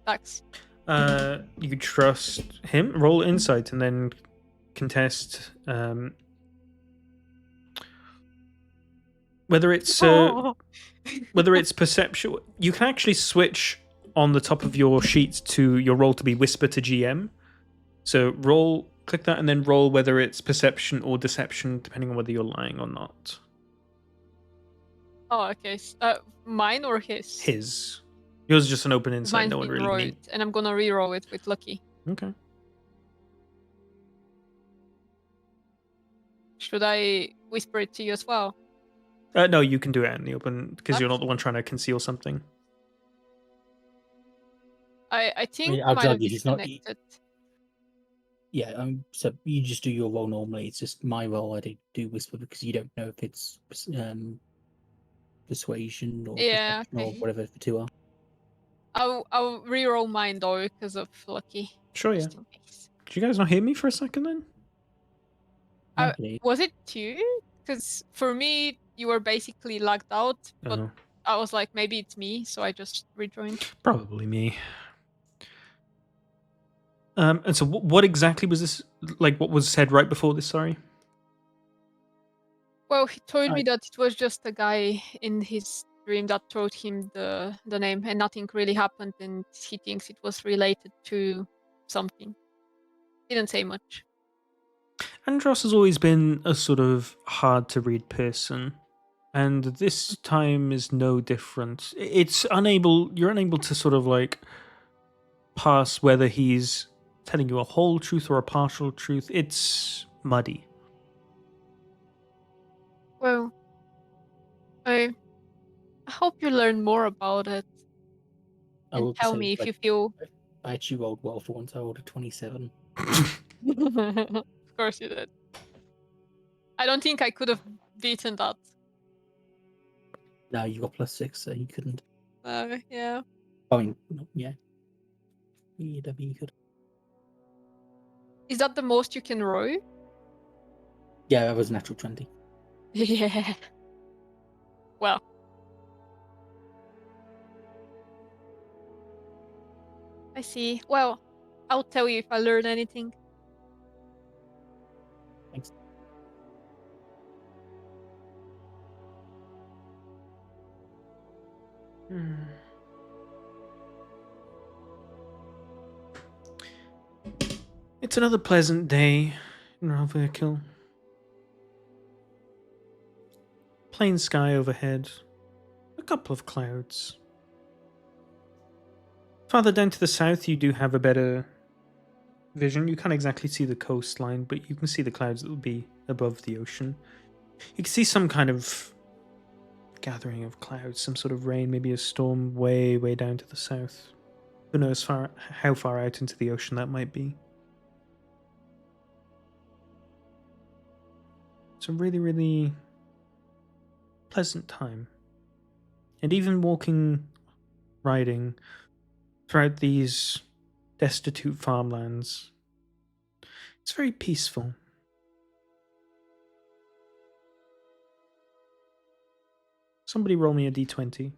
Dax. You trust him. Roll insight and then contest whether it's whether it's perception. You can actually switch on the top of your sheet to your roll to be whisper to GM. So click that and then roll whether it's perception or deception, depending on whether you're lying or not. Oh, okay. Mine or his? His. Yours is just an open insight. Mine's No one been really rolled, needs. and I'm gonna re-roll it with lucky. Okay. Should I whisper it to you as well? No, you can do it in the open because you're What? not the one trying to conceal something. I think I'd mine are argue he's not- disconnected. Yeah, so you just do your roll normally. It's just my roll. I do whisper because you don't know if it's persuasion or Yeah, perception or okay. whatever the two are. I'll re-roll mine though because of lucky. Sure, yeah. Just in case. Did you guys not hear me for a second then? Okay. Was it you? Because for me, you were basically logged out, but Oh, I was like, maybe it's me, so I just rejoined. probably me. And so what exactly was this? Like, what was said right before this? Sorry. Well, he told me I- that it was just a guy in his dream that told him the name, and nothing really happened, and he thinks it was related to something. Didn't say much. Andros has always been a sort of hard to read person, and this time is no different. You're unable to sort of like pass whether he's telling you a whole truth or a partial truth. It's muddy. Well, I hope you learn more about it I and will tell say, me if like, you feel. I actually rolled well for once. I rolled a 27. Of course you did. I don't think I could have beaten that No, you got +6, so you couldn't. Yeah. I mean, yeah. You could. Is that the most you can roll? Yeah, that was natural 20. Yeah. Well. I see. Well, I'll tell you if I learn anything. Thanks. It's another pleasant day in Ralverkill. Plain sky overhead, a couple of clouds. Farther down to the south, you do have a better vision. You can't exactly see the coastline, but you can see the clouds that will be above the ocean. You can see some kind of gathering of clouds, some sort of rain, maybe a storm way, way down to the south. Who knows how far out into the ocean that might be. It's a really, really pleasant time. And even riding throughout these destitute farmlands, it's very peaceful. Somebody roll me a d20.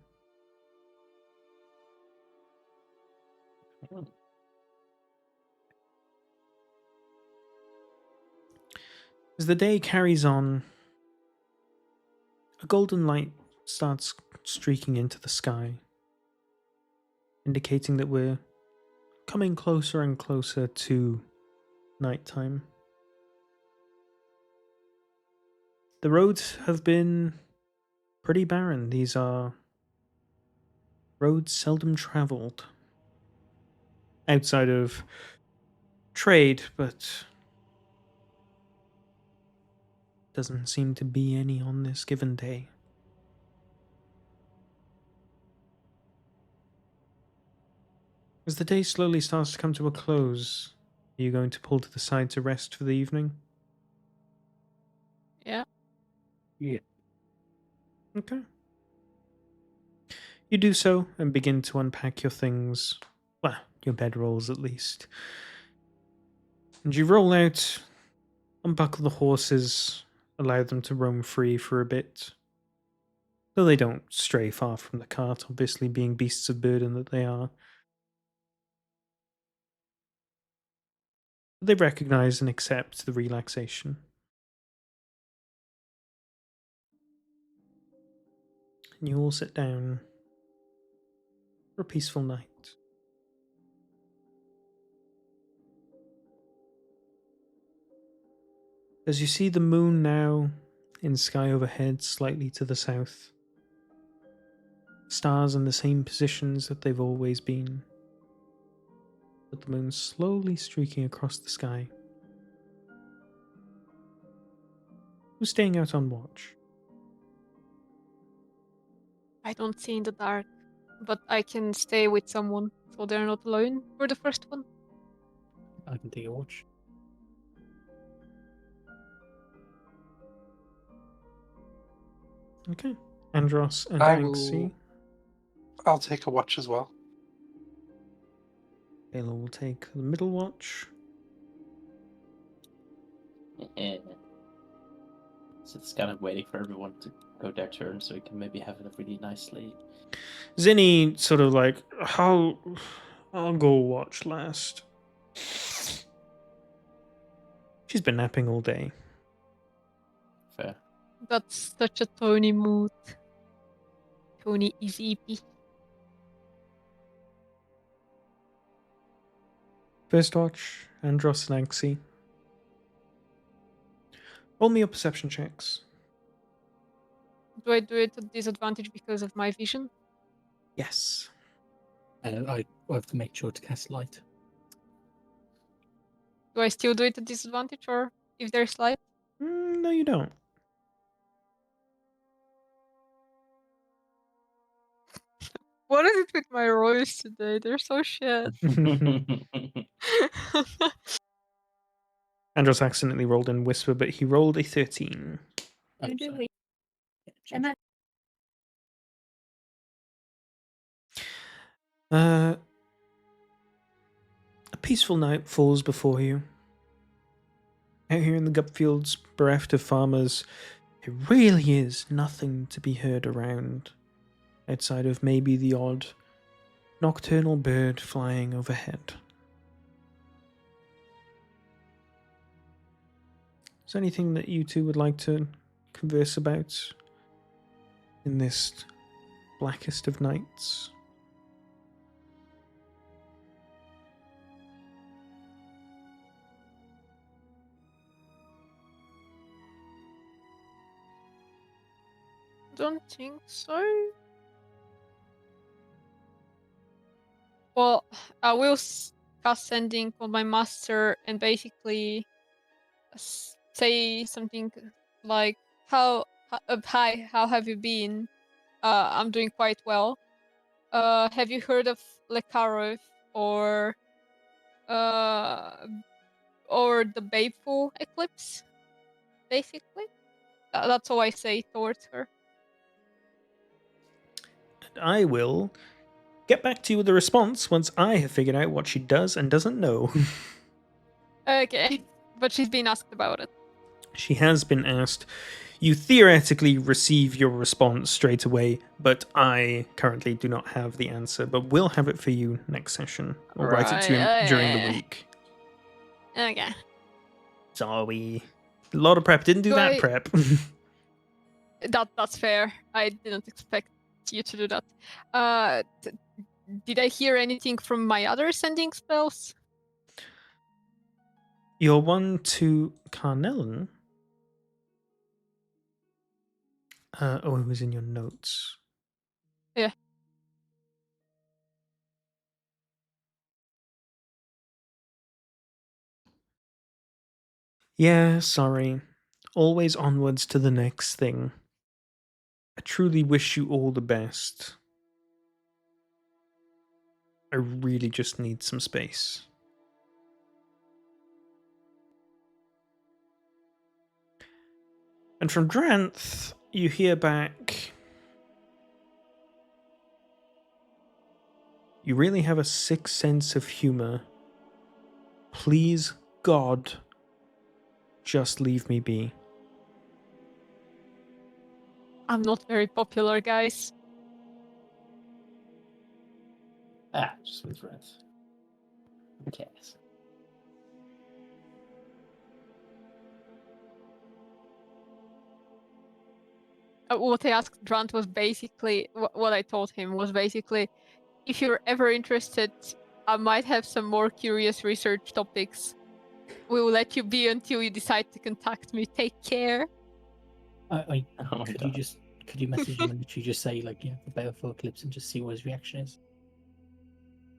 As the day carries on, a golden light starts streaking into the sky, indicating that we're coming closer and closer to nighttime. The roads have been pretty barren. These are roads seldom travelled. Outside of trade, but doesn't seem to be any on this given day. As the day slowly starts to come to a close, are you going to pull to the side to rest for the evening? Yeah. Yeah. Okay. You do so and begin to unpack your things. Well, your bedrolls at least. And you roll out, unbuckle the horses, allow them to roam free for a bit. Though they don't stray far from the cart, obviously being beasts of burden that they are. They recognize and accept the relaxation. And you all sit down for a peaceful night. As you see the moon now in sky overhead, slightly to the south. Stars in the same positions that they've always been. But the moon slowly streaking across the sky. Who's staying out on watch? I don't see in the dark, but I can stay with someone so they're not alone for the first one. I can take a watch. Okay. Andros and I Anxie. I'll take a watch as well. Ayla will take the middle watch. Yeah. So it's kind of waiting for everyone to go their turn so we can maybe have a really nice sleep. Zinni sort of like, I'll go watch last. She's been napping all day. Fair. That's such a Tony mood. Tony is EP. First watch, Andros and Anxie. Roll me your perception checks. Do I do it at disadvantage because of my vision? Yes. I have to make sure to cast light. Do I still do it at disadvantage or if there's light? No, you don't. What is it with my rolls today? They're so shit. Andros accidentally rolled in Whisper, but he rolled a 13. Oh, Do sorry. we? Yeah, Am I A peaceful night falls before you. Out here in the Gupfields, bereft of farmers, it really is nothing to be heard around, outside of maybe the odd nocturnal bird flying overhead. Is there anything that you two would like to converse about in this blackest of nights? Don't think so. Well, I will cast sending on my master and basically say something like, hi, how have you been? I'm doing quite well. Have you heard of Lekarov or the Babeful eclipse? Basically, that's all I say towards her. I will get back to you with a response once I have figured out what she does and doesn't know. Okay, but she's been asked about it. She has been asked. You theoretically receive your response straight away, but I currently do not have the answer, but we'll have it for you next session. Or write it to him during the week. Okay. Sorry. A lot of prep. Didn't do that prep. That's fair. I didn't expect you to do that. Did I hear anything from my other sending spells? Your one to Carnellon. It was in your notes. Yeah. Yeah, sorry. Always onwards to the next thing. I truly wish you all the best. I really just need some space. And from Dranth, you hear back. You really have a sick sense of humor. Please, God, just leave me be. I'm not very popular, guys. Just with friends. Who cares? What I asked Drant was basically what I told him was basically, if you're ever interested, I might have some more curious research topics. We will let you be until you decide to contact me. Take care. Could you message him and literally just say like, yeah, the Baleful Eclipse and just see what his reaction is?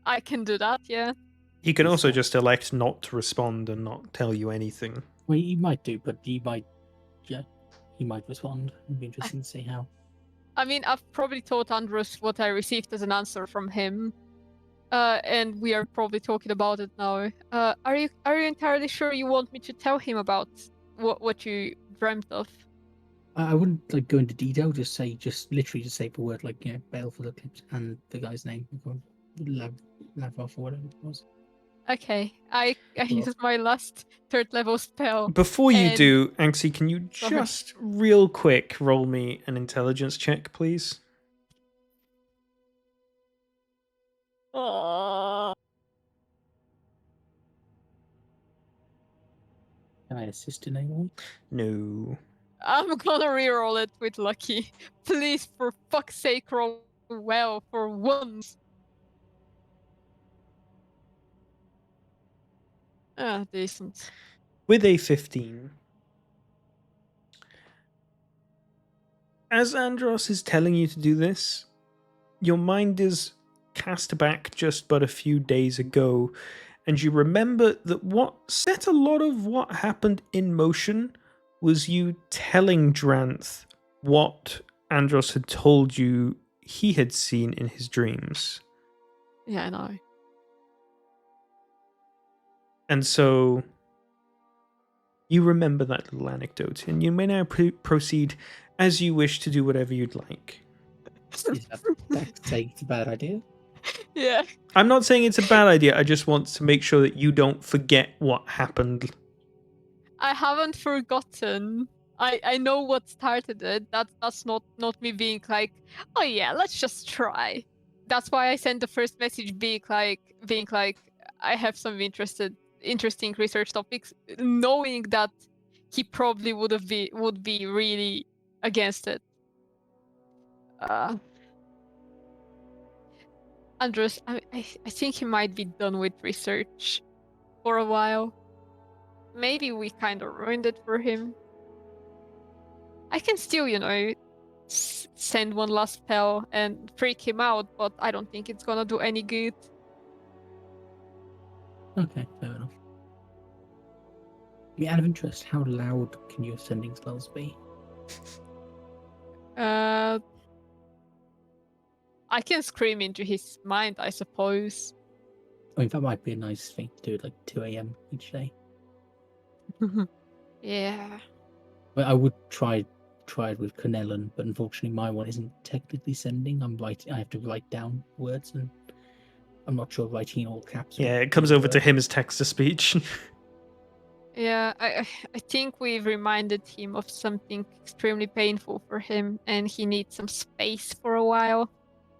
I can do that, yeah. He can also just elect not to respond and not tell you anything. Well, he might do, but he might respond. It'd be interesting to see how. I mean, I've probably told Andros what I received as an answer from him, and we are probably talking about it now. Are you entirely sure you want me to tell him about what you dreamt of? I wouldn't like go into detail. Just literally say the word like, yeah, Baleful Eclipse and the guy's name, Lavrov or whatever it was. Okay, I used my last 3rd level spell. Before you do, Anxie, can you just real quick roll me an intelligence check, please? Oh. Can I assist in any way? No. I'm gonna reroll it with lucky. Please, for fuck's sake, roll well for once. Decent. With a 15. As Andros is telling you to do this, your mind is cast back just but a few days ago, and you remember that what set a lot of what happened in motion was you telling Dranth what Andros had told you he had seen in his dreams. Yeah, I know. And so you remember that little anecdote, and you may now proceed as you wish to do whatever you'd like. Is that it's a bad idea? Yeah. I'm not saying it's a bad idea. I just want to make sure that you don't forget what happened. I haven't forgotten. I know what started it. That's not me being like, oh yeah, let's just try. That's why I sent the first message being like I have some interesting research topics, knowing that he probably would be really against it. Andres, I think he might be done with research for a while. Maybe we kind of ruined it for him. I can still, send one last spell and freak him out, but I don't think it's gonna do any good. Okay, fair enough. Out of interest, how loud can your sending spells be? I can scream into his mind, I suppose. I mean, that might be a nice thing to do at like 2 a.m. each day. Yeah. But I would try it with Cornellon, but unfortunately my one isn't technically sending. I have to write down words, and I'm not sure writing in all caps. Yeah, it comes over to him as text to speech. Yeah, I think we've reminded him of something extremely painful for him, and he needs some space for a while.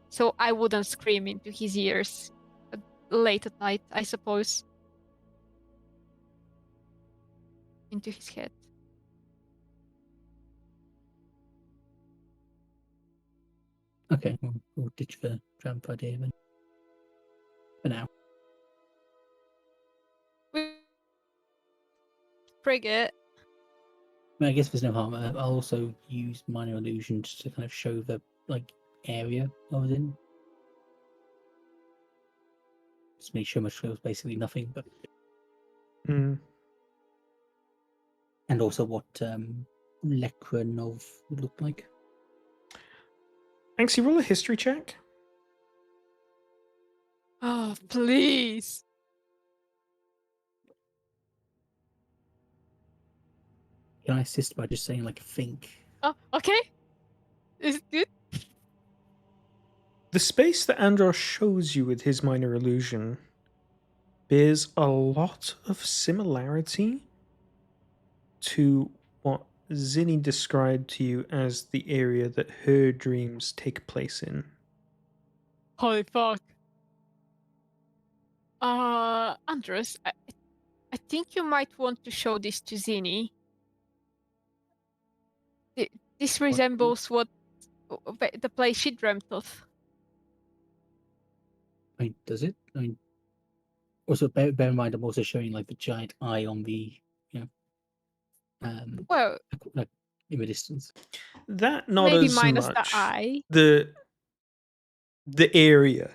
So I wouldn't scream into his ears late at night, I suppose. Into his head. Okay, we'll ditch the tramp idea then. For now. Frigate. I guess there's no harm. I'll also use minor illusion just to kind of show the area I was in. Just make sure my show was basically nothing, but Mm. and also what Lekranov would look like. Anxie, roll a history check. Oh, please. Can I assist by just saying think? Oh, okay. Is it good? The space that Andros shows you with his minor illusion bears a lot of similarity to what Zinni described to you as the area that her dreams take place in. Holy fuck. Andres, I think you might want to show this to Zinni. This resembles what the place she dreamt of. Does it? Also bear in mind I'm also showing the giant eye on the Well, in the distance. That not maybe as minus much. the eye. The area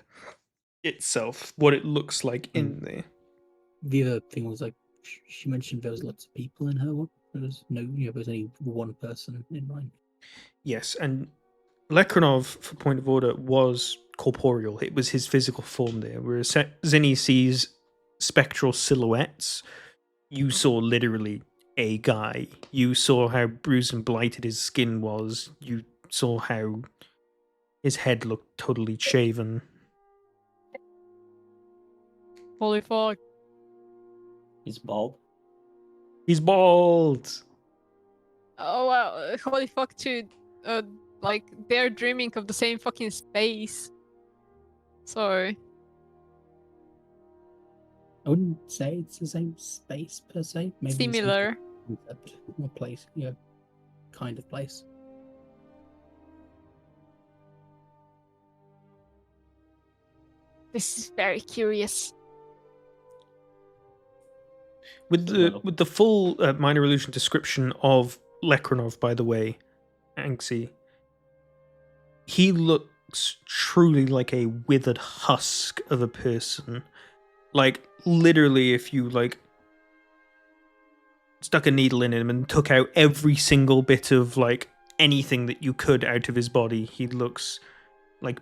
itself, what it looks like in there. The other thing was she mentioned there was lots of people in her one. There was there was only one person in mine. Yes, and Lekranov, for point of order, was corporeal. It was his physical form there. Whereas Zinni sees spectral silhouettes. You saw literally a guy. You saw how bruised and blighted his skin was. You saw how his head looked totally shaven. Holy fuck. He's bald. He's bald. Oh wow, holy fuck too. They're dreaming of the same fucking space. So I wouldn't say it's the same space per se. Maybe the same similar. concept or place, kind of place. This is very curious. With the full minor illusion description of Lekranov, by the way, Anxie, he looks truly like a withered husk of a person. Literally, if you stuck a needle in him and took out every single bit of anything that you could out of his body, he looks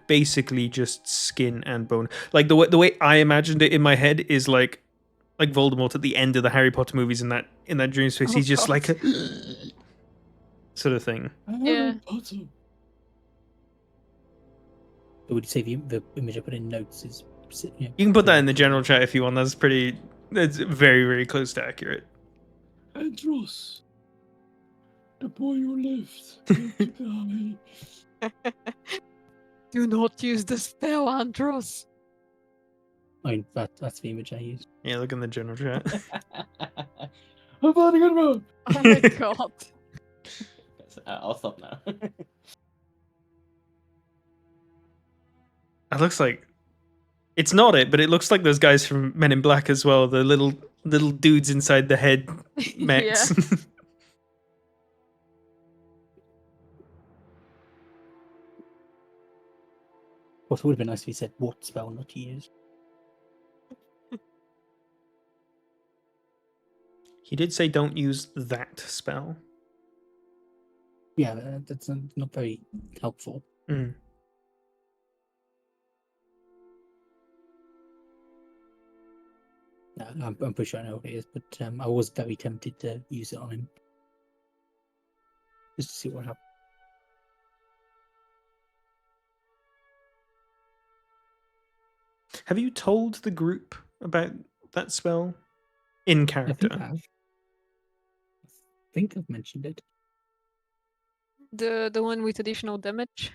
basically just skin and bone. The way I imagined it in my head is like Voldemort at the end of the Harry Potter movies in that dream space. He's just like a sort of thing. Yeah. But would you say the image I put in notes is? You can put that in the general chat if you want. That's pretty. That's very, very close to accurate. Andros, the boy who lived. Do not use the spell, Andros. I mean, that's the image I used. Yeah, look in the general chat. I'm planning on road. Oh my god. I'll stop now. It looks like it's not it, but it looks like those guys from Men in Black as well. The little dudes inside the head mechs. What would have been nice if he said what spell not to use. He did say don't use that spell. Yeah, that's not very helpful. Mm. No, I'm pretty sure I know what it is, but I was very tempted to use it on him. Just to see what happens. Have you told the group about that spell in I character? think I've mentioned it. The one with additional damage.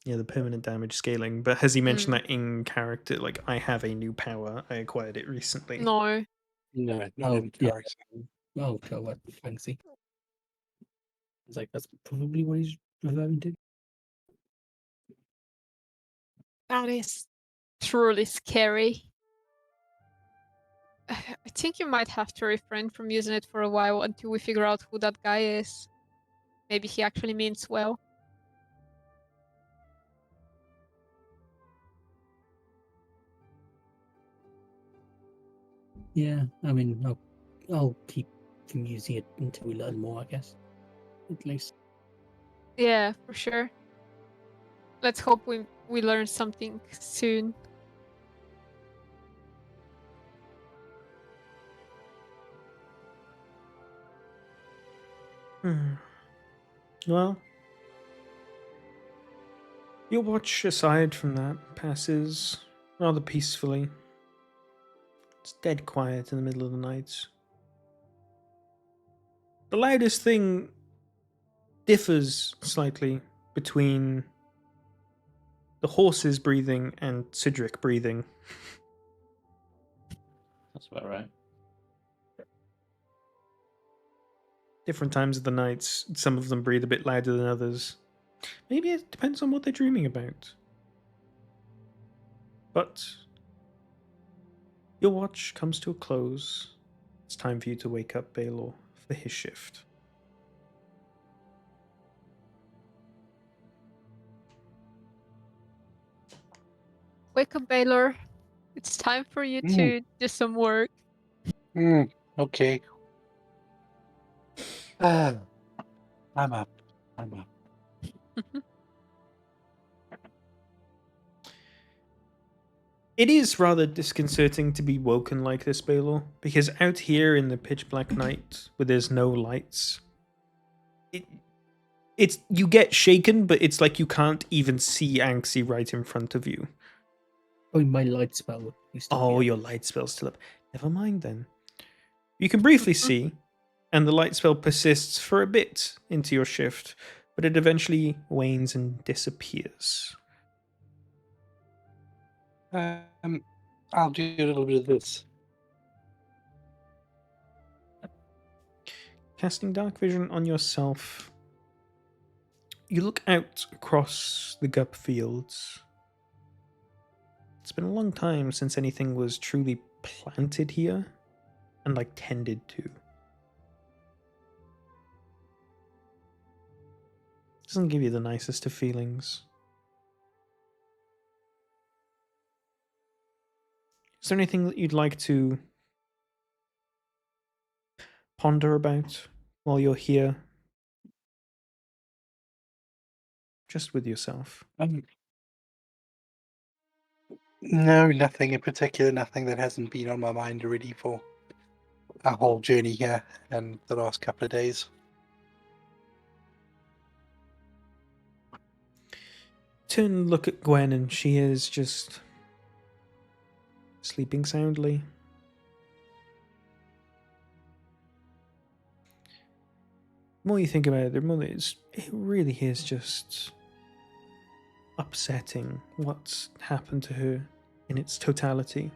Yeah, the permanent damage scaling. But has he mentioned Mm. that in character? Like, I have a new power. I acquired it recently. No. No, not Oh, in yeah. character. Oh, God, what fancy. It's like that's probably what he's referring to. That is truly scary. I think you might have to refrain from using it for a while until we figure out who that guy is. Maybe he actually means well. Yeah, I mean, I'll keep from using it until we learn more, I guess. At least. Yeah, for sure. Let's hope we learn something soon. Well, your watch, aside from that, passes rather peacefully. It's dead quiet in the middle of the night. The loudest thing differs slightly between the horses breathing and Cedric breathing. That's about right. Different times of the night, some of them breathe a bit louder than others. Maybe it depends on what they're dreaming about. But your watch comes to a close. It's time for you to wake up Baelor for his shift. Wake up, Baylor. It's time for you to do some work. Okay. I'm up. I'm up. It is rather disconcerting to be woken like this, Baelor, because out here in the pitch black night, where there's no lights, it's you get shaken, but it's like you can't even see Anxie right in front of you. Oh, my light spell. Your light spell's still up. Never mind then. You can briefly see, and the light spell persists for a bit into your shift, but it eventually wanes and disappears. I'll do a little bit of this. Casting Dark Vision on yourself, you look out across the Gup fields. It's been a long time since anything was truly planted here and like tended to. Doesn't give you the nicest of feelings. Is there anything that you'd like to ponder about while you're here? Just with yourself. No, nothing in particular. Nothing that hasn't been on my mind already for our whole journey here and the last couple of days. turn and look at Gwen, and she is just sleeping soundly. The more you think about it, the more it really is just upsetting what's happened to her in its totality.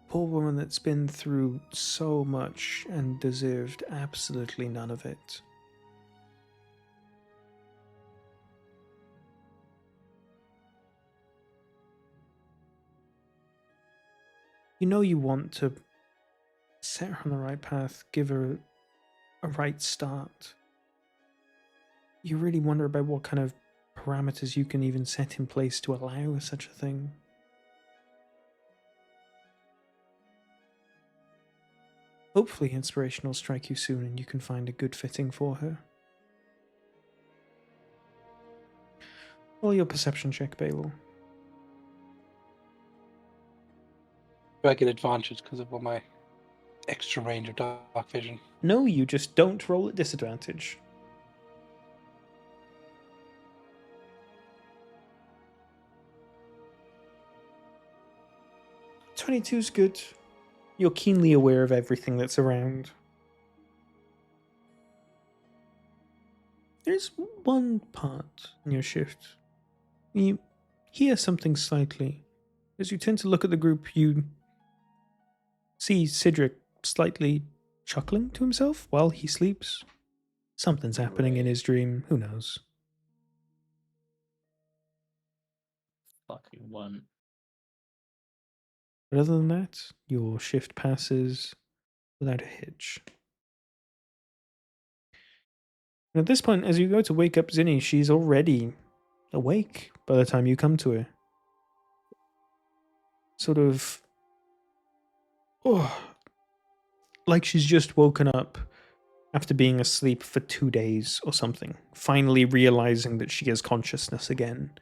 Poor woman that's been through so much and deserved absolutely none of it. You know you want to set her on the right path, give her a right start. You really wonder about what kind of parameters you can even set in place to allow such a thing. Hopefully inspiration will strike you soon and you can find a good fitting for her. Roll your perception check, Balor. Do I get advantage because of all my extra range of dark vision? No, you just don't roll at disadvantage. "22's good. You're keenly aware of everything that's around. There's one part in your shift. You hear something slightly. As you tend to look at the group, you see Cedric slightly chuckling to himself while he sleeps. Something's happening in his dream. Who knows? Fucking one. But other than that, your shift passes without a hitch. And at this point, as you go to wake up Zinni, she's already awake by the time you come to her. Sort of, like she's just woken up after being asleep for 2 days or something, finally realizing that she has consciousness again.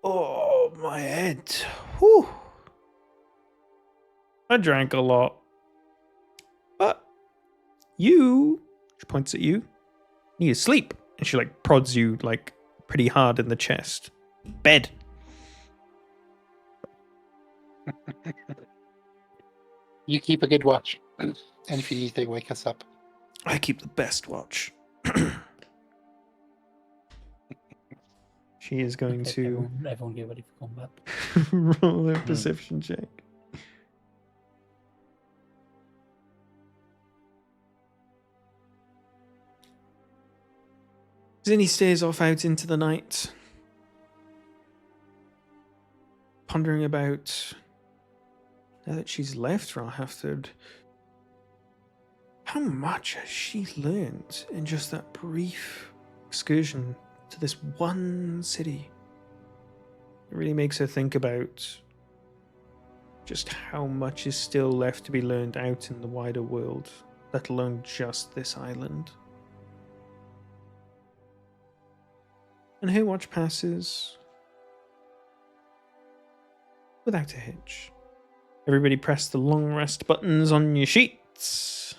Oh, my head. Whew. I drank a lot. But you, she points at you, need to sleep. And she like prods you like pretty hard in the chest. Bed. You keep a good watch. And if you need to wake us up. I keep the best watch. She is going Okay, to everyone get ready for combat. roll a perception check. Zinni stares off out into the night, pondering about, now that she's left Rahathard, how much has she learned in just that brief excursion to this one city? It really makes her think about just how much is still left to be learned out in the wider world, let alone just this island. And her watch passes without a hitch. Everybody press the long rest buttons on your sheets.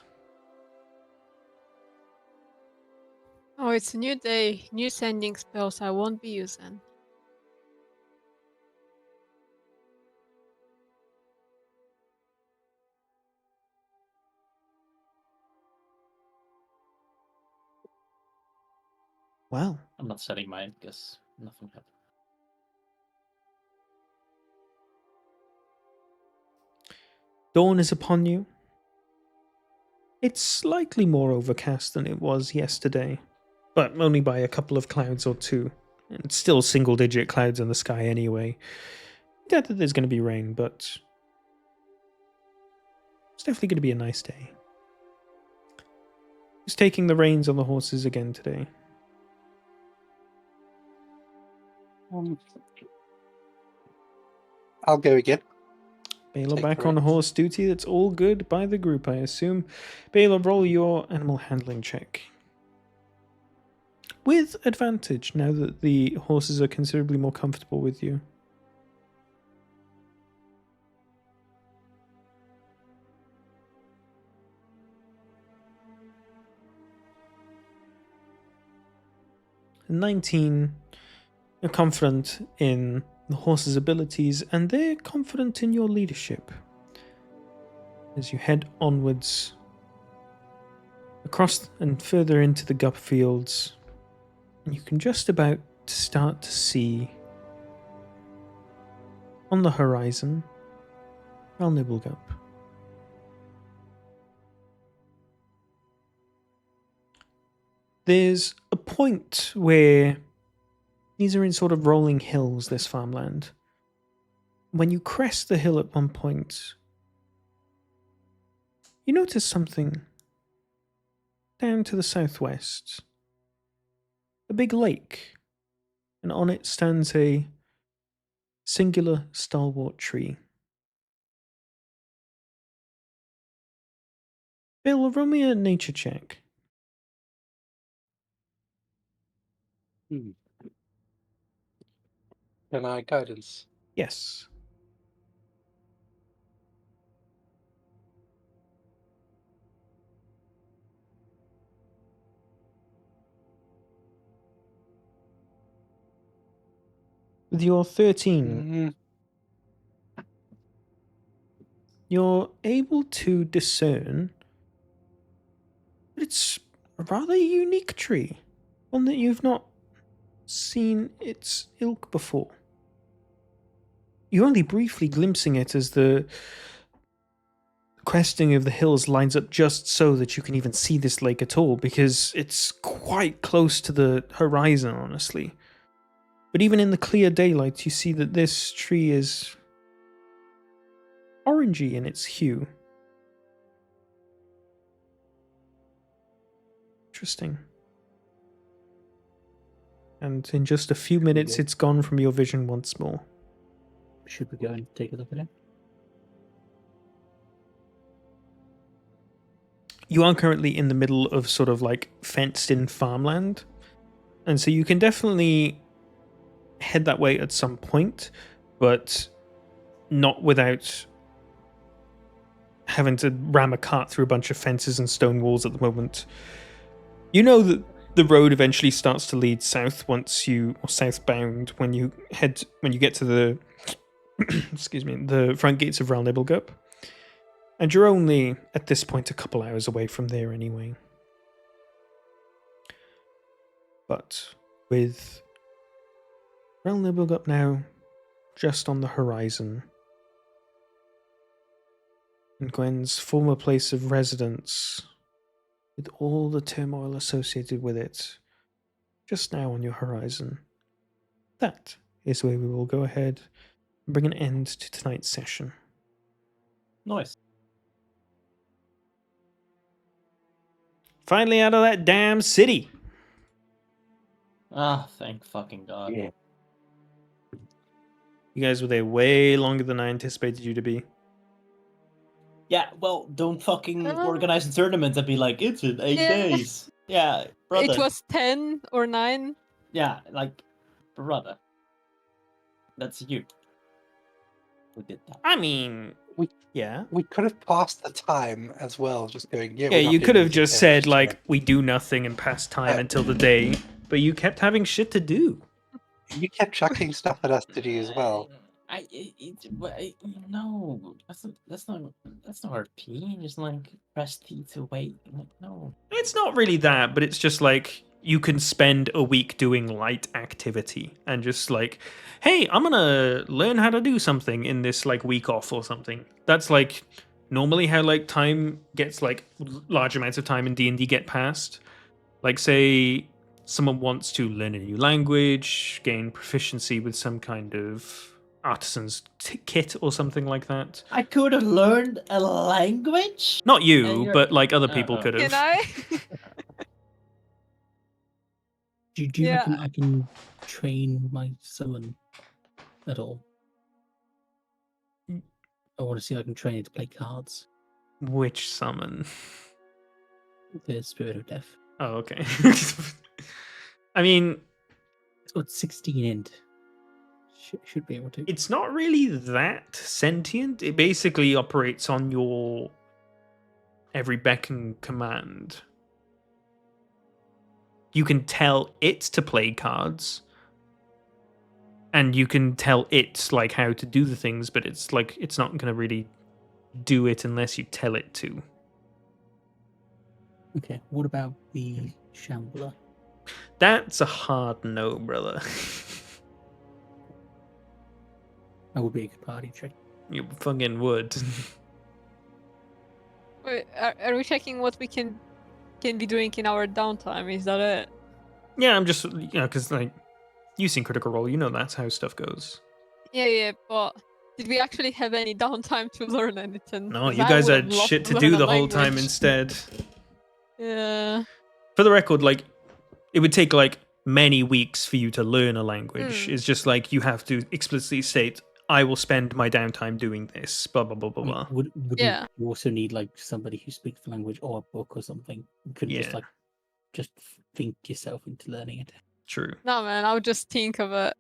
Oh, it's a new day, new sending spells I won't be using. Well, I'm not setting mine because nothing happened. dawn is upon you. It's slightly more overcast than it was yesterday, but only by a couple of clouds or two. And still single-digit clouds in the sky anyway. Doubt that there's going to be rain, but it's definitely going to be a nice day. Who's taking the reins on the horses again today? I'll go again. Baylor Take back the on reins. horse duty. That's all good by the group, I assume. Baylor, roll your animal handling check. With advantage, now that the horses are considerably more comfortable with you. 19, you're confident in the horse's abilities, and they're confident in your leadership. As you head onwards across and further into the Gup fields, and you can just about start to see on the horizon Ral Nibelgup. There's a point where these are in sort of rolling hills, this farmland. When you crest the hill at one point, you notice something down to the southwest. A big lake, and on it stands a singular stalwart tree. Bill, roll me a nature check. Can I guidance? Yes. With your 13, you're able to discern that it's a rather unique tree, one that you've not seen its ilk before. You're only briefly glimpsing it as the cresting of the hills lines up just so that you can even see this lake at all, because it's quite close to the horizon, honestly. But even in the clear daylight, you see that this tree is orangey in its hue. Interesting. And in just a few minutes, it's gone from your vision once more. Should we go and take a look at it? You are currently in the middle of sort of like fenced-in farmland, and so you can definitely head that way at some point, but not without having to ram a cart through a bunch of fences and stone walls at the moment. You know that the road eventually starts to lead south or southbound when you get to the the front gates of Ral Nibelgup. And you're only, at this point, a couple hours away from there anyway. But with Ral Nibelgup now just on the horizon, and Gwen's former place of residence, with all the turmoil associated with it, just now on your horizon, that is where we will go ahead and bring an end to tonight's session. Nice. Finally out of that damn city. Ah, thank fucking God. Yeah. You guys were there way longer than I anticipated you to be. Yeah, well, don't fucking Oh. organize a tournament and be like, it's in 8 Yeah. days. Yeah, brother. It was 10 or 9. Yeah, like, brother. That's you. Who did that? I mean, yeah. We could have passed the time as well, just going, Yeah, we're not you could doing have this just again, said, just like, we do nothing and pass time until the day, but you kept having shit to do. you kept chucking stuff at us to do as well. No, that's not RP. Just like press T to wait. Like, no. It's not really that, but it's just like you can spend a week doing light activity and just like, hey, I'm gonna learn how to do something in this like week off or something. That's like normally how like time gets like large amounts of time in D&D get passed. Like say someone wants to learn a new language, gain proficiency with some kind of artisan's kit or something like that. I could have learned a language. Not you, you're- but like other people could Can have. I? Do you Yeah. reckon I can train my summon at all? I want to see if I can train it to play cards. Which summon? The Spirit of Death. Oh, okay. I mean, It's got 16 int. Should be able to. it's not really that sentient. It basically operates on your every beck and command. you can tell it to play cards, and you can tell it like how to do the things, but it's like it's not going to really do it unless you tell it to. Okay, what about the Shambler? That's a hard no, brother. That would be a good party trick. You fucking would. Wait, are we checking what we can be doing in our downtime? Is that it? Yeah, I'm just, because like using Critical Role, that's how stuff goes. Yeah, but did we actually have any downtime to learn anything? No, 'Cause you I guys would've had loved shit to learn do a the whole time language. instead. Yeah. For the record, like, it would take like many weeks for you to learn a language. It's just like you have to explicitly state, I will spend my downtime doing this, blah, blah, blah, blah, I mean, blah. wouldn't Yeah. you also need like somebody who speaks the language or a book or something? You couldn't Yeah. just think yourself into learning it. True. No, man, I would just think of it.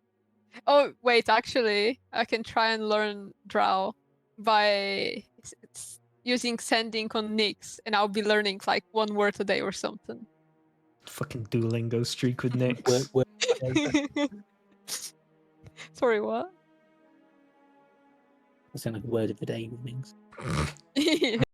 Oh, wait, actually, I can try and learn Drow by using sending on Nyx, and I'll be learning like 1 word a day or something. Fucking Duolingo streak with Nyx. Sorry, what? That sound like a word of the day evenings.